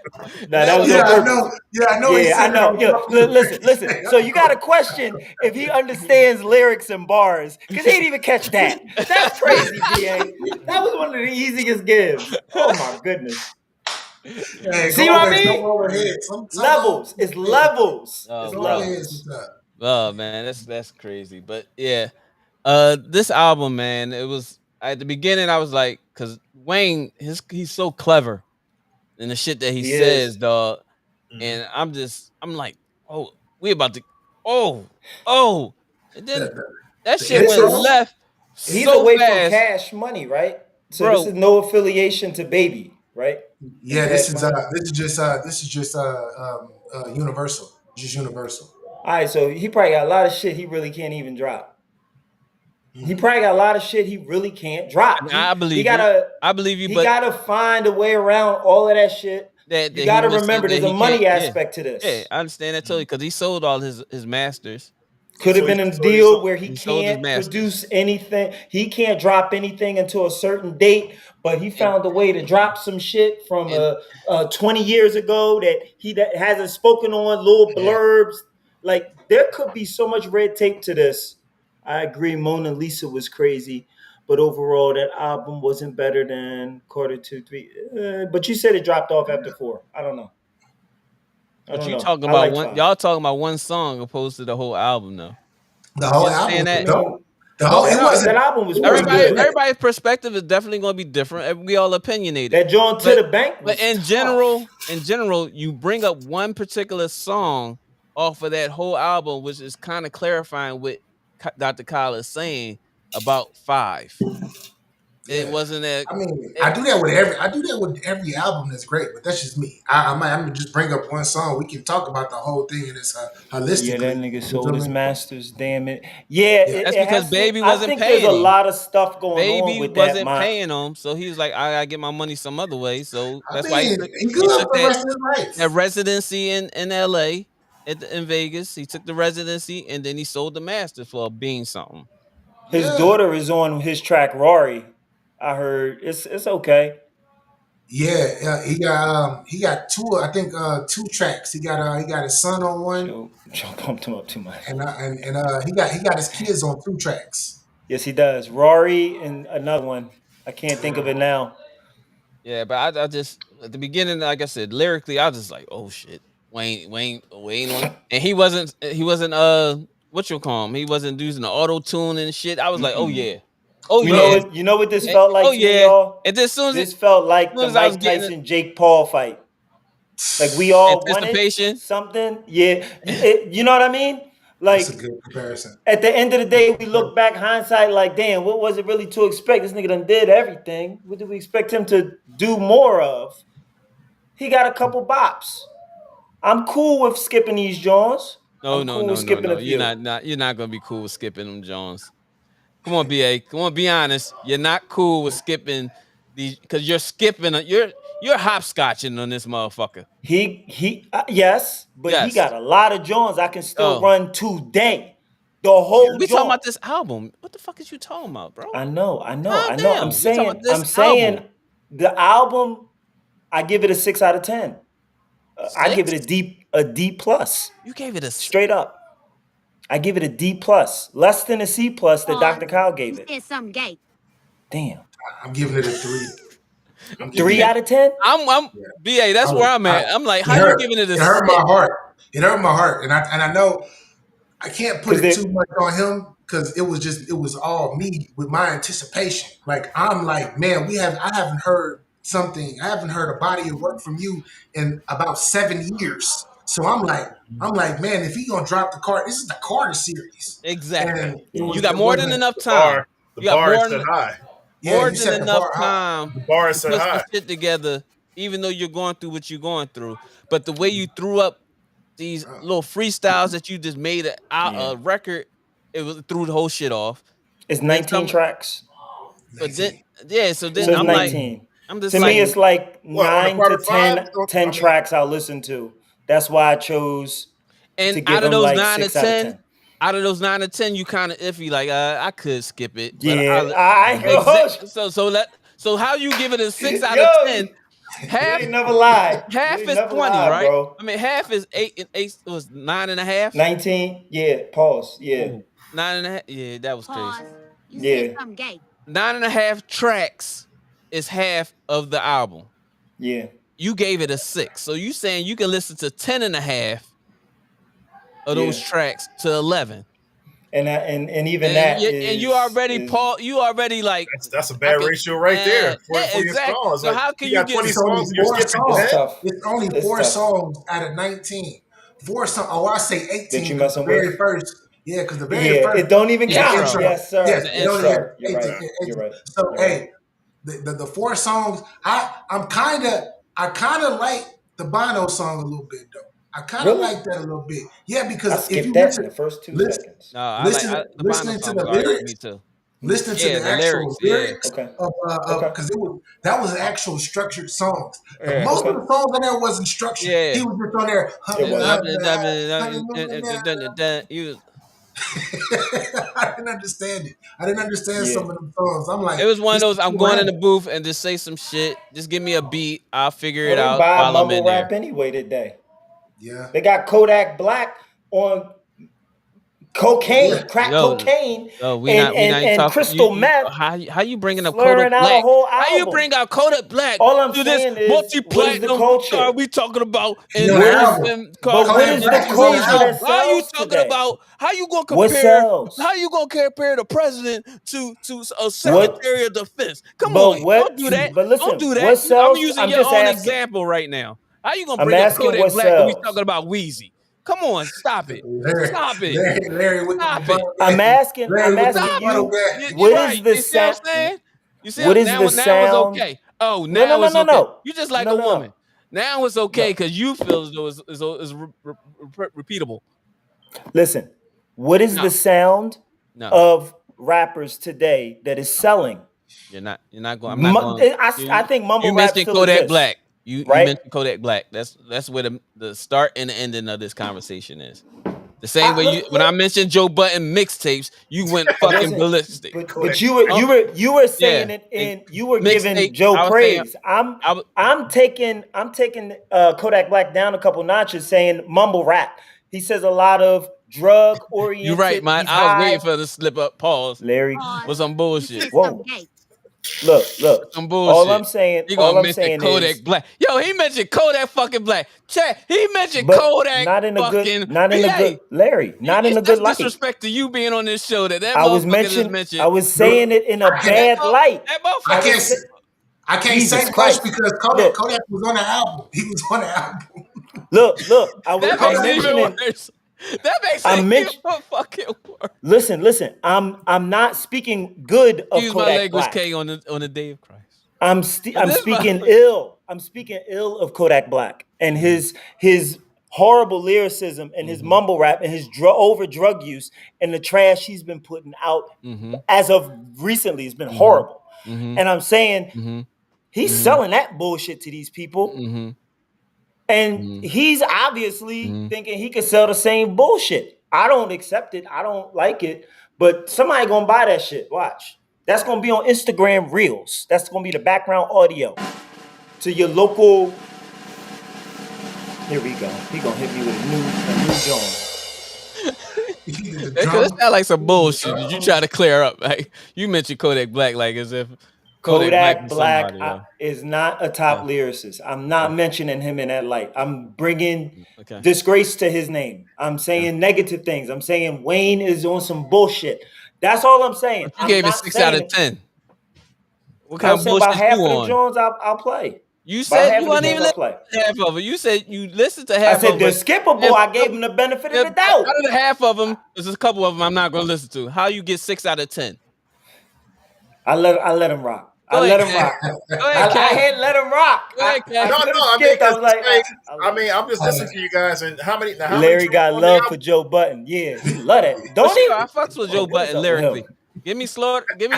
That was on purpose. I know. Yeah, I know. Listen. So you got to question if he understands lyrics and bars because he didn't even catch that. That's crazy, BA. That was one of the easiest gives. Oh my goodness. Hey, see what I mean? Levels. It's levels. Oh, it's levels. Oh man, that's crazy. But yeah, this album, man, it was at the beginning. I was like, because Wayne, he's so clever in the shit that he says, dog. And I'm like, oh, we about to, and then that shit went left. He's so away fast. from Cash Money, right? So this is no affiliation to Baby. right? Yeah, In headphones. this is just Universal, just Universal. All right, so he probably got a lot of shit he really can't even drop. He Hmm. probably got a lot of shit he really can't drop. I He believe you. gotta I believe you, he but gotta find a way around all of that shit. that You he gotta missing remember that there's a he can't. money Yeah, aspect to yeah. this. I understand that totally because he sold all his masters. Could have been a So deal where he He sold his can't masters. produce anything. He can't drop anything until a certain date, but he And found a way to drop some shit from and 20 years ago that hasn't spoken on, little yeah. blurbs. Like, there could be so much red tape to this. I agree, Mona Lisa was crazy, but overall, that album wasn't better than Quarter Two, Three. But you said it dropped off after four. I don't know. I But don't you know. talking I about like one? five. Y'all talking about one song opposed to the whole album, though. The You whole album understand was I that? dope. mean, The whole it No, that wasn't album was it pretty wasn't good. good. everybody's perspective is definitely going to be different. We all opinionated, That John to but the Bank but was tough. in general, you bring up one particular song off of that whole album, which is kind of clarifying what Dr. Kyle is saying about five. It Yeah. wasn't that. I mean, It, I do that with every album that's great, but that's just me. I'm gonna just bring up one song. We can talk about the whole thing in this Yeah, that holistically. nigga You sold feel his me? masters. Damn it. Yeah, Yeah. it, that's it because has to. Baby I wasn't think there's paying a him. lot of stuff going on Baby with that. wasn't My paying him, so he was like, I gotta get my money some other way. So I that's why mean, he he good took for the rest of his that life. residency in LA in Vegas. He took the residency and then he sold the masters for being something. his Yeah. daughter is on his track Rory. I heard it's okay. Yeah, he got two I think two tracks. He got his son on one Joe pumped him up too much. and he got his kids on two tracks. Yes, he does. Rory and another one. I can't think of Yeah. it now. Yeah, but I just at the beginning, like I said, lyrically, I was just like, oh shit, Wayne on, and he wasn't what you call him? He wasn't using the auto tune and shit. I was like, oh Mm-mm. yeah, oh You know yeah, what? You know what this felt oh like to me, yeah. y'all. And then This felt as like soon the as I was Mike getting Tyson Jake Paul fight. Like we all wanted anticipation, something. Yeah, you know what I mean? That's a Like good comparison. at the end of the day, we look back hindsight like, damn, what was it really to expect? This nigga done did everything. What did we expect him to do more of? He got a couple bops. I'm cool with skipping these Jones. no, I'm no, cool with no, no, skipping no. a few. You're not gonna be cool with skipping them Jones. Come on, BA. Come on, be honest. You're not cool with skipping these because you're skipping. You're hopscotching on this motherfucker. Yes, but he Yes. got a lot of Jones I can still Oh, run today. The whole we talking about joint. this album. What the fuck is you talking about, bro? I know, I know, Calm I know. down. We talking about this I'm saying album. the album, I give it a 6 out of 10. I give it Six. a D plus. You gave it a. Straight up. I give it a D plus. Less than a C plus that Pause. Dr. Kyle You gave it. said something gay. Damn. I'm giving it a three. I'm giving Three it. out of 10? I'm Yeah. BA. That's where I'm at. I'm like, It how you hurt. giving it a It hurt six? my heart. It hurt my heart, and I know I can't put Because it too much on him because it was all me with my anticipation. Like I'm like, man, I haven't heard something. I haven't heard a body of work from you in about 7 years. So I'm like, man, if he gonna drop the card, this is the Carter series, Exactly. and You got it more than wasn't. enough The time. bar, the You got bar is set high. Yeah, more you than set the enough bar high. time The bar is to set put some high. shit together, even though you're going through what you're going through. But the way you threw up these Uh, little freestyles that you just made yeah. a record, it was threw the whole shit off. It's Then 19 some, tracks. but then 19. yeah. So So then it's I'm like, 19. I'm just To me, like, it's like What on the 9 part to of five? 10, 10 tracks I'll listen to. That's why I chose and to give him like 6 out of 10. out of those 9 to 10, you kind of iffy. Like, I could skip it, but Yeah, I ain't gonna. so how you give it a 6 out of Yo, 10? you Half ain't never lied. You half ain't is never 20, lied, right? bro. I mean, half is eight and eight was 9.5. 19, yeah, pause. Yeah, Ooh, 9.5. Yeah, that was crazy. Pause. You said yeah, something gay. 9.5 tracks is half of the album. yeah. You gave it a 6. So you saying you can listen to 10.5 of those Yeah. tracks to 11. And even And that you already is Paul, you already like That's a I bad could, ratio right there for your exactly. songs. So Like how can you you got give 20 It's only songs and you're four skipping it's 10. songs. tough. It's only It's four tough songs out of 19. Four songs. Oh, I say that 18 you because the messing very with. first. Yeah, because the very Yeah, first it don't even the the count. intro? intro. Yes, sir. Yes, The it Yes, only intro. has sir. You're right. 18. You're right. So You're right. hey, the 4 songs. I kind of like the Bono song a little bit though. I kind of Really? like that a little bit. Yeah, I because if skipped you that in the first 2 listen, seconds. No, the Bono listening to song was the all right for me lyrics, too. listening to Yeah, the the actual lyrics. Yeah, lyrics Okay. of Okay. because that was actual structured songs. The yeah, most of Okay. the songs on there wasn't structured. yeah. He was just on there. It wasn't. You I didn't understand it. I didn't understand Yeah. some of them songs. I'm like, It was one of this is those. I'm too going in the random. booth and just say some shit. Just give me a beat. I'll figure Well, it they out buy while I'm mumble in there. rap anyway today. Yeah, They got Kodak Black on yeah. cocaine, crack Yo, cocaine, we and not we and not even and talking. crystal meth, How you bringing up Kodak slurring out a Black? whole How you album. bring out Kodak Black All I'm to this saying is, what is the multi-platinum star culture? we talking about He in on the What is, album. but what Kodak is in the Black is on the culture music? that album. How you sells talking today? about? How you gonna What compare? sells? How you gonna compare the president to a What? secretary of defense? Come But on, don't what? do that. But Don't listen, do that. what I'm sells? using I'm your just own asking. example right now. How you gonna I'm bring up asking Kodak what Black and we talking sells. about Wheezy? Come on, stop it. Larry, Stop it. Larry with the Stop it. rebuttal I'm game. asking. Larry I'm with the asking Stop it. rebuttal you. game. You're What right. is the You see what sound? I'm saying? You see What is the now it's sound? okay. Oh, No, no, now no, it's no, okay. no, You just like no, a no, woman. Now it's okay no. because you feel as though it's repeatable. Listen. What is No, the sound no, of rappers today that is no. selling? You're not going. I'm not going. I think mumble You rap mentioned still Kodak exists, Black. You right? mentioned Kodak Black. That's where the start and the ending of this conversation is. The same I, way look, when I look, mentioned Joe Button mixtapes, you went I fucking wasn't, ballistic. but Kodak you were Black. Oh, you were you were yeah, saying it, and and you were mixtape. giving Joe I was saying praise. I was. I'm taking Kodak Black down a couple notches, saying mumble rap. He says a lot of drug You're right, oriented. man. He's I was waiting high. for her to slip up. Pause. Larry, With some You bullshit. said something whoa, gay. look. Some All bullshit. I'm saying, He all gonna I'm mention saying Kodak is, Black. Yo, he mentioned Kodak fucking Black. Chat. He mentioned but Kodak not in a good, fucking. not in a good, Hey, Larry, not in a good that's light. disrespect to you being on this show. That I was motherfucker just mentioned, I mentioned. was Look, saying it in a I can't. bad light. That I I motherfucker. can't. was say, I can't say Jesus much Christ. because Look, Kodak was on the album. He was on the album. look. That I'm makes it even mentioning. worse. That makes it I'm even mentioning. fucking worse. Listen. I'm not speaking good of Use my Kodak language, Black. K, on the day of Christ. But I'm this speaking motherfucker. ill. I'm speaking ill of Kodak Black and his horrible lyricism and his Mm-hmm. mumble rap and his over drug use and the trash he's been putting out Mm-hmm. as of recently has been Mm-hmm. horrible. Mm-hmm. And I'm saying Mm-hmm. he's Mm-hmm. selling that bullshit to these people. Mm-hmm. And Mm-hmm. he's obviously Mm-hmm. thinking he could sell the same bullshit. I don't accept it. I don't like it. But somebody gonna buy that shit. Watch. That's gonna be on Instagram Reels. That's gonna be the background audio to your local. Here we go. He gonna hit me with a new joint. He did the Because it drum. sound like some bullshit that you try to clear up. Like you mentioned Kodak Black, like as if Kodak Black Kodak was Black somebody. Yo. is not a top Yeah. lyricist. I'm not mentioning him in that light. I'm bringing Okay. disgrace to his name. I'm saying negative things. I'm saying Wayne is on some bullshit. That's all I'm saying. But you I'm gave it not 6 out of saying. 10. What I kind was of saying about bullshit you half of the on? Jones I'll play. You About said half you of the weren't Jones even I'll listening play. to half of it. You said you listened to I half said of they're it. skippable. I gave them the benefit of the Out doubt. of the half of them, there's a couple of them I'm not going to listen to. How you get 6 out of 10? I let him rock. Go ahead, Kay. Rock. Go ahead, I Kay. had let him rock. Go ahead, Kay. I No, could have I mean, skipped. I was like, I'm just listening to you guys, and how many Larry tracks got on the love for album? Joe Button. Yeah, he love that. For Don't sure, he? I fucks with Joe What is Button up with lyrically. him? Give me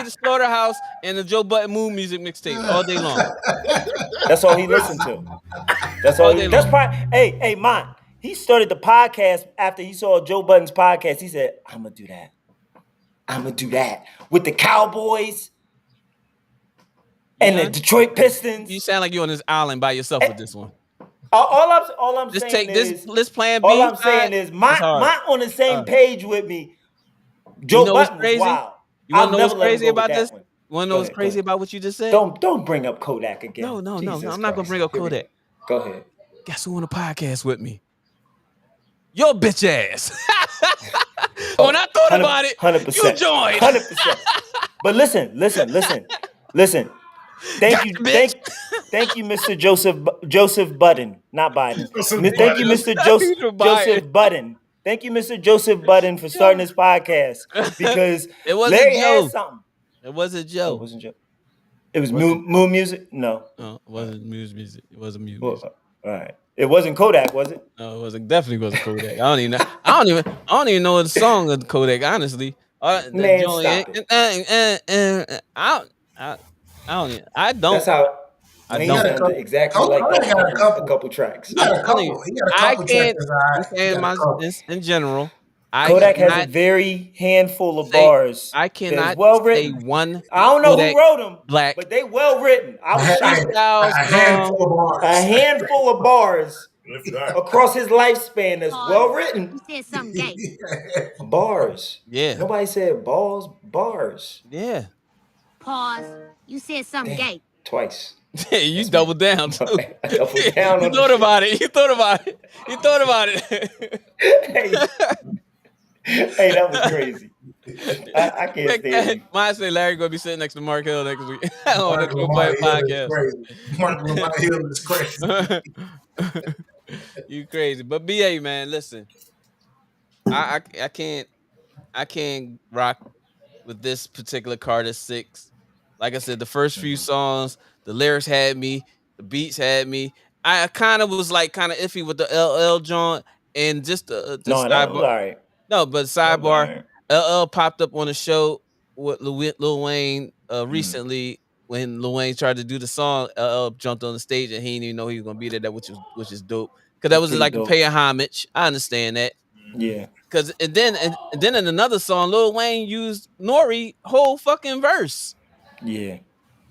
the Slaughterhouse and the Joe Button Moon music mixtapes all day long. That's all he listened to. That's all. All day That's long. probably. Hey, Mont. He started the podcast after he saw Joe Button's podcast. He said, "I'm gonna do that. I'm gonna do that with the Cowboys and the Detroit Pistons." You sound like you're on this island by yourself with this one. All I'm Just saying take this. is, Let's plan B. all I'm saying is, It's Mont hard. on the same page with me. You Joe know what's Button was crazy? wild. You want I'll to know never what's let him crazy go with about that this? one. You want to know Go what's ahead, crazy about what you just said? Don't bring up Kodak again. No. Jesus I'm not gonna Christ. bring up Here we Kodak. Go ahead. Guess who on the podcast with me? Your bitch ass. When I thought about it, 100%. you joined. 100%. But listen. Thank you, bitch. thank you, Mr. Joseph Budden, not Biden. Joseph Thank you, Biden. Mr. Joseph Joseph Budden. Thank you, Mr. Joseph Budden, for starting this podcast because It wasn't Larry Joe. has something. It wasn't Oh, Joe. it wasn't Joe. It was Wasn't Moon Music. No. it All right. wasn't Muse Music. It wasn't Muse Well, Music. all right. It wasn't Kodak, was it? No, it wasn't. Definitely wasn't Kodak. I don't even know. I don't even know the song of Kodak. Honestly, the Man, joint. stop it. I, I don't. I That's don't. how I He Wayne got don't. a sounded couple. exactly like Kodak that. got a A couple. couple He tracks. I'm got a telling you, couple. He got a I couple tracks can't. that's all I'm right. He saying got a my couple. in general. I Kodak has a cannot very handful of say. bars I that is cannot well say written. one I don't know who Kodak wrote them, Black but they well written. I A, was ha- shocked. freestyle a song. handful of A bars. handful of bars If that. across his lifespan that's Pause. well You written. said something gay. Bars. Yeah, Nobody said balls. Bars. yeah. Pause. You said something Damn. Gay. Twice. You That's me. doubled down too. I doubled down You on the thought shit. about it. You thought about it. You thought about it. Hey, hey, that was crazy. I can't stand you. Mine say Larry gonna be sitting next to Mark Hill next week on the Mark Triple Lamar Play Hill is podcast. crazy. Mark Lamar Hill is crazy. You crazy, but BA man, listen, I can't rock with this particular Carter Six. Like I said, the first few songs, the lyrics had me, the beats had me. I kind of was like kind of iffy with the LL joint and just the No, that was sidebar. all right. No, but That was all sidebar, right. LL popped up on the show with Lil Wayne Mm. recently when Lil Wayne tried to do the song. LL jumped on the stage and he didn't even know he was gonna be there. That which is dope because that That's was pretty like a dope. pay of homage. I understand that Yeah, because and then in another song, Lil Wayne used Nori whole fucking verse. yeah.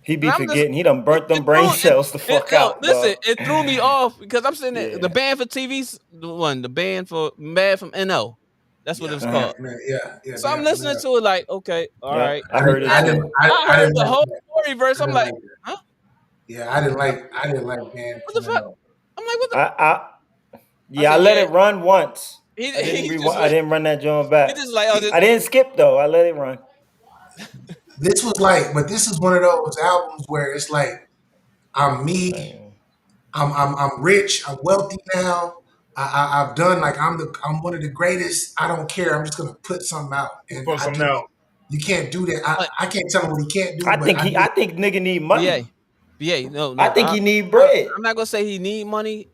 He And be I'm just forgetting. He done burnt them it brain threw cells the fuck yo, out, listen, dog. it threw me off because I'm sitting there, the Yeah. band for TV's the one, the band for Mad from NO. That's what it Yeah, was Uh-huh. called. man, yeah, So I'm listening to it like, okay, all Yeah, right. I heard it I, too. I I heard didn't the like whole that. story verse. I I'm didn't like, like that. huh? Yeah, I didn't like Dan What the from fuck? NO. I'm like, what the? I I yeah, I said, let yeah. it run once. He I didn't he just I didn't run that joint back. he just like, oh, I didn't skip though. I let it run. This was like, but this is one of those albums where it's like I'm me. Like, I'm rich. I'm wealthy now. I've done like I'm one of the greatest. I don't care. I'm just gonna put something out, and Put I something do. out. You can't do that. like I can't tell him what he can't do, but I do. I think nigga need money. BA, BA. No, I no. think he need I bread. I'm not gonna say he need money,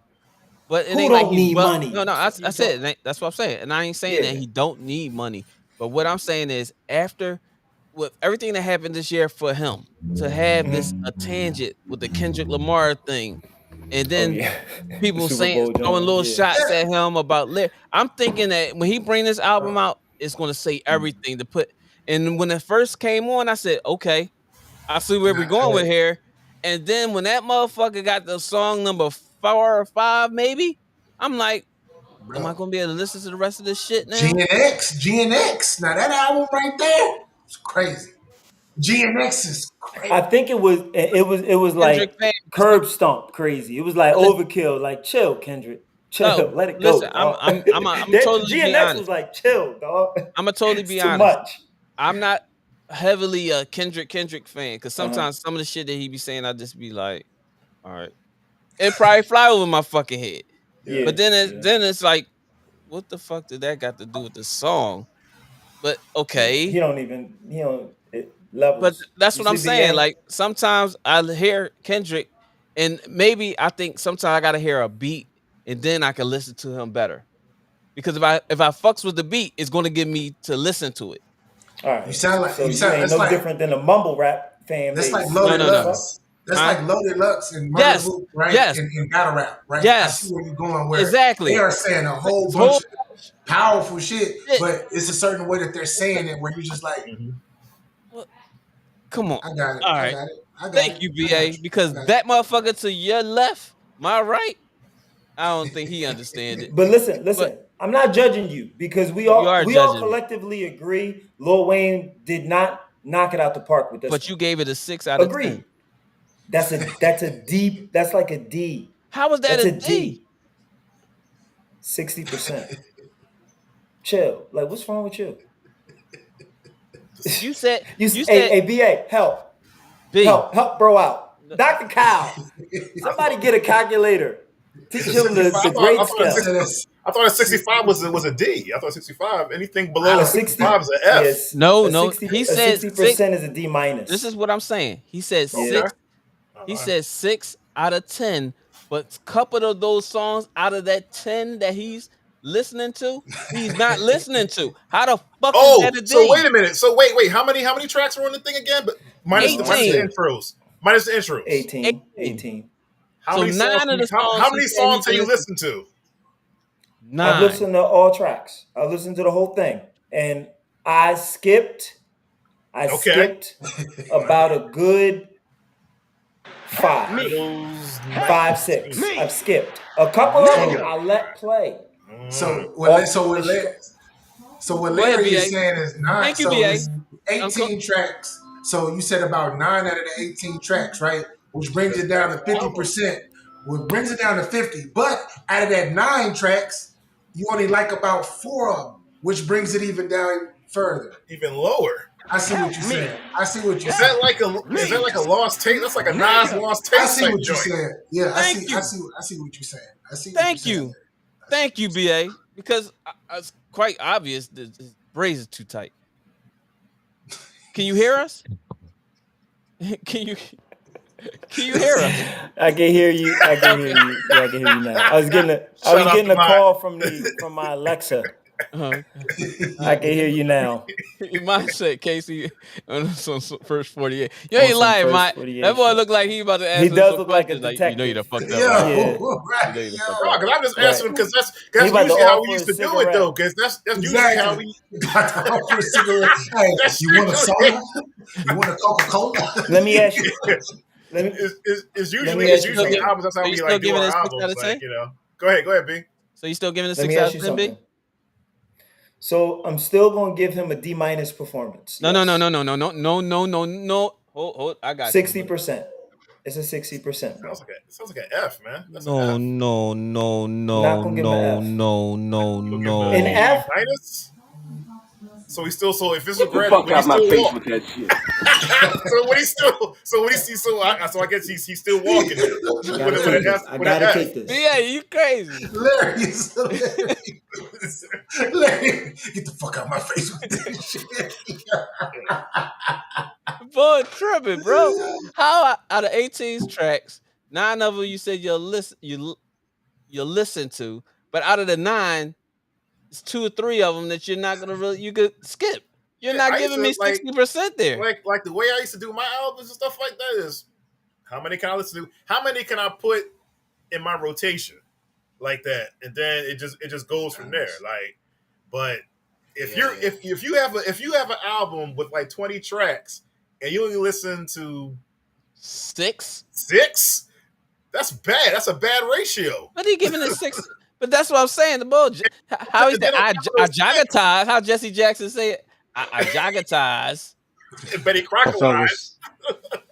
but it Who ain't like don't he's need well. money? No, no. Fuck I you said talking. that's what I'm saying, and I ain't saying that Yeah. he don't need money. But what I'm saying is, after with everything that happened this year for him to have this a Mhm. tangent with the Kendrick Lamar thing, and Oh then yeah. The people Super saying Bowl throwing joint. little Yeah. shots at him about I'm thinking that when he bring this album out, it's gonna say everything to put. And when it first came on, I said, okay, I see where we're going with here. And then when that motherfucker got the song number 4 or 5, maybe, I'm like, am I bro. gonna be able to listen to the rest of this shit G now? and X, G and X. Now that album right there, it's crazy. G and X is I crazy. think it was Kendrick like fan, curb stomp crazy. It was like listen, overkill. Like chill, Kendrick. no, Chill. Let it listen, go, dog. I'm That totally be GNX honest. was like chill, dog. I'm gonna totally It's be too honest. much. I'm not heavily a Kendrick fan because Uh-huh. sometimes some of the shit that he be saying, I just be like, all right, it probably fly over my fucking head. Yeah, But Yeah. Yeah. then it's like, what the fuck did that got to do with the song? But Yeah. okay, He don't but levels. that's You what I'm see saying. BA? Like sometimes I hear Kendrick, and maybe I think sometimes I gotta hear a beat, and then I can listen to him better. Because if I fucks with the beat, it's gonna get me to listen to it. All you right. sound like So you you sound. ain't no different than a mumble rap fan That's like base. No, Loaded no, The no, fuck? Lux. That's huh? like Loaded Lux and Murder Yes, Hoop, right? yes, In battle rap, right? I see yes, where you're going. Where they exactly. are saying a whole This bunch whole of powerful shit, shit. but it's a certain way that they're saying it where you're just like, Mhm. Well, come on. I got it, All I right. got it, I got Thank it, you, I got BA. you, I Because got that motherfucker to your left, my right, I don't think he you. understand it. But listen, But listen. I'm not judging you because you are we all judging me. collectively agree Lil Wayne did not knock it out the park with this But one. you gave it a 6 out of 10. Agreed. That's a D. That's like a D. How was that That's a a D? D. 60%. Chill. Like, what's wrong with you? You said you said Hey, BA, B. help, bro out. Dr. Kyle, somebody get a calculator. Teach him the I grade thought He scale. said that's I thought a 65 was a D. I thought 65. Anything below A a 60, 65 is an F. yes. No, A no. 60, He a said 60% 6. is a D minus. This is what I'm saying. He said Yeah. 6. He said 6 out of 10. But a couple of those songs out of that 10 that he's listening to, he's not listening to. How the fuck is that a D? So wait a minute. So wait. How many tracks were on the thing again? But minus the 18. intros. Minus the intros. 18. How So many songs? 9 of the songs. How many songs have you listened to? 9. I've listened to all tracks. I listened to the whole thing, and I skipped about a good 5, 6. I've skipped a couple of them. I let play. So what Larry is saying is not. Thank you, So BA. it's 18 tracks. So you said about 9 out of the 18 tracks, right? Which brings it down to 50%. Which brings it down to 50. But out of that 9 tracks, you only like about 4 of them, which brings it even down further, even lower. I see what you're saying. Is that like a lost tape? That's like a Nas lost tape. I see what you're saying. Yeah, I see what you're saying. I see. Thank you. Thank you, BA. Because it's quite obvious that his braids is too tight. Can you hear us? Can you hear us? I can hear you. I can hear you. Yeah, I can hear you now. I was getting a call from my Alexa. Uh-huh. I can hear you now. You might say Casey on some first 48. You ain't lying, Mike. That boy look like he about to ask. He does look like a detective. You know you done fucked up. Yeah. Because I'm just answering because that's usually how we used to do it though. Because that's usually how we got to offer a cigarette. Hey, you want a soda? You want a Coca-Cola? Let me ask you. It's usually albums. That's how we like do our albums. Like, you know. Go ahead, B. So you still giving it 6 out of 10, B? So I'm still gonna give him a D minus performance. No. Hold. I got 60%. It's a 60%. Sounds like an F, man. That's no. Not gonna give him an F. An F minus. So if it's a grad, fuck out my face with that shit. So I guess he's still walking. I gotta take this. Yeah, you crazy. Larry, get the fuck out my face with this shit. Boy, tripping, bro. How out of 18 tracks, 9 of them you said you'll listen to, but out of the 9, it's 2 or 3 of them that you're not gonna you could skip. You're not giving me 60% there. Like the way I used to do my albums and stuff like that is, how many can I listen to? How many can I put in my rotation like that? And then it just goes from there. Like, but if you have an album with like 20 tracks and you only listen to 6, that's bad. That's a bad ratio. But he giving it 6. But that's what I'm saying. The bull. How is that? I jagatize. How Jesse Jackson say it? I jagatize. Betty Crocker wise.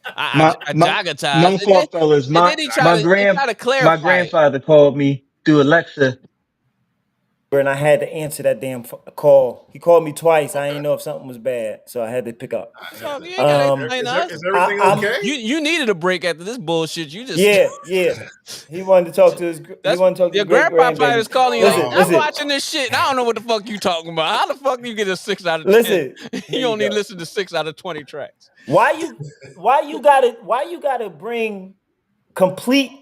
I jagatize. My fault, fellas. My grandfather called me through Alexa. And I had to answer that damn call. He called me twice. I didn't know if something was bad, so I had to pick up. Is everything okay? You needed a break after this bullshit. You just yeah. He wanted to talk to his. Your grandpa is calling you. I'm watching this shit. And I don't know what the fuck you talking about. How the fuck do you get a 6 out of 10? Listen, you only listen to 6 out of 20 tracks. Why you gotta bring complete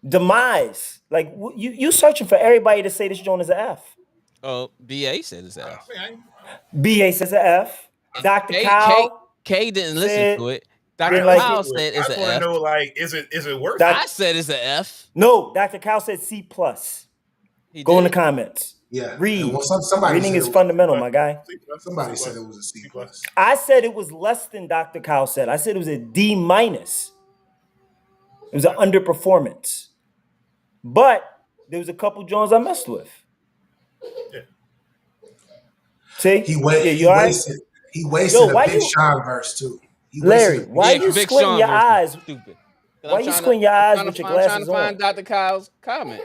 demise? Like you searching for everybody to say this joint is an F. Oh, BA said it's an F. BA says an F. Dr. Kyle K didn't listen to it. Dr. Kyle said it's an F. I want to know, like, is it worth it? I said it's an F. No, Dr. Kyle said C+. Go in the comments. Yeah. Read. Reading is fundamental, my guy. Somebody said it was a C+. I said it was less than Dr. Kyle said. I said it was a D minus. It was an underperformance. But there was a couple joints I messed with. Yeah. See? He wasted a Big Sean verse too. Larry, why you squinting your eyes? Why you squinting your eyes with your glasses on? I'm trying to find Dr. Kyle's comment.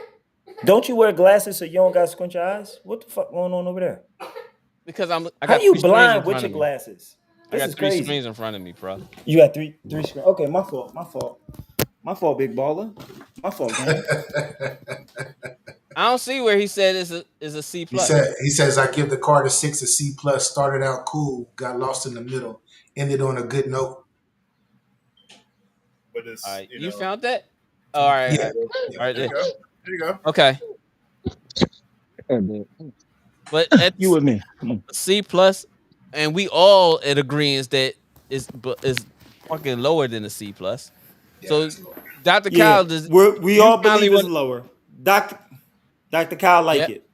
Don't you wear glasses so you don't got to squint your eyes? What the fuck going on over there? Because I got how you blind with your glasses? I got 3 screens in front of me, bro. You got three screens. Okay, my fault, big baller. My fault, man. I don't see where he said is a C plus. He says I give the card a 6, a C plus. Started out cool, got lost in the middle, ended on a good note. But All it's right, you found that? All Yeah, right, yeah. all right. there you go. There you go. Okay, but You it's with me? C plus, and we all in agreement that is fucking lower than a C plus. Yeah, So, that's low. Dr. Yeah, Kyle, does we you all finally believe it's want? lower. Dr. Kyle like Yeah, it.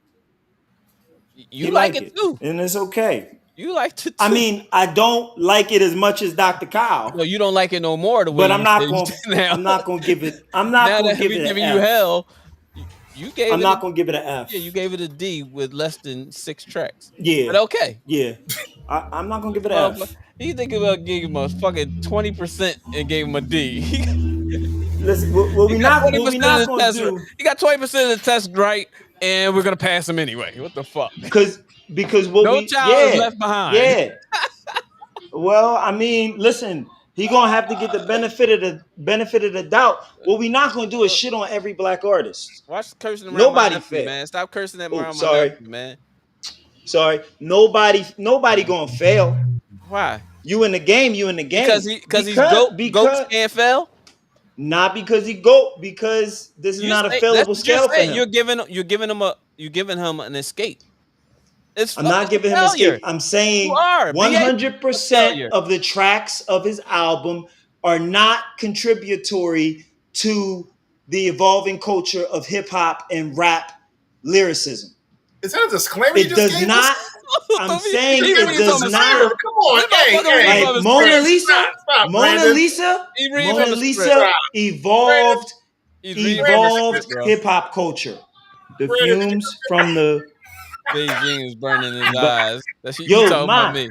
you He like like it it, too. and it's okay. You liked it I too. mean, I don't like it as much as Dr. No, Kyle, you don't like it no more the way but you said you did now. I'm not gonna give it. I'm not Now gonna that give we it an giving you F. hell, you gave I'm it a not gonna give it an yeah, you F. gave it a D with less than 6 tracks. Yeah, But okay, yeah. I'm not gonna give it an motherfucker, F. you think about giving him a fucking 20% and gave him a D. he Listen, got twenty what we percent of not the gonna test. do, He got 20% of the test right, and we're gonna pass him anyway. What the fuck? because what No we child is yeah left behind. yeah. Well, I mean, listen, he gonna have to get the benefit of the doubt. What we not gonna do is shit on every black artist. Watch cursing around my Nobody nephew, fail. man. Stop cursing Oh, around my sorry, nephew, man. sorry. Nobody gonna fail. Why? You in the game. You in the Because game. he's goats Because can't fail. not because he go because this is You not a say that's failable what you're scale for saying. him. You're giving him an escape. It's I'm not it's a giving him failure. escape. I'm You saying are. BA is a 100% failure. of the tracks of his album are not contributory to the evolving culture of hip hop and rap lyricism. Is that a disclaimer you It just does gave us? not. I'm saying He Disclaimer it reading is from does a not. disclaimer. script. Come on, This hey, motherfucker reading hey. from Like a script. Stop, Brandon. He reading Mona from a script. Lisa Brandon, evolved He's reading from a Brandon, script, evolved bro. hip hop culture. The Brandon, fumes from the Beijing is burning his but eyes. That's you yo, talking about ma, me.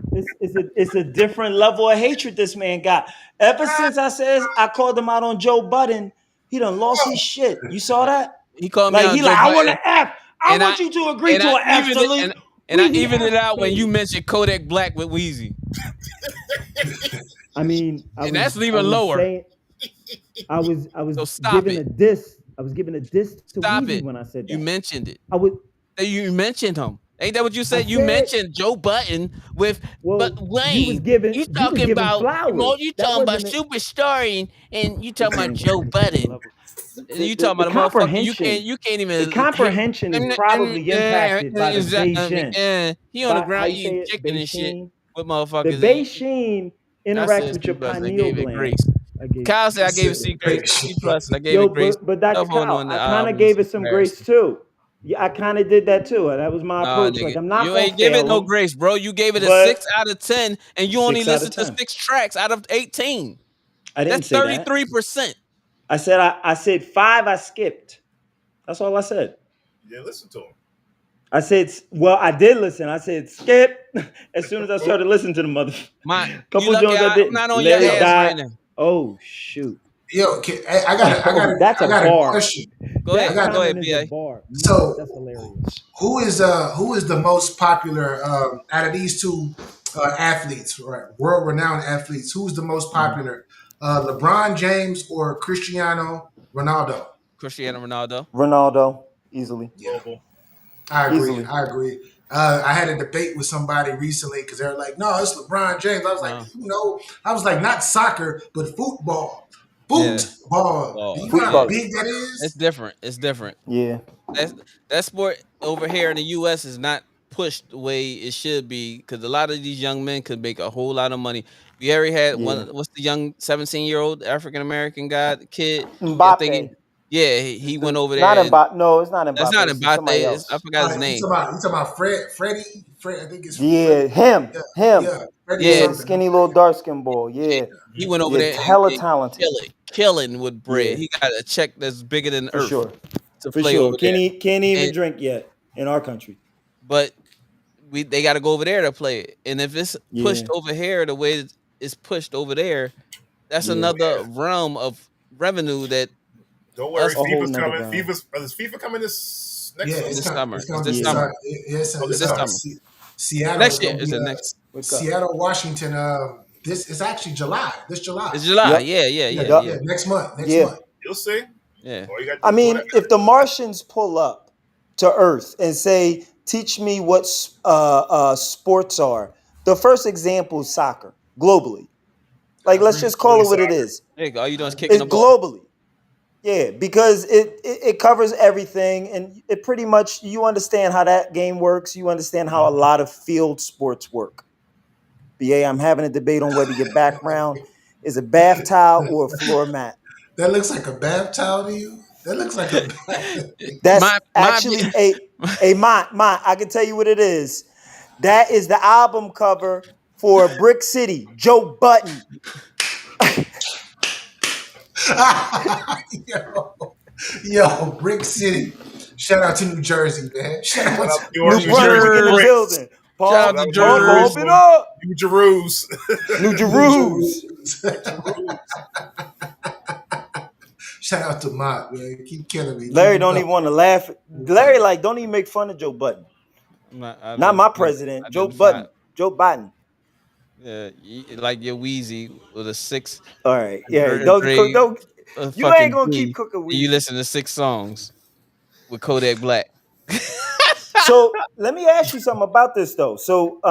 it's a different level of hatred this man got. Ever since I called him out on Joe Budden, he done lost his shit. You saw that? He called me Like out, he Joe like, I want Button, an F. I and I want you to agree and to I an F, evened it salute. and I Weezy evened F, it out when you baby. mentioned Kodak Black with Wheezy, I mean, and that's even lower. I was So stop it. I was giving a diss to Stop Weezy it. when I said You that. mentioned it. I would You mentioned him. Ain't that what you I said? You said, mentioned Joe Button with but well, Wayne. you was giving flowers. You That talking about wasn't it. Superstar and you talking about Listen, Joe Button. level. You talking The about a motherfucker comprehension, you can't the even hit. comprehension is probably impacted by the Beijing. He on the By how ground you say eating it, chicken and shit Beijing. with The motherfuckers. Beijing I said interacts with C your plus. I pineal gave it gland. grace. I gave Kyle said He I gave said, it C "Hey, grace, C plus, and I gave it yo, grace. but Dr. Tough holding Kyle, on the I kind of albums gave in it some grace comparison. too. Yeah, I kind of did that too. That was my Nah, approach. nigga, Like I'm not you gonna ain't give it fail no him, grace, bro. You gave it a but 6 out of 10, and you only 6 out of listened to 10. 6 tracks out of 18. I didn't That's say that. 33%. I said 5. I skipped. That's all I said. You didn't listen to him. I said, well, I did listen. I said skip as soon as I started listening to the mother. You Couple lucky Jones I I'm didn't. not on your Larry yo, ass right died. now. Oh shoot. yo, Oh, that's I a got a bar. question. Go That I ahead, got go ahead, comment is a BA. bar. so That's hilarious. who is the most popular out of these two athletes, right? World renowned athletes. Who's the most popular? LeBron James or Cristiano Ronaldo? Cristiano Ronaldo. Ronaldo, easily. Yeah, Global. I agree. Easily. I agree. I had a debate with somebody recently because they're like, "No, it's LeBron James." I was like, No. I was like, not soccer, but football. Yeah. Football. Do Ball. you know how Yeah. Football. big that It's is? different. It's different. Yeah. That's that sport over here in the US is not pushed the way it should be because a lot of these young men could make a whole lot of money. We already had Yeah. what's the young 17-year-old African American guy, the kid. I think Mbappe. yeah, Is he went the over not there and Mbappe. No, it's not that's Mbappe. not It's Mbappe. somebody I else. forgot his name. You talking about Freddie? Fred, I think it's Yeah, Freddie. him. Yeah, Him. yeah, Freddie Yeah, Yeah, something. skinny little dark skin boy. Yeah. he went over Yeah, there and hella and talented. killing with bread. Yeah, He got a check that's bigger than for Earth sure. to For play sure. over there. Can't even And drink yet in our country. but they got to go over there to play it. And if it's pushed Yeah. over here the way it's pushed over there, that's Yeah. another realm of revenue that Don't us worry, A whole FIFA's nother coming. round. Is FIFA coming this Yeah, next is season? this summer. it's Is coming. this Yeah. summer. Okay. Is this summer. Seattle is Next year. gonna Is be it next? Wake up. Seattle, Washington. This is actually July. This July. It's July. Yep. Yeah, Yeah, Yep. yeah. Next month. Next Yeah. month. You'll see. yeah. All you got to I do is go mean, there. if the Martians pull up, to earth and say, teach me what sports are, the first example is soccer globally. I Like, let's agree. just Only call it what it soccer. is. There you go. All you doing is kicking It's the ball. globally. Yeah, because it covers everything, and it pretty much, you understand how that game works. You understand how a lot of field sports work. BA, I'm having a debate on whether your background is a bath towel or a floor mat. That looks like a bath towel to you. That looks like a bath. That's My actually a I can tell you what it is. That is the album cover for Brick City, Joe Button. yo, yo, Brick City. Shout out to New Jersey, man. Shout Shout out out to to New New Jersey Brunswick in the Prince. building. Shout out Shout to out to New Pump it Jersey. Jerusalem. up. New Jerusalem. New New Jerusalem. Jerusalem. Shout out to Mott, man. Keep killing me. Keep Larry it don't going. even want to laugh. Larry, like, don't even make fun of Joe Button. I Not didn't my find. president, I Joe didn't find. Button. Joe Biden. Yeah, like your Wheezy with a six All right. Yeah. third grade Don't you ain't fucking gonna keep D. cooking And you Weezy. listen to 6 songs with Kodak Black. So let me ask you something about this though. So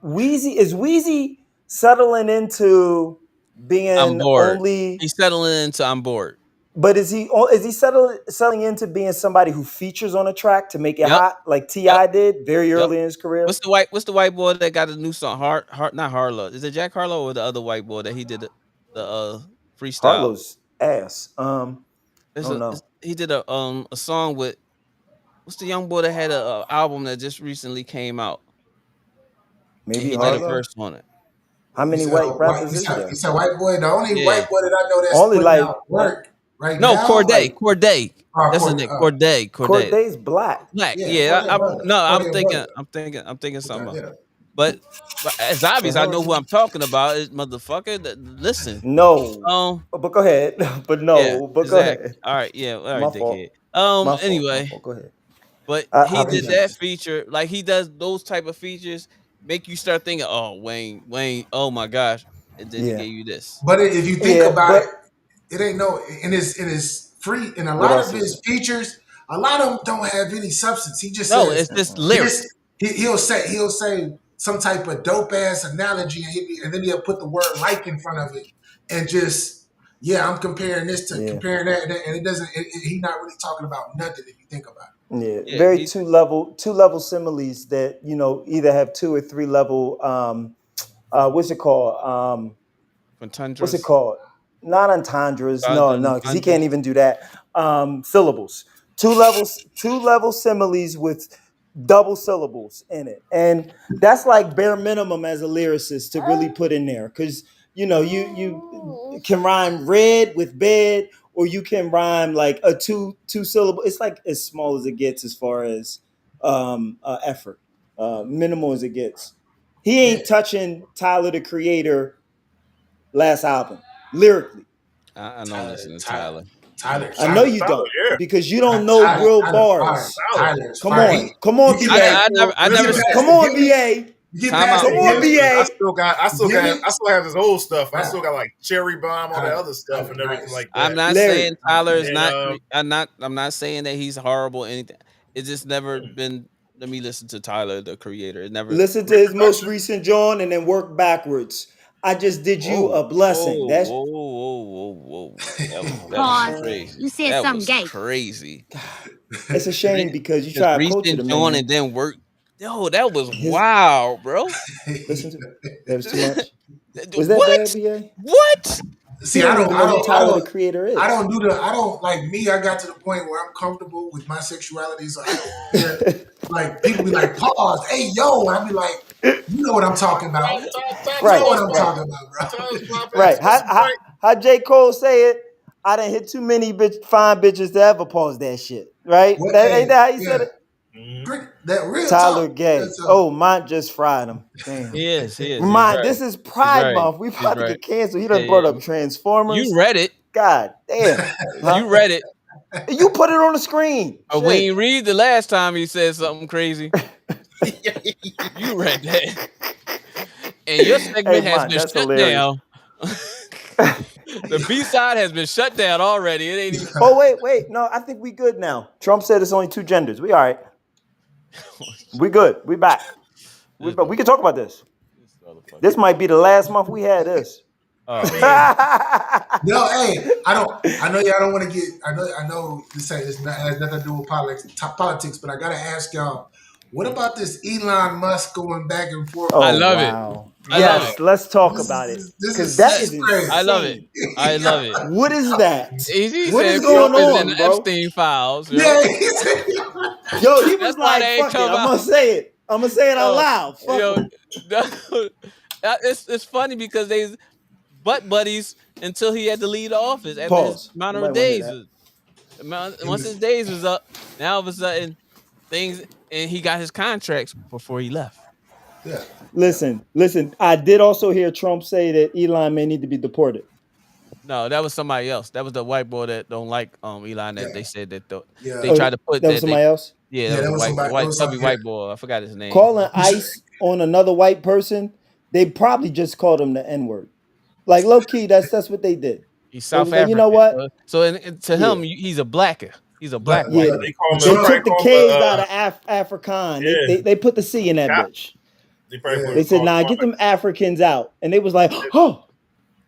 Wheezy settling into I'm being bored. only, He's settling into I'm bored. but is he settling into being somebody who features on a track to make it Yep. hot like Yep. T.I. did very Yep. early in his career? What's the white boy that got a new song? Not Harlow. Is it Jack Harlow or the other white boy that he did the freestyle? Harlow's ass. I don't know. He did a song with what's the young boy that had a album that just recently came out and Maybe he did a Harlow. verse on it. How You many said white white. rappers is You there? said white boy. The only Yeah. white boy that I know that's Only putting like out work right No, now, like Corday. That's his Cord. name. Corday. Corday's black. Black. Yeah, Yeah. Corday brother. No, Corday brother. I'm thinking something Okay, else. yeah. But it's The obvious I hell know is who he? I'm talking about. Is motherfucker. Listen. No. Um. But go ahead. But Yeah. no. But go Exactly. ahead. All right. Yeah. All right, My fault. dickhead. My fault. My Anyway, fault. Go ahead. but I he did appreciate that you. feature. Like he does those type of features, make you start thinking, oh Wayne. Oh my gosh. And then he Yeah. gave you this. But if you think Yeah. about it, But it ain't no in his free in a what lot else of is his it? features. A lot of them don't have any substance. He just No, says it's just he just lyrics. he'll say some type of dope ass analogy, and then he'll put the word like in front of it, and just yeah, I'm comparing this to Yeah. comparing that, and it doesn't. He's not really talking about nothing if you think about Yeah. Yeah. Very He two level similes that, either have 2 or 3 level what's it called? What's it Contenders. called? Not entendres. No, because he can't Entendres. even do that. Syllables. Two level similes with double syllables in it, and that's like bare minimum as a lyricist to really put in there, because you can rhyme red with bed, or you can rhyme like a two syllable. It's like as small as it gets as far as effort, minimal as it gets. He it. ain't touching Tyler the Creator last album lyrically. I don't Tyler, listen to Tyler, Tyler. Tyler, I know Tyler, you Tyler, don't, yeah. because you don't know Tyler, real Tyler, fire. bars. Tyler. Tyler is Come fire. on, come on, You get past, BA. I you never get said. past Come the on, gimmick. BA. You get Time past out. the Come on, gimmick. I BA. still have his old stuff. I Right. still got like Cherry Bomb, all that Tyler, other stuff, Tyler, and everything nice. like I'm that. not Larry, saying Tyler is And not. I'm not saying that he's horrible or anything. It's just never been. Let me listen to Tyler, the creator. It never. listen to his most production. recent John and then work backwards. I just did you Whoa, a blessing. whoa, That's whoa, whoa, whoa, whoa! That was Pause. crazy. You said That something was gay. crazy. it's a shame because you His try to culture recent the John man. and then work. Yo, that was His wild, bro. listen to that was too much. Was that bad, What? BA? What? He See, don't even know who Tyler the Creator is. I don't like me. I got to the point where I'm comfortable with my sexuality, so I don't care. Like people be like, pause, hey yo, I be like, you know what I'm talking about. You know Right, what I'm right, talking about, bro. Tyler's popping his right. pussy right. How J. Cole say it? I done hit too many fine bitches to ever pause that shit. Right? What? That ain't Hey, that how he said yeah, it? Mhm. that real Tyler talk, real Gay. talk. Oh, mine just fried him. Damn. He is. He is. He's Mine, right. this is He's Pride right. Month. We He's about to right. get canceled. He Yeah, done brought yeah. up Transformers. You read it. God damn. Huh? You read it. You put it on the screen. But we Shit. ain't read the last time he said something crazy. You read that. And your Hey, segment has man, been that's shut hilarious. down. The B side has been shut down already. It ain't even. Oh, wait. No, I think we good now. Trump said it's only 2 genders. We all right. We good. We back. This We can talk about this. this motherfucker. This might be the last month we had this. Oh Yeah. man. No, hey, I don't. I know y'all don't want to get. I know this ain't. Has nothing to do with politics. But I gotta ask y'all. What about this Elon Musk going back and forth? I Oh love it. wow. I love Yes, it. let's talk This about it. is this Cause is that this is is crazy. I love it. insane. I love it. What is that? He What is said going Trump is in on, the bro? Epstein files, yo. Yeah, he said, Yo, he That's was why like, they ain't fuck it. come I'm out. gonna say it. I'm gonna say it out Yo, loud. Fuck yo, him. it's funny because they butt buddies until he had to leave the office after his Pause. amount of Nobody wanna hear days. that. he Once his was days was up, now all of a sudden things and he got his contracts before he left. yeah. Listen. I did also hear Trump say that Elon may need to be deported. No, that was somebody else. That was the white boy that don't like Elon. That Yeah, they said that yeah, they tried to put That was that they somebody else. yeah that yeah. was That a was somebody. That white was chubby something. Yeah. white boy. I forgot his name. Calling ICE on another white person, they probably just called him the N-word. Like low key, that's what they did. He's They South was like, you African. know what? So and to Yeah, him, he's a blacker. He's a But black white yeah. dude. They call him. but They They Trump. probably took the call K's him. out of Afrikaan. Yeah, They put the C in that Cap. bitch. They probably Yeah. They said, call him nah, get them Africans out. And they was like, oh,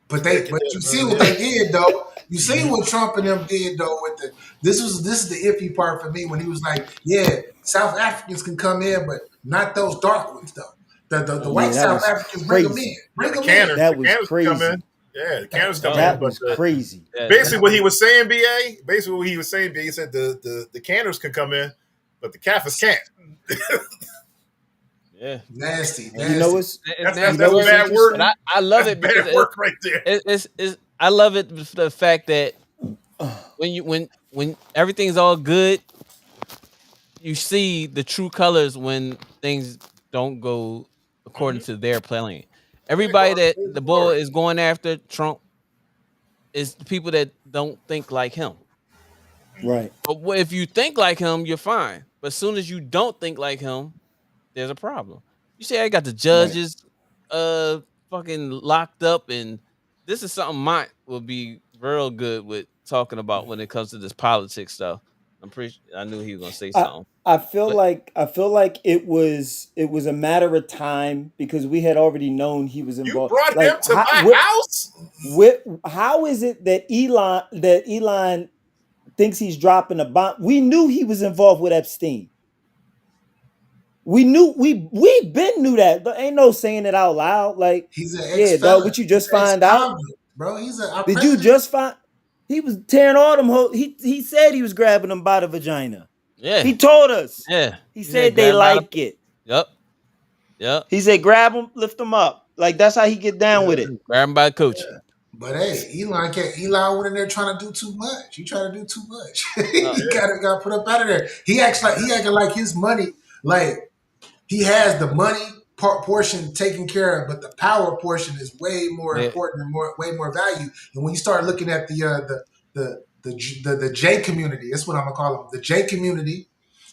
But you see what they did though. You see what Trump and them did though with the this is the iffy part for me when he was like, yeah, South Africans can come in, but not those dark ones though. The white yeah, that South was Africans bring them in, crazy. Yeah, bring them in. That The was canners can come in. crazy. Yeah, the That, canners come in. That But was crazy. basically, that what he was saying, basically what he was saying, he said the canners can come in, but the Kafirs can't. Yeah, nasty, You know nasty. what's it's you nasty know That's what's work, bad work. but interesting? I love That's it because bad work right there. it's I love it for the fact that when everything's all good, you see the true colors when things don't go according Mm-hmm. to their plan. Yeah, Everybody God, that praise the the bull glory. is going after Trump is the people that don't think like him. Right. But if you think like him, you're fine. But as soon as you don't think like him, there's a problem. You say I got the Right. judges fucking locked up, and this is something Mont will be real good with talking about when it comes to this politics stuff. I knew he was gonna say I something. But I feel like it was a matter of time because we had already known he was You involved. brought him Like to my house. how is it that Elon thinks he's dropping a bomb? We knew he was involved with Epstein. We knew we been knew that. There ain't no saying it out loud. Like, He's an yeah, ex dog, felon. what you He's just an ex find out? convict, bro. He's our Did you president. just find he was tearing all them he said he was grabbing them by the vagina. yeah, He told us. yeah. He He said said they grab him by the like it. yep, yep. He said grab them, lift them up. Like that's how he get down Yeah. with it. Grab him by the coochie. But hey, Elon can't. Elon went in there trying to do too much. He tried to do too much. Uh, He got put up out of there. He acting like his money, like he has the money portion taken care of, but the power portion is way more yeah, important and way more value. And when you start looking at the J community, that's what I'm gonna call them, the J community,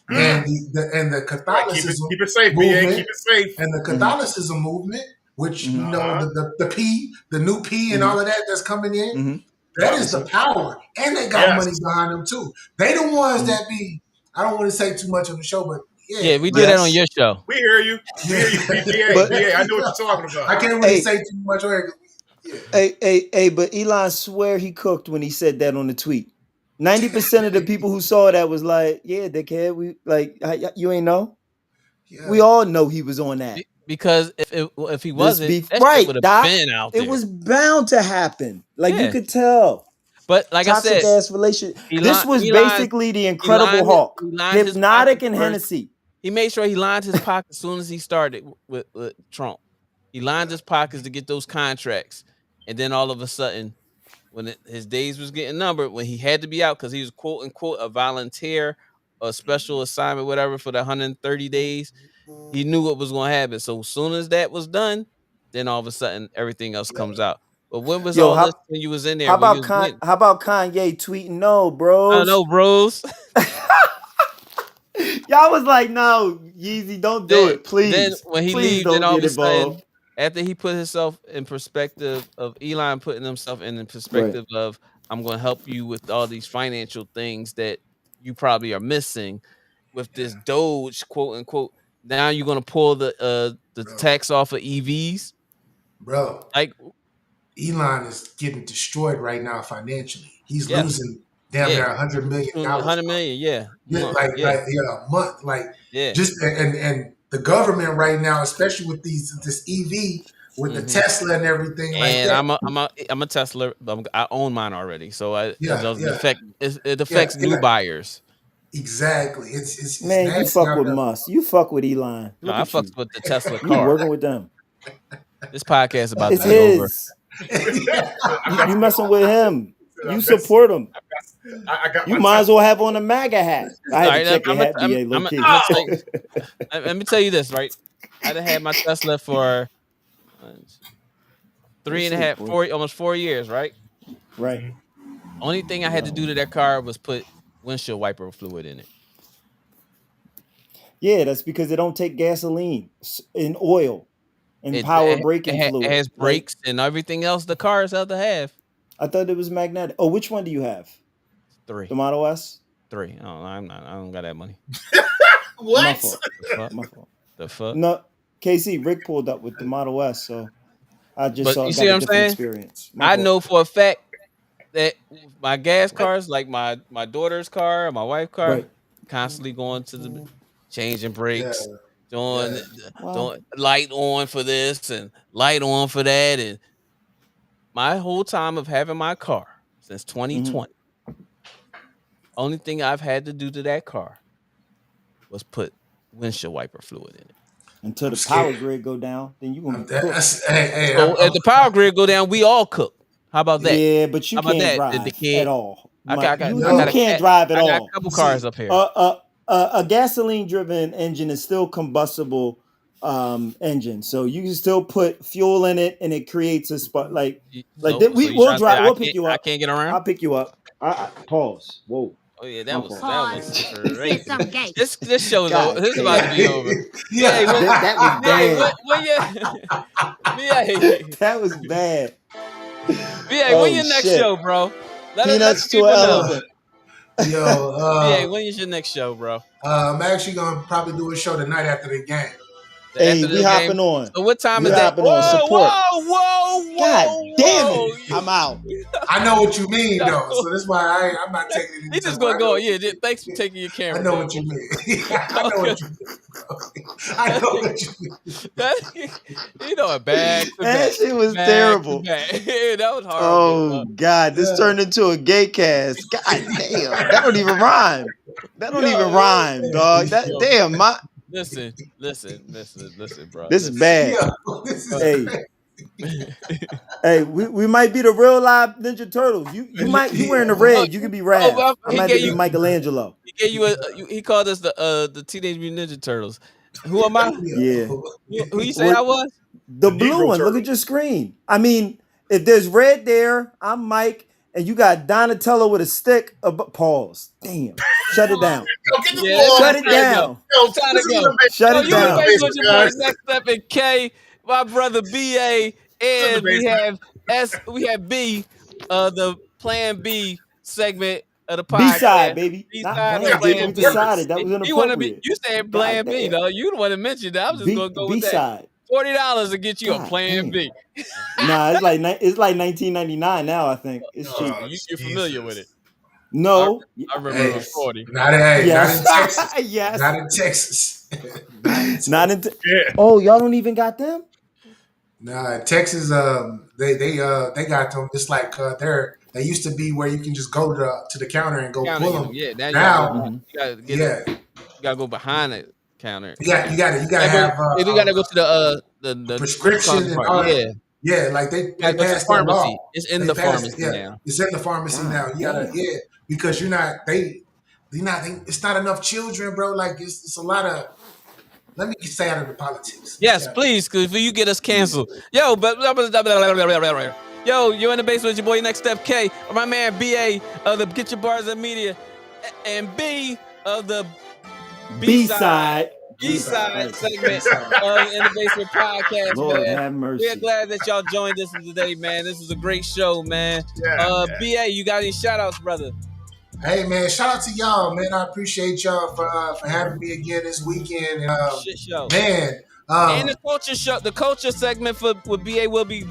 and the Right, Catholicism keep it safe, BA. Keep movement, it safe. and the Mhm. Catholicism movement, which Mhm. the P, the new P, and all Mhm. of that that's coming in. Mhm. That Yep. is Yes, the sir. power, and they got Yes. money behind them too. They the ones Mhm. that be. I don't want to say too much on the show, but yeah, yeah. We did like that on Yes. your show. We hear you. We hear you, BA. But BA. I know what you're talking about. I can't really hey, say too much on it. Yeah, but Elon swear he cooked when he said that on the tweet. 90% of the people who saw that was like, yeah, dickhead, we like you ain't know. yeah. We all know he was on that. Because if he This wasn't, beef, that shit would right, have Doc? been out It there. was bound to happen. Like you Yeah. could tell. But like I Toxic said, ass relationship. This Elon was Elon basically the he Incredible Hulk, lined his Hypnotic pockets and first. Hennessy. He made sure he lined his pockets as soon as he started with Trump. He lined his pockets to get those contracts, and then all of a sudden, when his days was getting numbered, when he had to be out because he was quote unquote a volunteer, a special assignment, whatever, for the 130 days, he knew what was going to happen. So as soon as that was done, then all of a sudden everything else comes out. But when was Yo, all this when you was in there? When you was getting? How about Kanye tweeting no, I don't bros? know, bros. Y'all was like, no, Yeezy, don't do it. Then Please. when he Please leave, then don't all of get a sudden, involved. after he put himself in perspective of Elon putting himself in the Right. perspective of I'm going to help you with all these financial things that you probably are missing. with this Doge, quote unquote. Now you're gonna pull the Bro. tax off of EVs. Bro, Like, Elon is getting destroyed right now financially. He's yeah, losing damn yeah, near $100 million. 100 million, yeah, yeah, A month, yeah. just and the government right now, especially with this EV, with the Mhm. Tesla and everything like And that. I'm a Tesla. I own mine already, so it Yeah, doesn't yeah, affect it yeah, affects new yeah. buyers. Exactly. It's Man, you nasty fuck out with there. Musk. You fuck with Elon. No, Look I at you. fucks with the Tesla You car. working with them. This podcast is about to It's be over. his. Yeah. You messing with him. You That's- support him. I got You my might as well have on a MAGA hat. I had All to right, check your hat, BA, low key. let me tell you this, right? I done had my Tesla for three and a sleep, half, boy. 4, almost 4 years, right? Right. Only thing I had to do to that car was put windshield wiper fluid in it. Yeah, that's because they don't take gasoline and oil and It power it, braking it fluid. has brakes and everything else the cars have to have. I thought it was magnetic. Oh, which one do you have? Three. The Model S? I don't got that money. My What? fault. The fuck? My fault. The fuck? No, KC, Rick pulled up with the Model S, so I just But you got see a what I'm different saying? experience. My I fault. know for a fact that my gas cars, like my daughter's car, my wife's car, Right. constantly going to the changing Yeah. brakes, doing Yeah. Well, doing light on for this and light on for that, and my whole time of having my car since 2020, only thing I've had to do to that car was put windshield wiper fluid in it. until I'm the power scared. grid go down, then you're gonna be cooked. Hey, So if the power grid go down, we all cook. How about that? Yeah, but you How about can't that? drive The kid. at all. I Mike, got you a can't cat. drive at I got all. a couple cars up here. A gasoline-driven engine is still combustible engine, so you can still put fuel in it, and it creates a spot. Like So we you will trying to say drive. We'll pick you I up. can't get around? I'll pick you up. Pause. Whoa. Oh yeah, My that was fault. Pause. You crazy. said something gay. This show is God over. This is damn. about to be over. Yeah. BA, That was bad. BA, That was bad. BA, when Oh your next shit. show, bro? Let the Peanuts to people an know. elephant. Yo, BA, when is your next show, bro? I'm actually gonna probably do a show tonight after the game. Hey, After we the game. hopping on. So what time We is that? hopping on. Support. God damn Whoa. it. I'm out. I know what you mean Yo. though, so that's why I'm not taking it. He just gonna go. Yeah, thanks for taking your I camera. know down. what you mean. I know what you mean. I know what you mean. You know, a bag. That shit was terrible. That was horrible. Oh God, this turned into a gay cast. God damn, that don't even rhyme. That don't even rhyme, dog. That damn my. Listen, bro. This is bad. Yo, this is Hey, hey, we might be the real live Ninja Turtles. You wearing the red. You can be Raph. but I he might gave be you- Michelangelo. He gave you he called us the Teenage Mutant Ninja Turtles. Who am I? Yeah, Who you say I was? the The blue Negro one. Look Turtle. at your screen. I mean, if there's red there, I'm Mike, and you got Donatello with a stick. Pause. Damn. Shut it down. Yo, get the Yeah, ball. Shut it down. Yo, Time to this is go. the Shut So it you in down. the basement with your boy guys. Next Step and K, my brother BA, and we basement. have we have B, the Plan B segment of the B podcast. side, baby. Not B-side plan of B. Plan We B. decided that was You want to be? inappropriate. You said God Plan B, damn. though. You the one to mention that. I'm just gonna go B with that. side. $40 to get you a God Plan damn. B. Nah, it's like 1999 now. I think it's cheap. You're familiar with it. No. I remember it Hey, was 40. not in Yes. Texas. Yes. Not in Texas. Not in. Yeah. Oh, y'all don't even got them. Nah, Texas. They got them. It's like they used to be where you can just go to the counter and go Counter, pull them. yeah. Now Now, you gotta get yeah, it. You gotta go behind the counter. you got to have You gotta go to the prescription and all yeah. that. Yeah, like they You gotta go to the passed that law. pharmacy. It's in They the passed pharmacy it, now. It's in the pharmacy God now. You gotta damn. because it's not enough children, bro. Like it's a lot of. Let me stay out of the politics. Yes, Yeah. please, because if you get us canceled. Yo, yo, you're in the basement with your boy Next Step K, or my man BA of the Get Your Bars and Media, and B of the B side. B-side segment of In the Basement podcast, Lord man. have mercy. We're glad that y'all joined us today, man. This is a great show, man. Yeah. BA, you got any shout outs, brother? Hey man, shout out to y'all, man. I appreciate y'all for having me again this weekend. And Shit show. man, And the culture show, the culture segment for with BA will be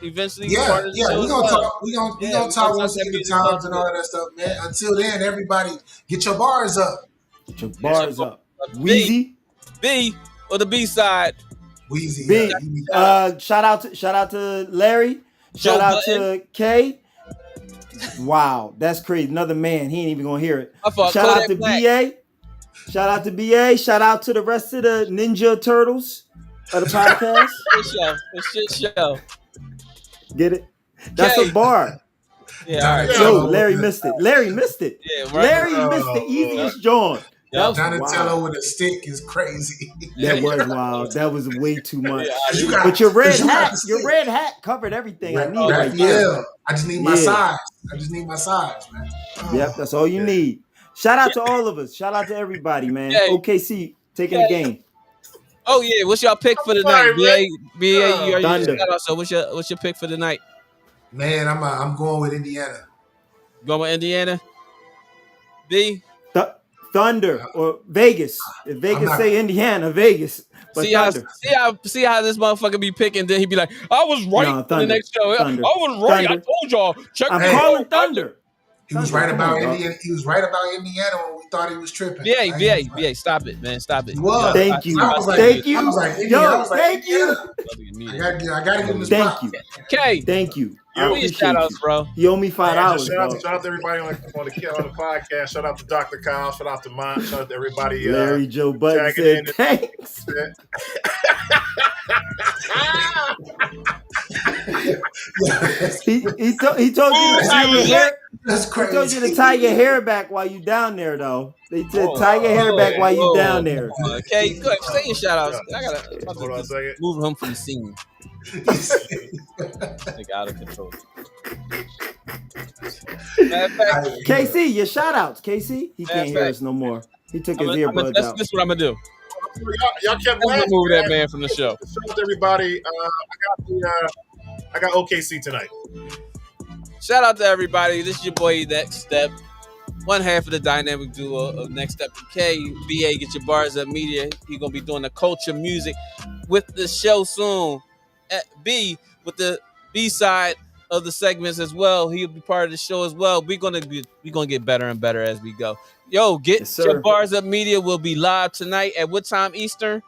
eventually yeah, part of the yeah, show we as gonna well. talk. We Yeah, gonna we're gonna talk talk once that we get the music times culture and with all that stuff, man. Until then, everybody get your bars up. Get your Yeah. bars up. B, Wheezy. B, or the B side. Wheezy, yeah. Big shout out to Larry. Joe Shout out Button. to Kay. Wow, that's crazy. Another man. He ain't even gonna hear it. I thought Shout out Kodak to Black. BA. Shout out to BA. Shout out to the rest of the Ninja Turtles of the podcast. The shit show. Get it? That's a K. bar. Yeah, all right. Yo, Donatello Larry with missed it. Larry missed it. Yeah, right. Larry missed the Lord. easiest John. That Yup. was Donatello wild. with a stick is crazy. That was wild. That was way too much. Yeah, Cause you But your got red the your stick. red hat covered everything I need right now. Raphael. I just need my Yeah. size. I just need my size, man. Yep, that's all you need. Shout out to all of us. Shout out to everybody, man. Hey. OKC taking the game. Oh yeah, what's y'all pick for the sorry, night? man. BA, you already Thunder. shout out. So what's your pick for the night? Man, I'm going with Indiana. Going with Indiana. B. Thunder or Vegas. If Vegas not- say Indiana, Vegas. But Thunder. See how this motherfucker be picking. Then he be like, I was right No, for the Thunder. next show. Thunder. I was right. Thunder. I told y'all. Check I'm the calling show. Thunder. He was Thunder, right come about on, dog. Indiana. He was right about Indiana when we thought he was tripping. BA, stop it, man. Stop it. He was. Thank you. I was like, Thank you. I was like, Indiana. Yo, I was like, thank you. I gotta give him his Thank props. you. Okay. Thank you. I Yo, appreciate shout outs, you. bro. You owe me $5, Shout dog. out to everybody on the podcast. Shout out to Dr. Kyle. Shout out to Mont. Shout out to everybody. Larry Joe Button tagging said thanks. He told you to tie your hair. That's He crazy. told you to tie your hair back while you down there, though. They said tie your hair back while you down there. Okay, good. Say your shout outs. I Hold on a second. move him from the scene. Nigga out of control. Matter of fact, KC, your shout outs. KC, he can't hear fact. us no more. He took his earbuds that's out. this what I'm gonna do. Y'all kept I'm gonna laughing. move that man from the show. Shout out to everybody. I got OKC tonight. Shout out to everybody. This is your boy Next Step. One half of the dynamic duo of Next Step and K. BA, get your bars up media. He's gonna be doing the culture music with the show soon. At B with the B side of the segments as well. He'll be part of the show as well. We're gonna get better and better as we go. Yo, get Yes, sir. your bars up media will be live tonight at what time Eastern?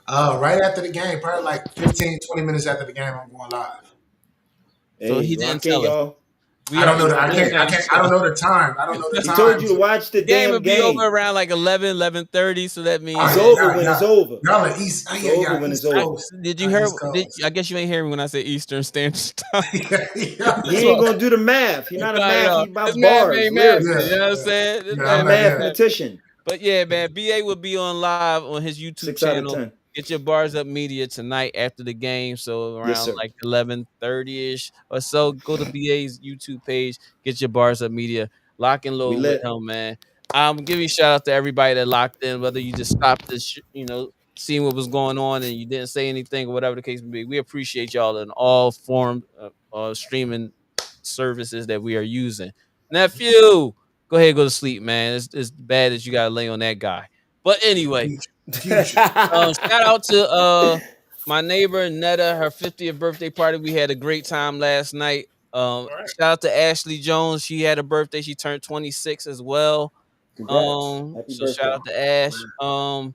Right after the game, probably like 15, 20 minutes after the game, I'm going live. So he didn't lock in, tell us. y'all. I don't know. I don't know the time. I don't know the He time. told you to watch the The game damn will be game. over around like 11:30. So that means It's over when it's over. Y'all are East. It's over when it's over. Did you hear? I guess you ain't hear me when I said Eastern Standard Time. He ain't gonna do the math. He's not a math. He's about This man bars. ain't lyrics. math, you know what I'm saying? This Yeah, man I'm A not- math. mathematician. But yeah, man, BA will be on live on his YouTube 6 out of channel. 10. Get your bars up media tonight after the game. So around Yes, sir. like 11:30ish or so. Go to BA's YouTube page. Get your bars up media. Lock and We load lit. with him, man. I'm giving a shout out to everybody that locked in, whether you just stopped this, seeing what was going on and you didn't say anything or whatever the case may be. We appreciate y'all in all form of streaming services that we are using. Nephew, go ahead and go to sleep, man. It's bad that you gotta lay on that guy. But anyway, shout out to my neighbor Netta, her 50th birthday party. We had a great time last night. Shout out to Ashley Jones. She had a birthday. She turned 26 as well. Congrats. Happy So birthday. shout out to Ash.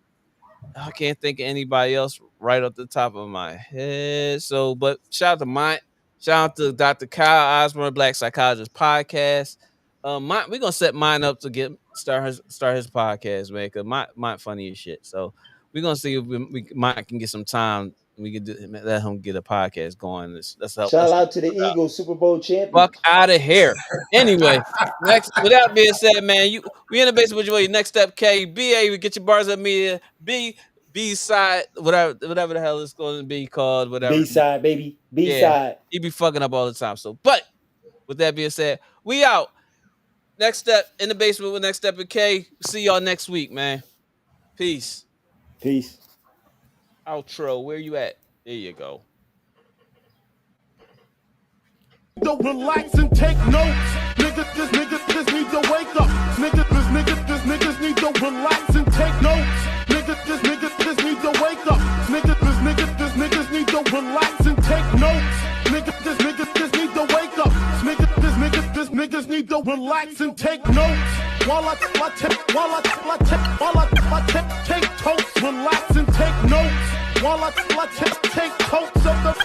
I can't think of anybody else right off the top of my head. So, but shout out to Mont. Shout out to Dr. Kyle Osborne, Black Psychologist Podcast. We're gonna set mine up to start his podcast, man. Cause Mont funny as shit. So we're gonna see if Mont can get some time. We can let him get a podcast going. Let's help. Shout out to the Eagles, Super Bowl champions. Fuck out of here. Anyway, next. With that being said, man, we in the basement with your Next Step K. BA, we get your bars up media. B side, whatever the hell it's going to be called, whatever. B side, baby. B Yeah, side. he be fucking up all the time. So, but with that being said, we out. Next Step in the basement with Next Step and K. See y'all next week, man. Peace. Peace. Outro. Where you at? There you go. Don't relax and take notes. Nigga, this nigga. just need to wake up. Niggas need to relax and take notes. Niggas just need to wake up. Niggas need to relax and take notes. Niggas just need to wake up. Niggas need to relax and take notes. While I take totes, relax and take notes. While I take totes of the